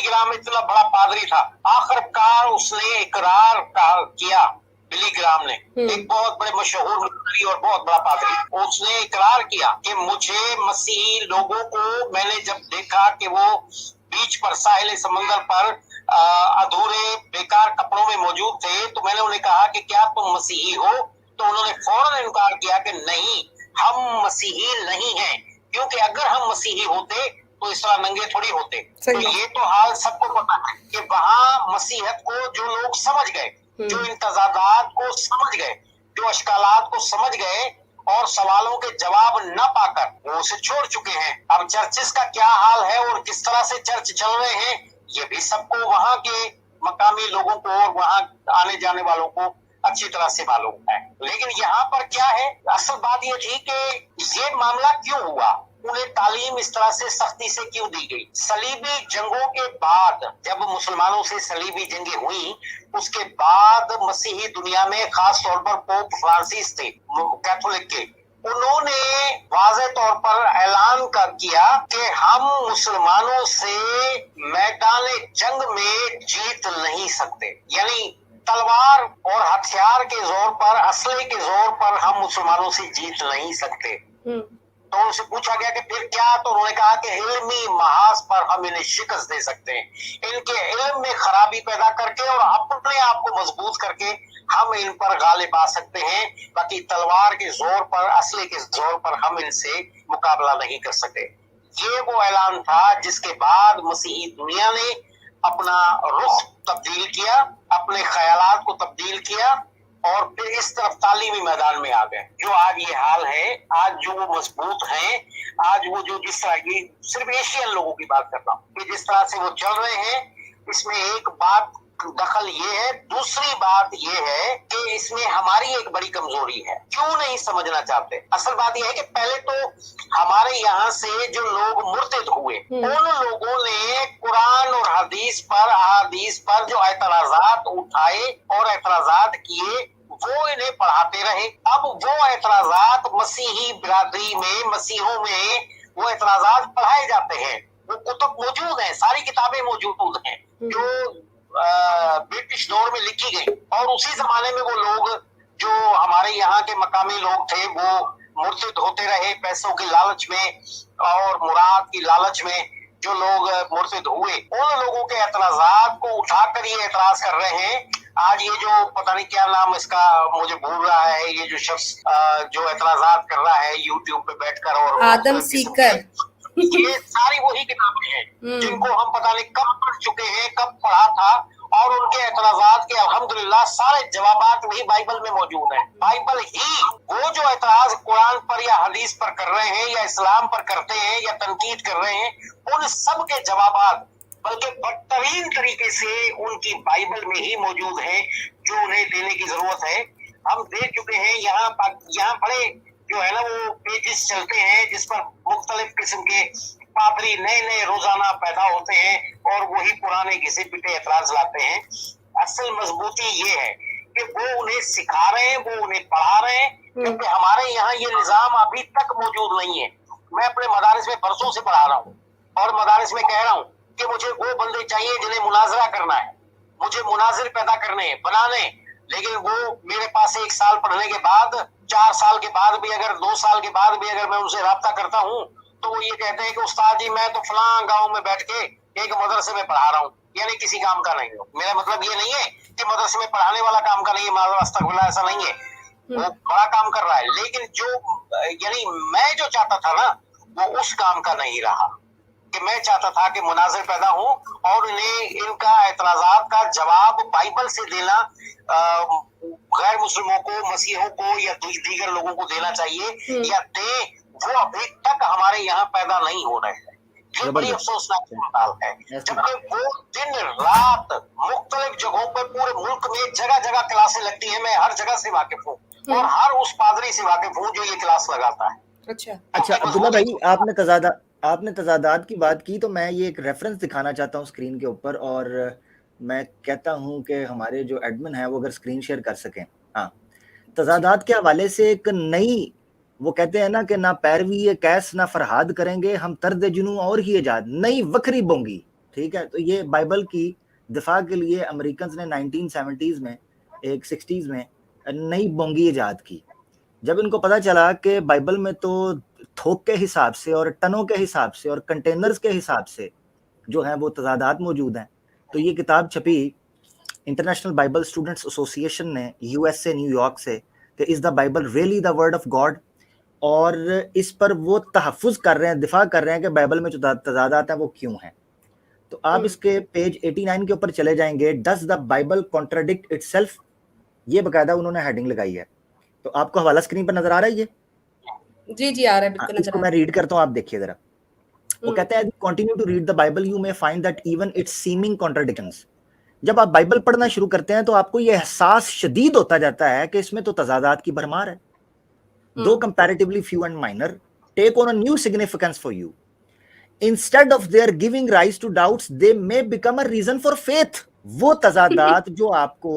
ग्राम इतना बड़ा पादरी था, आखिरकार उसने इकरार किया। बिली ग्राम ने, एक बहुत बड़े मशहूर मिशनरी और बहुत बड़ा पादरी, उसने इकरार किया कि मुझे मसीही लोगों को मैंने जब देखा कि वो बीच पर साहिल समंदर पर अधूरे बेकार कपड़ों में मौजूद थे, तो मैंने उन्हें कहा कि क्या तुम मसीही हो? तो उन्होंने फौरन इनकार किया कि नहीं, हम मसीही नहीं हैं, क्योंकि अगर हम मसीही होते तो इस तरह नंगे थोड़ी होते। तो ये तो हाल सबको पता है कि वहाँ मसीहत को जो लोग समझ गए, जो इन तजादात को समझ गए, जो अशकालात को समझ गए और सवालों के जवाब न पाकर वो उसे छोड़ चुके हैं। अब चर्चिस का क्या हाल है और किस तरह से चर्च चल रहे हैं, ये भी सबको वहाँ के मकामी लोगों को और वहाँ आने जाने वालों को अच्छी तरह से मालूम है। लेकिन यहाँ पर क्या है, असल बात ये थी कि ये मामला क्यों हुआ, उन्हें तालीम इस तरह से सख्ती से क्यों दी गई। सलीबी जंगों के बाद, जब मुसलमानों से सलीबी जंगें हुई, उसके बाद मसीही दुनिया में खास तौर पर पोप फ्रांसिस थे कैथोलिक के, उन्होंने वाज़ेह तौर पर ऐलान कर किया कि हम मुसलमानों से मैदान जंग में जीत नहीं सकते। यानी तलवार और हथियार के जोर पर, असले के जोर पर हम मुसलमानों से जीत नहीं सकते। तो उनसे पूछा गया कि फिर क्या, तो उन्होंने कहा कि इल्मी महाज पर हम इन्हें शिकस्त दे सकते हैं, इनके इल्म में खराबी पैदा करके और अपने आप को मजबूत करके हम इन पर गालिब आ सकते हैं, बाकी तलवार के जोर पर, असले के जोर पर हम इनसे मुकाबला नहीं कर सकते। ये वो ऐलान था जिसके बाद मसीही दुनिया ने अपना रुख तब्दील किया, अपने ख्यालात को तब्दील किया और फिर इस तरफ तालीमी मैदान में आ गए। जो आज ये हाल है, आज जो वो मजबूत हैं, आज वो जो जिस तरह की, सिर्फ एशियन लोगों की बात कर रहा हूँ, कि जिस तरह से वो चल रहे हैं, इसमें एक बात दखल ये है। दूसरी बात ये है कि इसमें हमारी एक बड़ी कमजोरी है, क्यों नहीं समझना चाहते। असल बात यह है कि पहले तो हमारे यहाँ से जो लोग मुर्तद हुए, उन लोगों ने कुरान और हदीस पर जो एतराजात उठाए और एतराजात किए, वो इन्हें पढ़ाते रहे। अब वो एतराजात मसीही बिरादरी में, मसीहों में वो एतराजात पढ़ाए जाते हैं। वो कुतुब मौजूद हैं, सारी किताबें मौजूद हैं जो ब्रिटिश दौर में लिखी गई, और उसी जमाने में वो लोग जो हमारे यहाँ के मकामी लोग थे वो मुर्तद होते रहे पैसों की लालच में और मुराद की लालच में। जो लोग मुर्तद हुए, उन लोगों के एतराजात को उठाकर ये एतराज कर रहे हैं। आज ये जो पता नहीं क्या नाम इसका मुझे भूल रहा है, ये जो शख्स जो एतराजात कर रहा है यूट्यूब पे बैठकर, और आदम सीकर, ये सारी वही किताबें हैं जिनको हम पता नहीं कब पढ़ चुके हैं, कब पढ़ा था, और उनके एतराजात के अल्हम्दुलिल्लाह सारे जवाबात वही बाइबल में मौजूद हैं। बाइबल ही वो जो एतराज कुरान पर या हदीस पर कर रहे हैं या इस्लाम पर करते हैं या तनकीद कर रहे हैं, उन सब के जवाबात बल्कि बदतरीन तरीके से उनकी बाइबल में ही मौजूद है, जो उन्हें देने की जरूरत है। हम देख चुके हैं यहाँ बड़े जो है ना वो पेजेस चलते हैं जिस पर मुख्तलिफ किस्म के पादरी नए रोजाना पैदा होते हैं और वही पुराने घिसे पिटे एतराज लाते हैं। असल मजबूती ये है कि वो उन्हें सिखा रहे हैं, वो उन्हें पढ़ा रहे हैं, क्योंकि हमारे यहाँ ये निजाम अभी तक मौजूद नहीं है। मैं अपने मदारिस में बरसों से पढ़ा रहा हूँ और मदारिस में कह रहा हूँ कि मुझे वो बंदे चाहिए जिन्हें मुनाजरा करना है, मुझे मुनाजिर पैदा करने बनाने, लेकिन वो मेरे पास 1 साल पढ़ने के बाद, 4 साल के बाद भी, अगर 2 साल के बाद भी अगर मैं उनसे राब्ता करता हूँ तो वो ये कहते हैं कि उस्ताद जी मैं तो फलां गांव में बैठ के एक मदरसे में पढ़ा रहा हूँ, यानी किसी काम का नहीं हो। मेरा मतलब ये नहीं है कि मदरसे में पढ़ाने वाला काम का नहीं है, अस्तगफिरुल्लाह, ऐसा नहीं है, वो बड़ा काम कर रहा है, लेकिन जो यानी मैं जो चाहता था ना वो उस काम का नहीं रहा, कि मैं चाहता था कि मुनाजिर पैदा हो और इन्हें इनका एतराजात का जवाब बाइबल से देना गैर मुस्लिमों को, मसीहों को या दीगर लोगों को देना चाहिए या दे, वो अभी तक हमारे यहाँ पैदा नहीं हो रहे हैं। یہ بڑی افسوسناک صورتحال ہے، جبکہ وہ دن رات مختلف جگہوں پہ پورے ملک میں جگہ جگہ کلاسیں لگتی ہیں، میں ہر جگہ سے واقف ہوں اور ہر اس پادری سے واقف ہوں جو یہ کلاس لگاتا ہے۔ اچھا عبداللہ بھائی، آپ نے تضادات کی بات کی تو میں یہ ایک ریفرنس دکھانا چاہتا ہوں اسکرین کے اوپر، اور میں کہتا ہوں کہ ہمارے جو ایڈمن ہیں وہ اگر اسکرین شیئر کر سکیں۔ ہاں، تضادات کے حوالے سے ایک نئی، وہ کہتے ہیں نا کہ نہ پیروی کیس نہ فرہاد کریں گے ہم طرد جنوں اور ہی ایجاد، نئی وکری بونگی، ٹھیک ہے۔ تو یہ بائبل کی دفاع کے لیے امریکنز نے 1970s میں، ایک 60s میں نئی بونگی ایجاد کی۔ جب ان کو پتا چلا کہ بائبل میں تو تھوک کے حساب سے اور ٹنوں کے حساب سے اور کنٹینرز کے حساب سے جو ہیں وہ تضادات موجود ہیں، تو یہ کتاب چھپی international Bible students association نے یو ایس سے، نیو یارک سے، کہ is the Bible really the word of God, اور اس پر وہ تحفظ کر رہے ہیں، دفاع کر رہے ہیں کہ بائبل میں جو تضادات ہیں وہ کیوں ہیں۔ تو آپ اس کے پیج 89 کے اوپر چلے جائیں گے، does the Bible contradict it self, یہ باقاعدہ انہوں نے ہیڈنگ لگائی ہے۔ تو آپ کو حوالہ اسکرین پر نظر آ رہا ہے یہ؟ جی آ رہا ہے، بالکل اس کو میں ریڈ کرتا ہوں، آپ دیکھیے ذرا۔ وہ کہتے ہیں continue to read the Bible you may find that even its seeming contradictions، جب آپ بائبل پڑھنا شروع کرتے ہیں تو آپ کو یہ احساس شدید ہوتا جاتا ہے کہ اس میں تو تضادات کی بھرمار ہے۔ Though comparatively few and minor, take on a new significance for you. Instead of their giving rise to doubts, they may become a reason for faith۔ وہ تضادات جو آپ کو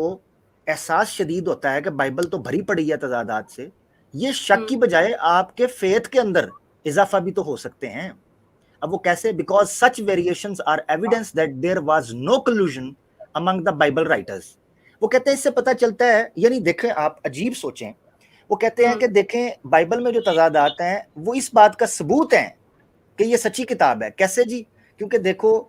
احساس شدید ہوتا ہے کہ بائبل تو بھری پڑی ہے تضادات سے، یہ شک کی بجائے آپ کے فیتھ کے اندر اضافہ بھی تو ہو سکتے ہیں۔ اب وہ کیسے؟ because such variations are evidence that there was no collusion among the Bible writers۔ وہ کہتے ہیں اس سے پتہ چلتا ہے، یعنی دیکھیں آپ عجیب سوچیں، وہ کہتے ہیں کہ دیکھیں بائبل میں جو تضادات ہیں وہ اس بات کا ثبوت ہیں کہ یہ سچی کتاب ہے۔ کیسے جی؟ کیونکہ دیکھو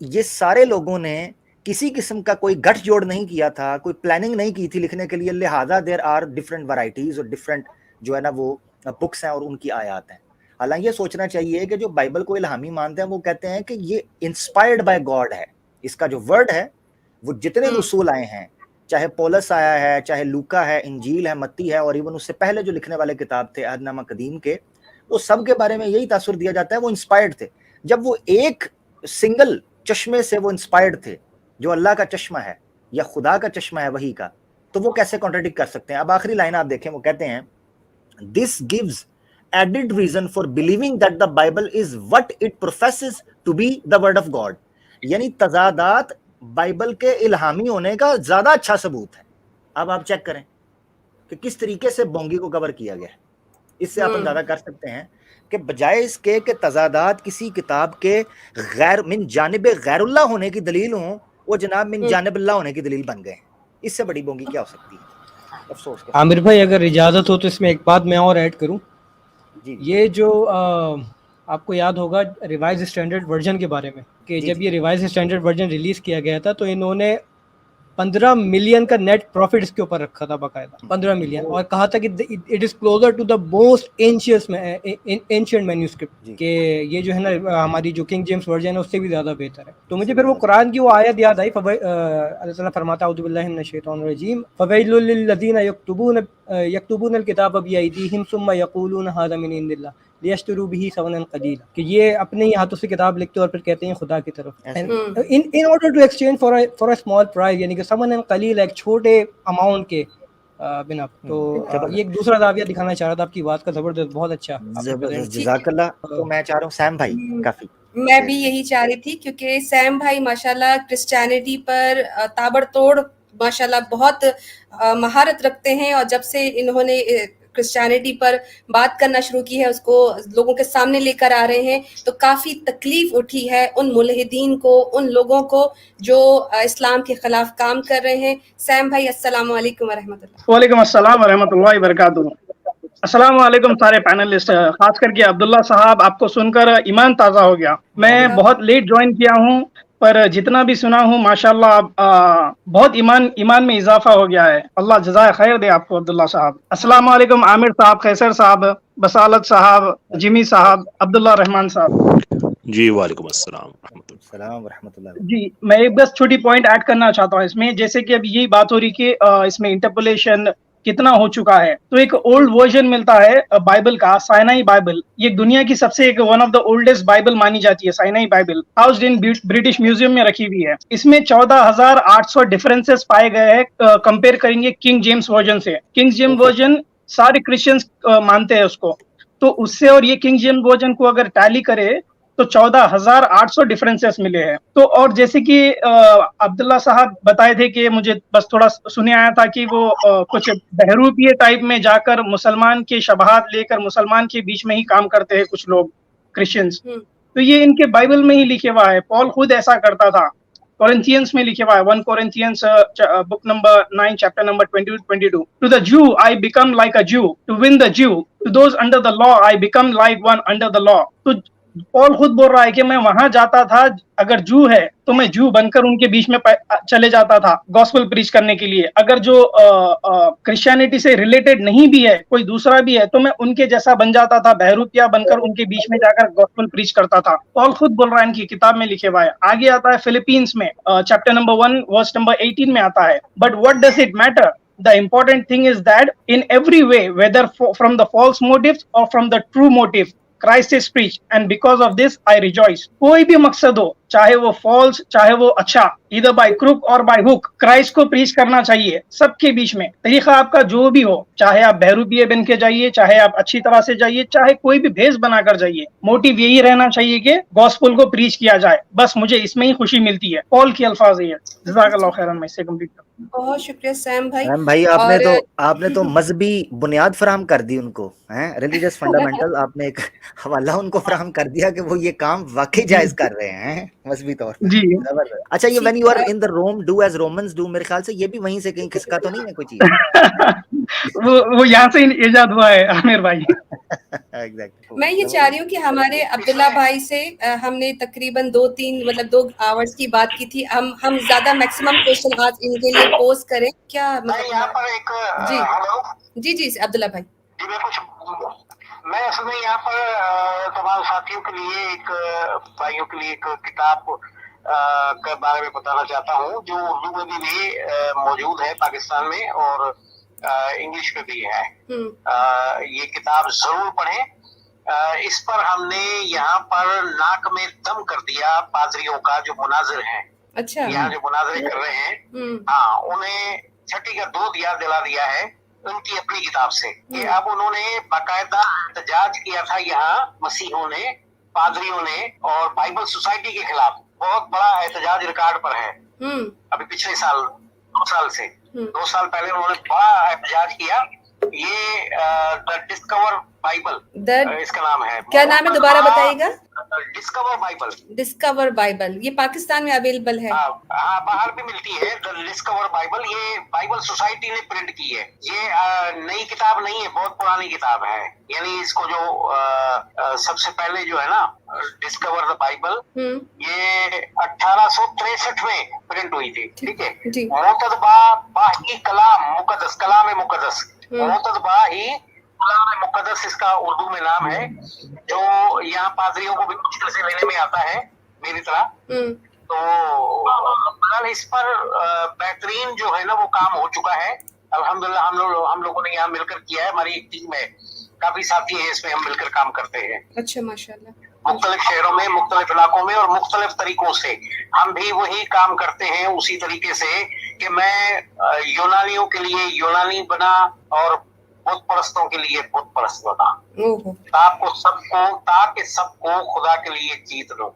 یہ سارے لوگوں نے کسی قسم کا کوئی گٹھ جوڑ نہیں کیا تھا، کوئی پلاننگ نہیں کی تھی لکھنے کے لیے، لہٰذا دیر آر ڈفرینٹ ورائٹیز اور ڈفرینٹ جو ہے نا وہ بکس ہیں اور ان کی آیات ہیں۔ حالانکہ یہ سوچنا چاہیے کہ جو بائبل کو الہامی مانتے ہیں وہ کہتے ہیں کہ یہ انسپائرڈ بائی گاڈ ہے، اس کا جو ورڈ ہے وہ جتنے رسول آئے ہیں، چاہے پولس آیا ہے، چاہے لوکا ہے، انجیل ہے، متی ہے، اور ایون اس سے پہلے جو لکھنے والے کتاب تھے عہد نامہ قدیم کے، وہ سب کے بارے میں یہی تاثر دیا جاتا ہے وہ انسپائرڈ تھے۔ جب وہ ایک سنگل چشمے سے وہ انسپائرڈ تھے جو اللہ کا چشمہ ہے یا خدا کا چشمہ ہے وحی کا، تو وہ کیسے کانٹراڈکٹ کر سکتے ہیں؟ اب آخری لائن آپ دیکھیں، وہ کہتے ہیں this gives added reason for believing that the Bible is what it professes to be the word of God۔ یعنی تضادات بائبل کے الہامی ہونے کا زیادہ اچھا ثبوت ہے۔ اب آپ چیک کریں کہ کس طریقے سے بونگی کو کور کیا گیا ہے۔ اس سے آپ اندازہ کر سکتے ہیں کہ بجائے اس کے کہ تضادات کسی کتاب کے غیر من جانب غیر اللہ ہونے کی دلیل ہوں، وہ جناب من جانب اللہ ہونے کی دلیل بن گئے ہیں۔ اس سے بڑی بونگی کیا ہو سکتی ہے؟ افسوس کے عامر بھائی اگر اجازت ہو تو اس میں ایک بات میں اور ایڈ کروں۔ جی یہ جو آپ کو یاد ہوگا ریوائز اسٹینڈرڈ ورژن کے بارے میں، کہ جب یہ ریوائز اسٹینڈرڈ ورژن ریلیز کیا گیا تھا تو انہوں نے 15 ملین کا نیٹ پروفٹ اس کے اوپر رکھا تھا باقاعدہ، 15 ملین، اور کہا تھا کہ it is closer to the most ancient manuscript, کہ یہ جو ہے نا ہماری جو کنگ جیمس ورژن ہے اس سے بھی زیادہ بہتر ہے۔ تو مجھے پھر وہ قرآن کی وہ آیت یاد آئی، اللہ تعالیٰ فرماتا اعوذ باللہ من الشیطان الرجیم فویل للذین یکتبون الکتاب بایدیہم ثم یقولون ھذا من عند اللہ لیشتروا بہ ثمنا قلیلا، کہ یہ اپنے ہی ہاتھوں سے کتاب لکھتے اور پھر کہتے ہیں خدا کی طرف in order to exchange for a small price، یعنی کہ ثمنا قلیلا، ایک چھوٹے اماؤنٹ کے بنا۔ تو یہ ایک دوسرا زاویہ دکھانا چاہ رہا تھا آپ کی بات کا، زبردست، بہت اچھا، زبردست، جزاک اللہ۔ تو میں چاہ رہا ہوں سیم بھائی، کافی میں بھی یہی چاہ رہی تھی، کیونکہ سیم بھائی ماشاءاللہ کرسچینٹی پر تابڑ توڑ ماشاءاللہ بہت مہارت رکھتے ہیں، اور جب سے انہوں نے کرسچینٹی پر بات کرنا شروع کی ہے، اس کو لوگوں کے سامنے لے کر آ رہے ہیں، تو کافی تکلیف اٹھی ہے ان ملحدین کو، ان لوگوں کو جو اسلام کے خلاف کام کر رہے ہیں۔ سیم بھائی السلام علیکم ورحمۃ اللہ۔ وعلیکم السلام ورحمۃ اللہ وبرکاتہ۔ السلام علیکم سارے پینلسٹ، خاص کر کے عبداللہ صاحب، آپ کو سن کر ایمان تازہ ہو گیا۔ میں بہت لیٹ جوائن کیا ہوں، پر جتنا بھی سنا ہوں ماشاءاللہ بہت ایمان میں اضافہ ہو گیا ہے۔ اللہ جزائے خیر دے آپ کو عبداللہ صاحب۔ السلام علیکم عامر صاحب، خیسر صاحب، بصالت صاحب، جمی صاحب، عبداللہ رحمان صاحب۔ جی وعلیکم السلام ورحمۃ اللہ۔ جی میں ایک بس چھوٹی پوائنٹ ایڈ کرنا چاہتا ہوں اس میں، جیسے کہ اب یہی بات ہو رہی کہ اس میں انٹرپولیشن कितना हो चुका है। तो एक ओल्ड वर्जन मिलता है बाइबल का, साइनाई बाइबल। ये दुनिया की सबसे एक one of the oldest Bible मानी जाती है, Sinai Bible, housed in British museum में रखी हुई है। इसमें 14,800 डिफरेंसेस पाए गए हैं। कंपेयर करेंगे किंग जेम्स वर्जन से। किंग जेम्स वर्जन सारे क्रिश्चियंस मानते हैं उसको, तो उससे और ये किंग जेम्स वर्जन को अगर टैली करे तो 14,800 डिफरेंसेस मिले हैं। तो और जैसे कि अब्दुल्ला साहब बताए थे कि मुझे बस थोड़ा सुने आया था कि वो कुछ बहरूपिये टाइप में जाकर मुसलमान के शबहात लेकर मुसलमान के बीच में ही काम करते हैं कुछ लोग क्रिश्चियंस। तो ये इनके बाइबल में ही लिखे हुआ है, पॉल खुद ऐसा करता था। कोरिंथियंस में लिखे हुआ है, 1 Corinthians book number 9 chapter number 22. To the Jew I become like a Jew to win the Jew, to those under the law I become like one under the law. तो Paul खुद बोल रहा है कि मैं वहां जाता था, अगर जू है तो मैं जू बनकर उनके बीच में चले जाता था गॉस्पेल प्रीच करने के लिए। अगर जो क्रिश्चियनिटी से रिलेटेड नहीं भी है, कोई दूसरा भी है, तो मैं उनके जैसा बन जाता था, बहरूपिया बनकर उनके बीच में जाकर गॉस्पेल प्रीच करता था। पॉल खुद बोल रहा है, इनकी किताब में लिखे हुआ है। आगे आता है फिलिपींस में चैप्टर नंबर 1 वर्स नंबर 18 में आता है, but what does it matter? The important thing is that in every way, whether from the false motives or from the true motive, Christ is preached, and because of this I rejoice. कोई भी मकसद हो, चाहे वो false चाहे वो अच्छा, either by crook or by hook, Christ को प्रीच करना चाहिए सबके बीच में। तरीका आपका जो भी हो, चाहे आप बहरूपिये बन के जाइए, चाहे आप अच्छी तरह से जाइए, चाहे कोई भी भेष बनाकर जाइए, मोटिव यही रहना चाहिए कि गॉस्पेल को प्रीच किया जाए। बस मुझे इसमें ही खुशी मिलती है। पॉल की अल्फाज ये है। जज़ाकल्लाह खैरन। मैं इससे कंप्लीट करता हूं। बहुत शुक्रिया सैम भाई। सैम भाई, आपने तो मजहबी बुनियाद फराहम कर दी उनको, हैं, रिलीजियस फंडामेंटल आपने एक हवाला उनको फराहम कर दिया कि वो ये काम वाकई जायज कर रहे हैं मजहबी तौर पर। जी अच्छा, ये when you are in the Rome do as Romans do, मेरे ख्याल से ये भी वहीं से कहीं खिसका तो नहीं है कोई चीज? वो यहाँ से इजाद हुआ है आमिर भाई। Exactly. मैं ये चाह रही हूँ कि हमारे अब्दुल्ला भाई से हमने तकरीबन 2-3 मतलब 2 आवर्स की बात की थी। हम ज्यादा मैक्सिमम क्वेश्चन आज इनके लिए पोस्ट करें क्या? मतलब यहाँ पर एक जी जी अब्दुल्ला भाई मैं असल में यहाँ पर तमाम साथियों के लिए एक भाइयों के लिए एक किताब के बारे में बताना चाहता हूँ जो उर्दू में भी मौजूद है पाकिस्तान में और इंग्लिश में भी है। ये किताब जरूर पढ़ें। इस पर हमने यहाँ पर नाक में दम कर दिया पादरियों का जो मुनाजिर हैं। अच्छा। यहाँ जो मुनाजरे कर रहे हैं, हाँ, उन्हें छठी का दूध याद दिला दिया है उनकी अपनी किताब से कि अब उन्होंने बाकायदा एहतजाज किया था यहाँ मसीहों ने, पादरियों ने और बाइबल सोसाइटी के खिलाफ बहुत बड़ा एहतजाज रिकॉर्ड पर है। अभी पिछले साल 2 साल पहले उन्होंने बड़ा एहतजाज किया। ये द डिस्कवर बाइबल इसका नाम है। क्या नाम है दोबारा बताइएगा? Discover Bible. ये पाकिस्तान में अवेलेबल है? हाँ, बाहर भी मिलती है द डिस्कवर बाइबल। ये बाइबल सोसाइटी ने प्रिंट की है। ये नई किताब नहीं है, बहुत पुरानी किताब है। यानी इसको जो सबसे पहले जो है ना डिस्कवर द बाइबल, ये 1863 में प्रिंट हुई थी। ठीक है। मोतदबा ही कलाम मुकद्दस, कलाम मुकद्दस, मोतदबा ही कलाम मुकद्दस इसका उर्दू में नाम है, जो यहाँ पादरियों को भी मुश्किल से लेने में आता है मेरी तरह। तो इस पर बेहतरीन जो है ना वो काम हो चुका है अल्हम्दुलिल्लाह। हम लोगों ने यहाँ मिलकर किया है। हमारी एक टीम है, काफी साथी है, इसमें हम मिलकर काम करते हैं। अच्छा, माशाल्लाह। मुख्तलिफ शहरों में, मुख्तलिफ इलाकों में और मुख्तलिफ तरीकों से हम भी वही काम करते हैं उसी तरीके से कि मैं यूनानियों के लिए यूनानी बना और बुत परस्तों के लिए बुत परस्त बना, ताकि सबको खुदा के लिए जीत लो।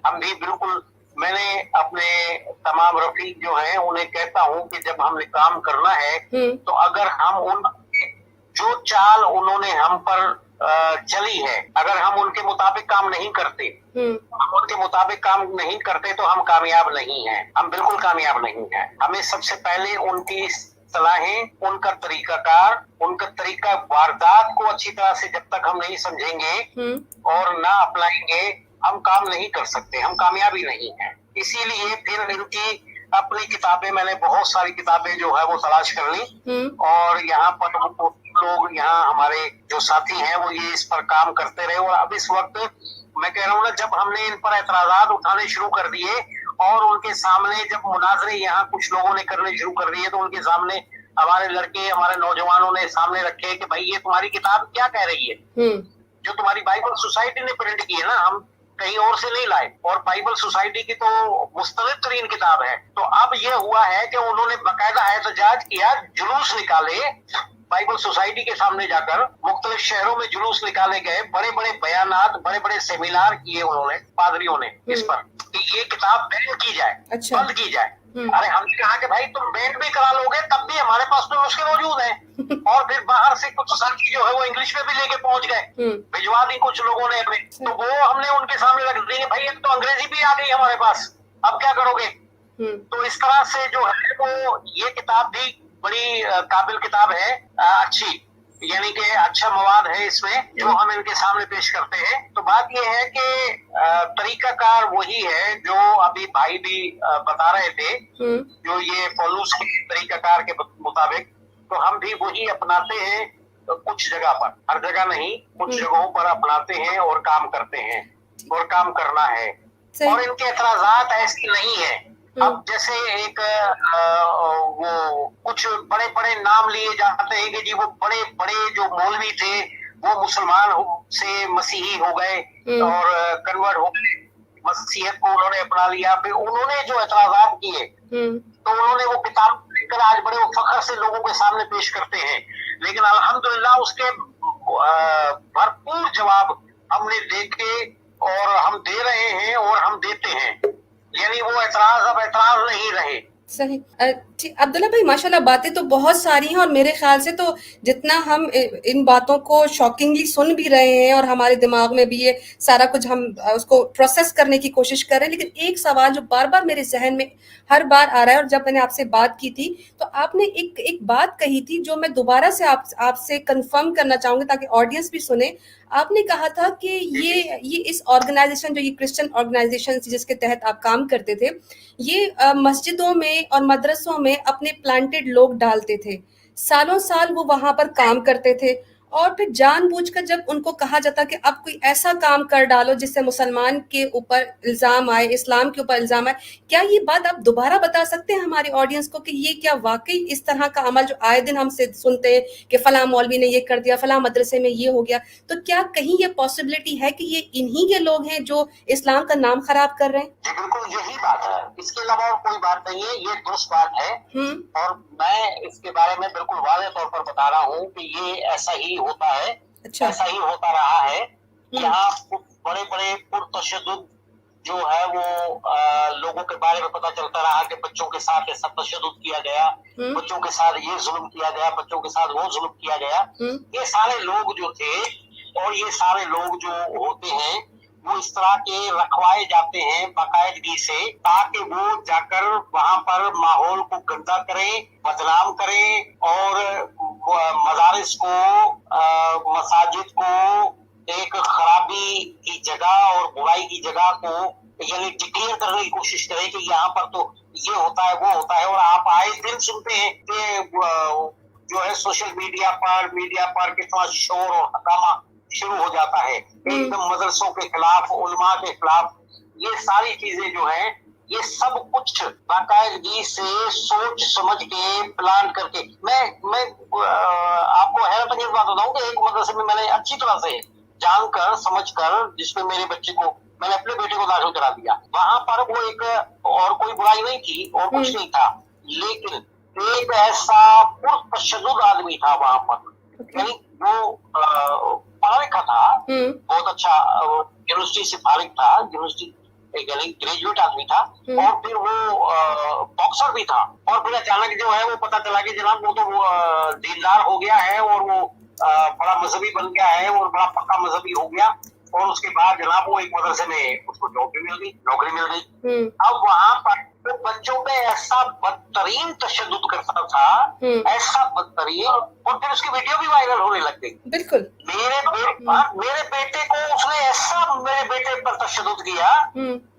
हम भी बिल्कुल, मैंने अपने तमाम रफीक जो हैं उन्हें कहता हूँ कि जब हमने काम करना है तो अगर हम जो चाल उन्होंने हम पर चली है, अगर हम उनके मुताबिक काम नहीं करते, तो हम कामयाब नहीं हैं। हम बिल्कुल कामयाब नहीं हैं। हमें सबसे पहले उनकी सलाहें, उनका तरीकाकार, उनका तरीका वारदात को अच्छी तरह से जब तक हम नहीं समझेंगे और ना अपनाएंगे, हम काम नहीं कर सकते, हम कामयाबी नहीं है। इसीलिए फिर इनकी अपनी किताबें, मैंने बहुत सारी किताबें जो है वो तलाश कर ली और यहाँ पर लोग, यहाँ हमारे जो साथी हैं वो ये इस पर काम करते रहे। और अब इस वक्त मैं कह रहा हूँ ना, जब हमने इन पर एतराजात उठाने शुरू कर दिए और उनके सामने जब मुनाजरे यहाँ कुछ लोगों ने करने शुरू कर दिए तो उनके सामने हमारे लड़के, हमारे नौजवानों ने सामने रखे कि भाई ये तुम्हारी किताब क्या कह रही है, जो तुम्हारी बाइबल सोसाइटी ने प्रिंट की है ना, हम कहीं और से नहीं लाए, और बाइबल सोसाइटी की तो मुस्तनद तरीन किताब है। तो अब ये हुआ है कि उन्होंने बाकायदा एहतजाज किया, जुलूस निकाले, बाइबल सोसाइटी के सामने जाकर मुख्तलिफ शहरों में जुलूस निकाले गए, बड़े बड़े बयानात, बड़े बड़े सेमिनार किए उन्होंने, पादरियों ने इस पर कि ये किताब बैन की जाए, अच्छा। बंद की जाए। अरे हमने कहा कि भाई तुम बैन भी करा लोगे तब भी हमारे पास तो नुस्खे मौजूद हैं। और फिर बाहर से कुछ साथी जो है वो इंग्लिश में भी लेके पहुंच गए, भिजवा दी कुछ लोगों ने हमें, तो वो हमने उनके सामने रख दी, भाई अब तो अंग्रेजी भी आ गई हमारे पास, अब क्या करोगे। तो इस तरह से जो है वो ये किताब भी बड़ी काबिल किताब है, अच्छी, यानी कि अच्छा मवाद है इसमें जो हम इनके सामने पेश करते हैं। तो बात यह है कि तरीकाकार वही है जो अभी भाई भी बता रहे थे, जो ये पौलुस के तरीकाकार के मुताबिक, तो हम भी वही अपनाते हैं कुछ जगह पर, हर जगह नहीं, कुछ जगहों पर अपनाते हैं और काम करते हैं, और काम करना है। और इनके एतराजात ऐसे नहीं है। अब जैसे एक वो कुछ बड़े बड़े नाम लिए जाते हैं कि जी वो बड़े बड़े जो मौलवी थे वो मुसलमान से मसीही हो गए और कन्वर्ट हो गए, मसीहत को उन्होंने अपना लिया। फिर उन्होंने जो एतराजात किए तो उन्होंने वो किताब लिखकर आज बड़े फख्र से लोगों के सामने पेश करते हैं, लेकिन अल्हम्दुलिल्लाह उसके भरपूर जवाब हमने देखे और हम दे रहे हैं और हम देते हैं, यानी वो एतराज अब एतराज नहीं रहे। सही। अब्दुल्ला भाई माशाल्लाह बातें तो बहुत सारी हैं और मेरे ख्याल से तो जितना हम इन बातों को शॉकिंगली सुन भी रहे हैं और हमारे दिमाग में भी ये सारा कुछ हम उसको प्रोसेस करने की कोशिश कर रहे हैं, लेकिन एक सवाल जो बार बार मेरे जहन में हर बार आ रहा है, और जब मैंने आपसे बात की थी तो आपने एक बात कही थी जो मैं दोबारा से आपसे कंफर्म करना चाहूंगी ताकि ऑडियंस भी सुने। आपने कहा था कि ये इस ऑर्गेनाइजेशन, जो ये क्रिश्चियन ऑर्गेनाइजेशन जिसके तहत आप काम करते थे, ये मस्जिदों में और मदरसों में अपने प्लांटेड लोग डालते थे, सालों साल वो वहां पर काम करते थे, और फिर जानबूझकर जब उनको कहा जाता कि अब कोई ऐसा काम कर डालो जिससे मुसलमान के ऊपर इल्जाम आए, इस्लाम के ऊपर इल्जाम आए, क्या ये बात आप दोबारा बता सकते हैं हमारी ऑडियंस को कि ये क्या वाकई इस तरह का अमल जो आए दिन हम सुनते हैं कि फला मौलवी ने ये कर दिया, फला मदरसे में ये हो गया, तो क्या कहीं ये पॉसिबिलिटी है कि ये इन्हीं के लोग हैं जो इस्लाम का नाम खराब कर रहे हैं? जी बिल्कुल यही बात है, इसके अलावा और कोई बात नहीं है, ये दुरुस्त बात है। और मैं इसके बारे में बिल्कुल वाज़ेह तौर पर बता रहा हूँ कि ये ऐसा ही होता है। अच्छा। ऐसा ही होता रहा है। यहाँ बड़े बड़े पुरतशद्दुद जो है वो लोगों के बारे में पता चलता रहा कि बच्चों के साथ ऐसा तशद्दुद किया गया, बच्चों के साथ ये जुल्म किया गया, बच्चों के साथ वो जुल्म किया गया। ये सारे लोग जो थे और ये सारे लोग जो होते हैं वो इस तरह के रखवाए जाते हैं बाकायदगी से, ताकि वो जाकर वहां पर माहौल को गंदा करें, बदनाम करें और मदारिस को, मसाजिद को एक खराबी की जगह और बुराई की जगह को यानी डिक्लेयर करने की कोशिश करें कि यहाँ पर तो ये होता है वो होता है। और आप आए दिन सुनते हैं कि जो है सोशल मीडिया पर कितना शोर और हंगामा शुरू हो जाता है एकदम मदरसों के खिलाफ, उलमा के खिलाफ। ये सारी चीजें जो हैं ये सब कुछ बाकायदगी से सोच समझ के प्लान करके, मैं आपको हैरत अंगेज बात बताऊं कि एक मदरसे में मैंने अच्छी तरह से जानकर समझकर, जिसमें मेरे बच्चे को, मैंने अपने बेटे को दाखिल करा दिया, वहां पर वो एक और कोई बुराई नहीं थी और कुछ नहीं था, लेकिन एक ऐसा पुरतशद्दुद आदमी था वहां पर, यानी वो पढ़ा लिखा था, बहुत अच्छा यूनिवर्सिटी से फारिग था, यूनिवर्सिटी यानी ग्रेजुएट आदमी था, और फिर वो बॉक्सर भी था। और फिर अचानक जो है वो पता चला कि जनाब वो तो दीनदार हो गया है और वो बड़ा मजहबी बन गया है और बड़ा पक्का मजहबी हो गया। और उसके बाद जनाब वो एक मदरसे में उसको नौकरी मिल गई। अब वहां पर तो बच्चों पे ऐसा बदतरीन तशद्दुद करता था, ऐसा बदतरीन, और फिर उसकी वीडियो भी वायरल होने लग गई। बिल्कुल मेरे बेटे को उसने ऐसा मेरे बेटे पर तशद्दुद किया,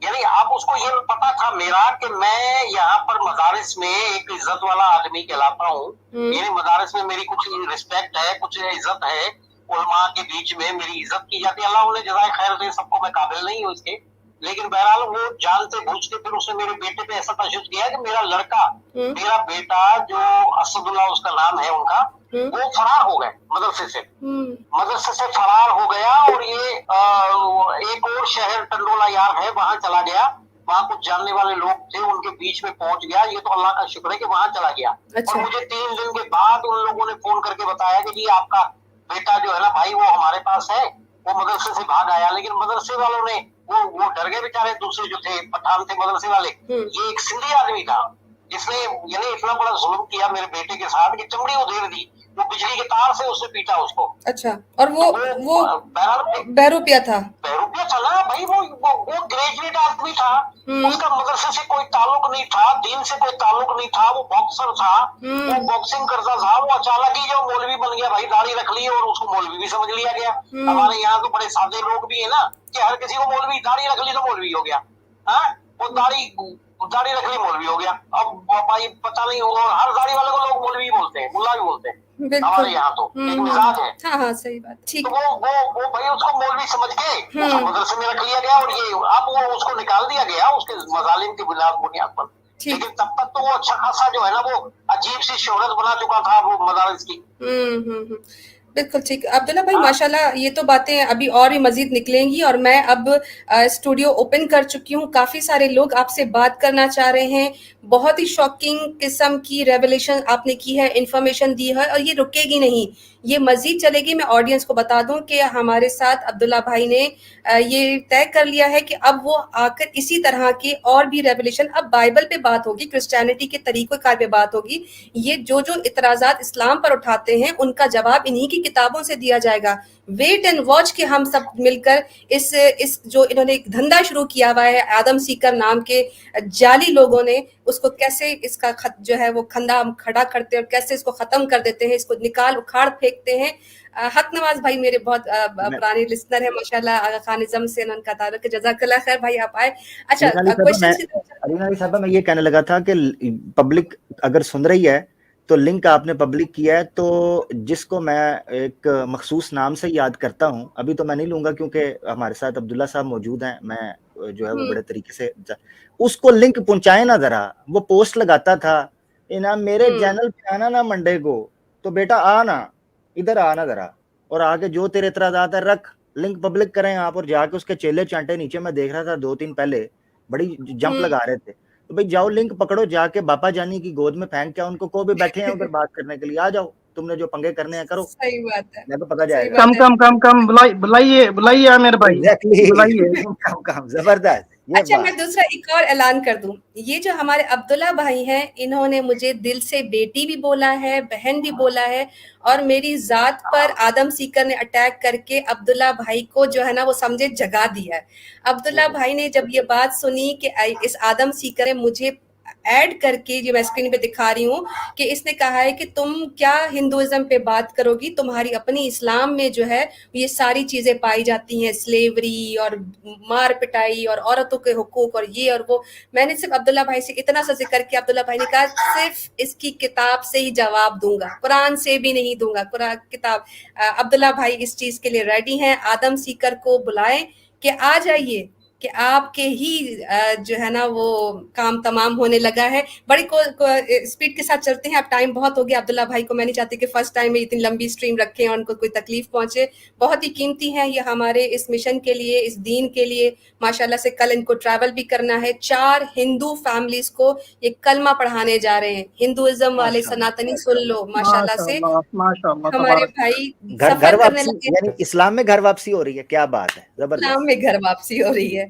यानी अब उसको ये पता था मेरा कि मैं यहाँ पर मदारिस में एक इज्जत वाला आदमी कहलाता हूँ, मेरे मदारिस में मेरी कुछ रिस्पेक्ट है, कुछ इज्जत है, उलमा के बीच में मेरी इज्जत की जाती है। अल्लाह उन्हें जज़ाए खैर दे, सबको मैं काबिल नहीं हूँ इसके, लेकिन बहरहाल वो जानते बूझते फिर उसने मेरे बेटे पे ऐसा तशद्दुद किया कि मेरा लड़का, मेरा बेटा जो असदुल्ला उसका नाम है उनका, वो फरार हो गए मदरसे से फरार हो गया और ये एक और शहर टंडोला यार है, वहां चला गया, वहां कुछ जानने वाले लोग थे, उनके बीच में पहुंच गया। ये तो अल्लाह का शुक्र है कि वहां चला गया। और मुझे 3 दिन के बाद उन लोगों ने फोन करके बताया कि जी आपका बेटा जो है ना भाई, वो हमारे पास है, वो मदरसे से भाग आया। लेकिन मदरसे वालों ने वो डर गए बेचारे, दूसरे जो थे पठान थे मदरसे वाले। ये एक सिंधी आदमी था जिसने यानी इतना बड़ा जुल्म किया मेरे बेटे के साथ कि चमड़ी उधेड़ दी, वो बिजली के तार से उसने पीटा उसको। अच्छा, और वो बहरूपिया था ना भाई, वो ग्रेजुएट आदमी था, उसका मदरसे से कोई ताल्लुक नहीं था, दीन से कोई ताल्लुक नहीं था, वो बॉक्सर था, वो बॉक्सिंग करता था। वो अचानक ही जो मौलवी बन गया भाई, दाढ़ी रख ली और उसको मौलवी भी समझ लिया गया। हमारे यहाँ तो बड़े सादे लोग भी है ना कि हर किसी को मौलवी, दाढ़ी रख ली तो मौलवी हो गया, वो दाढ़ी रख ली मौलवी हो गया। अब भाई पता नहीं, और हर दाढ़ी वाले को लोग मौलवी बोलते हैं, मुल्ला भी बोलते हैं हमारे यहाँ, तो एक मिजाज है। हाँ, सही बात, ठीक। तो वो भाई उसको मौलवी समझ के उसको मदरसे में रख लिया गया और ये अब वो उसको निकाल दिया गया उसके मजालिम की बुनियाद पर। लेकिन तब तक तो वो अच्छा खासा जो है ना, वो अजीब सी शोहरत बना चुका था वो मदारिस की। बिल्कुल ठीक। अब्दुल्ला भाई माशाल्लाह, ये तो बातें अभी और भी मजीद निकलेंगी और मैं अब स्टूडियो ओपन कर चुकी हूँ। काफ़ी सारे लोग आपसे बात करना चाह रहे हैं। बहुत ही शॉकिंग किस्म की रेवलेशन आपने की है, इन्फॉर्मेशन दी है और ये रुकेगी नहीं, ये मजीद चलेगी। मैं ऑडियंस को बता दूं कि हमारे साथ अब्दुल्ला भाई ने ये तय कर लिया है कि अब वो आकर इसी तरह के और भी रेवलेशन, अब बाइबल पे बात होगी, क्रिश्चियनिटी के तरीक़ों पे बात होगी। ये जो इतराज़ात इस्लाम पर उठाते हैं उनका जवाब इन्हीं की किताबों से दिया जाएगा। वेट एंड वॉच के हम सब मिलकर इस जो इन्होंने एक धंधा शुरू किया हुआ है आदम सीकर नाम के जाली लोगों ने, उसको कैसे इसका जो है वो खंदा हम खड़ा करते हैं और कैसे इसको खत्म कर देते हैं, इसको निकाल उखाड़ फेंकते हैं। हक नवाज भाई मेरे बहुत पुराने लिसनर है माशाल्लाह, आगा खानिज़म से उनका ताल्लुक है। जज़ाकल्लाह खैर भाई, आप आए। अच्छा, क्वेश्चन साहब मैं ये कहने लगा था कि पब्लिक अगर सुन रही है तो लिंक आपने पब्लिक किया है, तो जिसको मैं एक मखसूस नाम से याद करता हूँ, अभी तो मैं नहीं लूंगा क्योंकि हमारे साथ अब्दुल्ला साहब मौजूद हैं, मैं जो है वो बड़े तरीके से उसको लिंक पहुंचाए ना जरा। वो पोस्ट लगाता था ना मेरे चैनल पे आना ना मंडे को, तो बेटा आना इधर आना जरा, और आके जो तेरे इतराज़ात है रख, लिंक पब्लिक करें आप। और जाके उसके चेले चांटे नीचे मैं देख रहा था 2-3 पहले बड़ी जंप लगा रहे थे, तो भाई जाओ लिंक पकड़ो, जाके बापा जानी की गोद में फेंक के उनको को भी बैठे हैं उधर बात करने के लिए, आ जाओ, तुमने जो पंगे करने हैं करो। सही बात है, मैं तो पता जाएगा। कम बुलाइए मेरे भाई, बुलाइए कम जबरदस्त। अच्छा, मैं दूसरा एक और ऐलान कर दूं, ये जो हमारे अब्दुल्ला भाई हैं, इन्होंने मुझे दिल से बेटी भी बोला है, बहन भी बोला है, और मेरी जात पर आदम सीकर ने अटैक करके अब्दुल्ला भाई को जो है ना वो समझे जगा दिया है। अब्दुल्ला भाई ने जब ये बात सुनी कि इस आदम सीकर ने मुझे ऐड करके, जो मैं स्क्रीन पे दिखा रही हूँ, कि इसने कहा है कि तुम क्या हिंदुइज्म पे बात करोगी, तुम्हारी अपनी इस्लाम में जो है ये सारी चीजें पाई जाती हैं, स्लेवरी और मार पिटाई और औरतों के हुकूक और ये और वो। मैंने सिर्फ अब्दुल्ला भाई से इतना सा जिक्र किया, अब्दुल्ला भाई ने कहा सिर्फ इसकी किताब से ही जवाब दूंगा, कुरान से भी नहीं दूंगा, कुरान किताब। अब्दुल्ला भाई इस चीज के लिए रेडी हैं, आदम सीकर को बुलाएं कि आ जाइए, कि आपके ही जो है ना वो काम तमाम होने लगा है। बड़ी स्पीड के साथ चलते हैं, अब टाइम बहुत हो गया। अब्दुल्ला भाई को मैं नहीं चाहती कि फर्स्ट टाइम में इतनी लंबी स्ट्रीम रखें और उनको कोई तकलीफ पहुंचे, बहुत ही कीमती हैं ये हमारे इस मिशन के लिए, इस दीन के लिए। माशाल्लाह से कल इनको ट्रैवल भी करना है, 4 हिंदू फैमिलीज को ये कलमा पढ़ाने जा रहे हैं। हिंदुइज्म वाले सनातनी सुन लो, माशाल्लाह से हमारे भाई घर वापसी, यानी इस्लाम में घर वापसी हो रही है, क्या बात है, जबरदस्त, इस्लाम में घर वापसी हो रही है।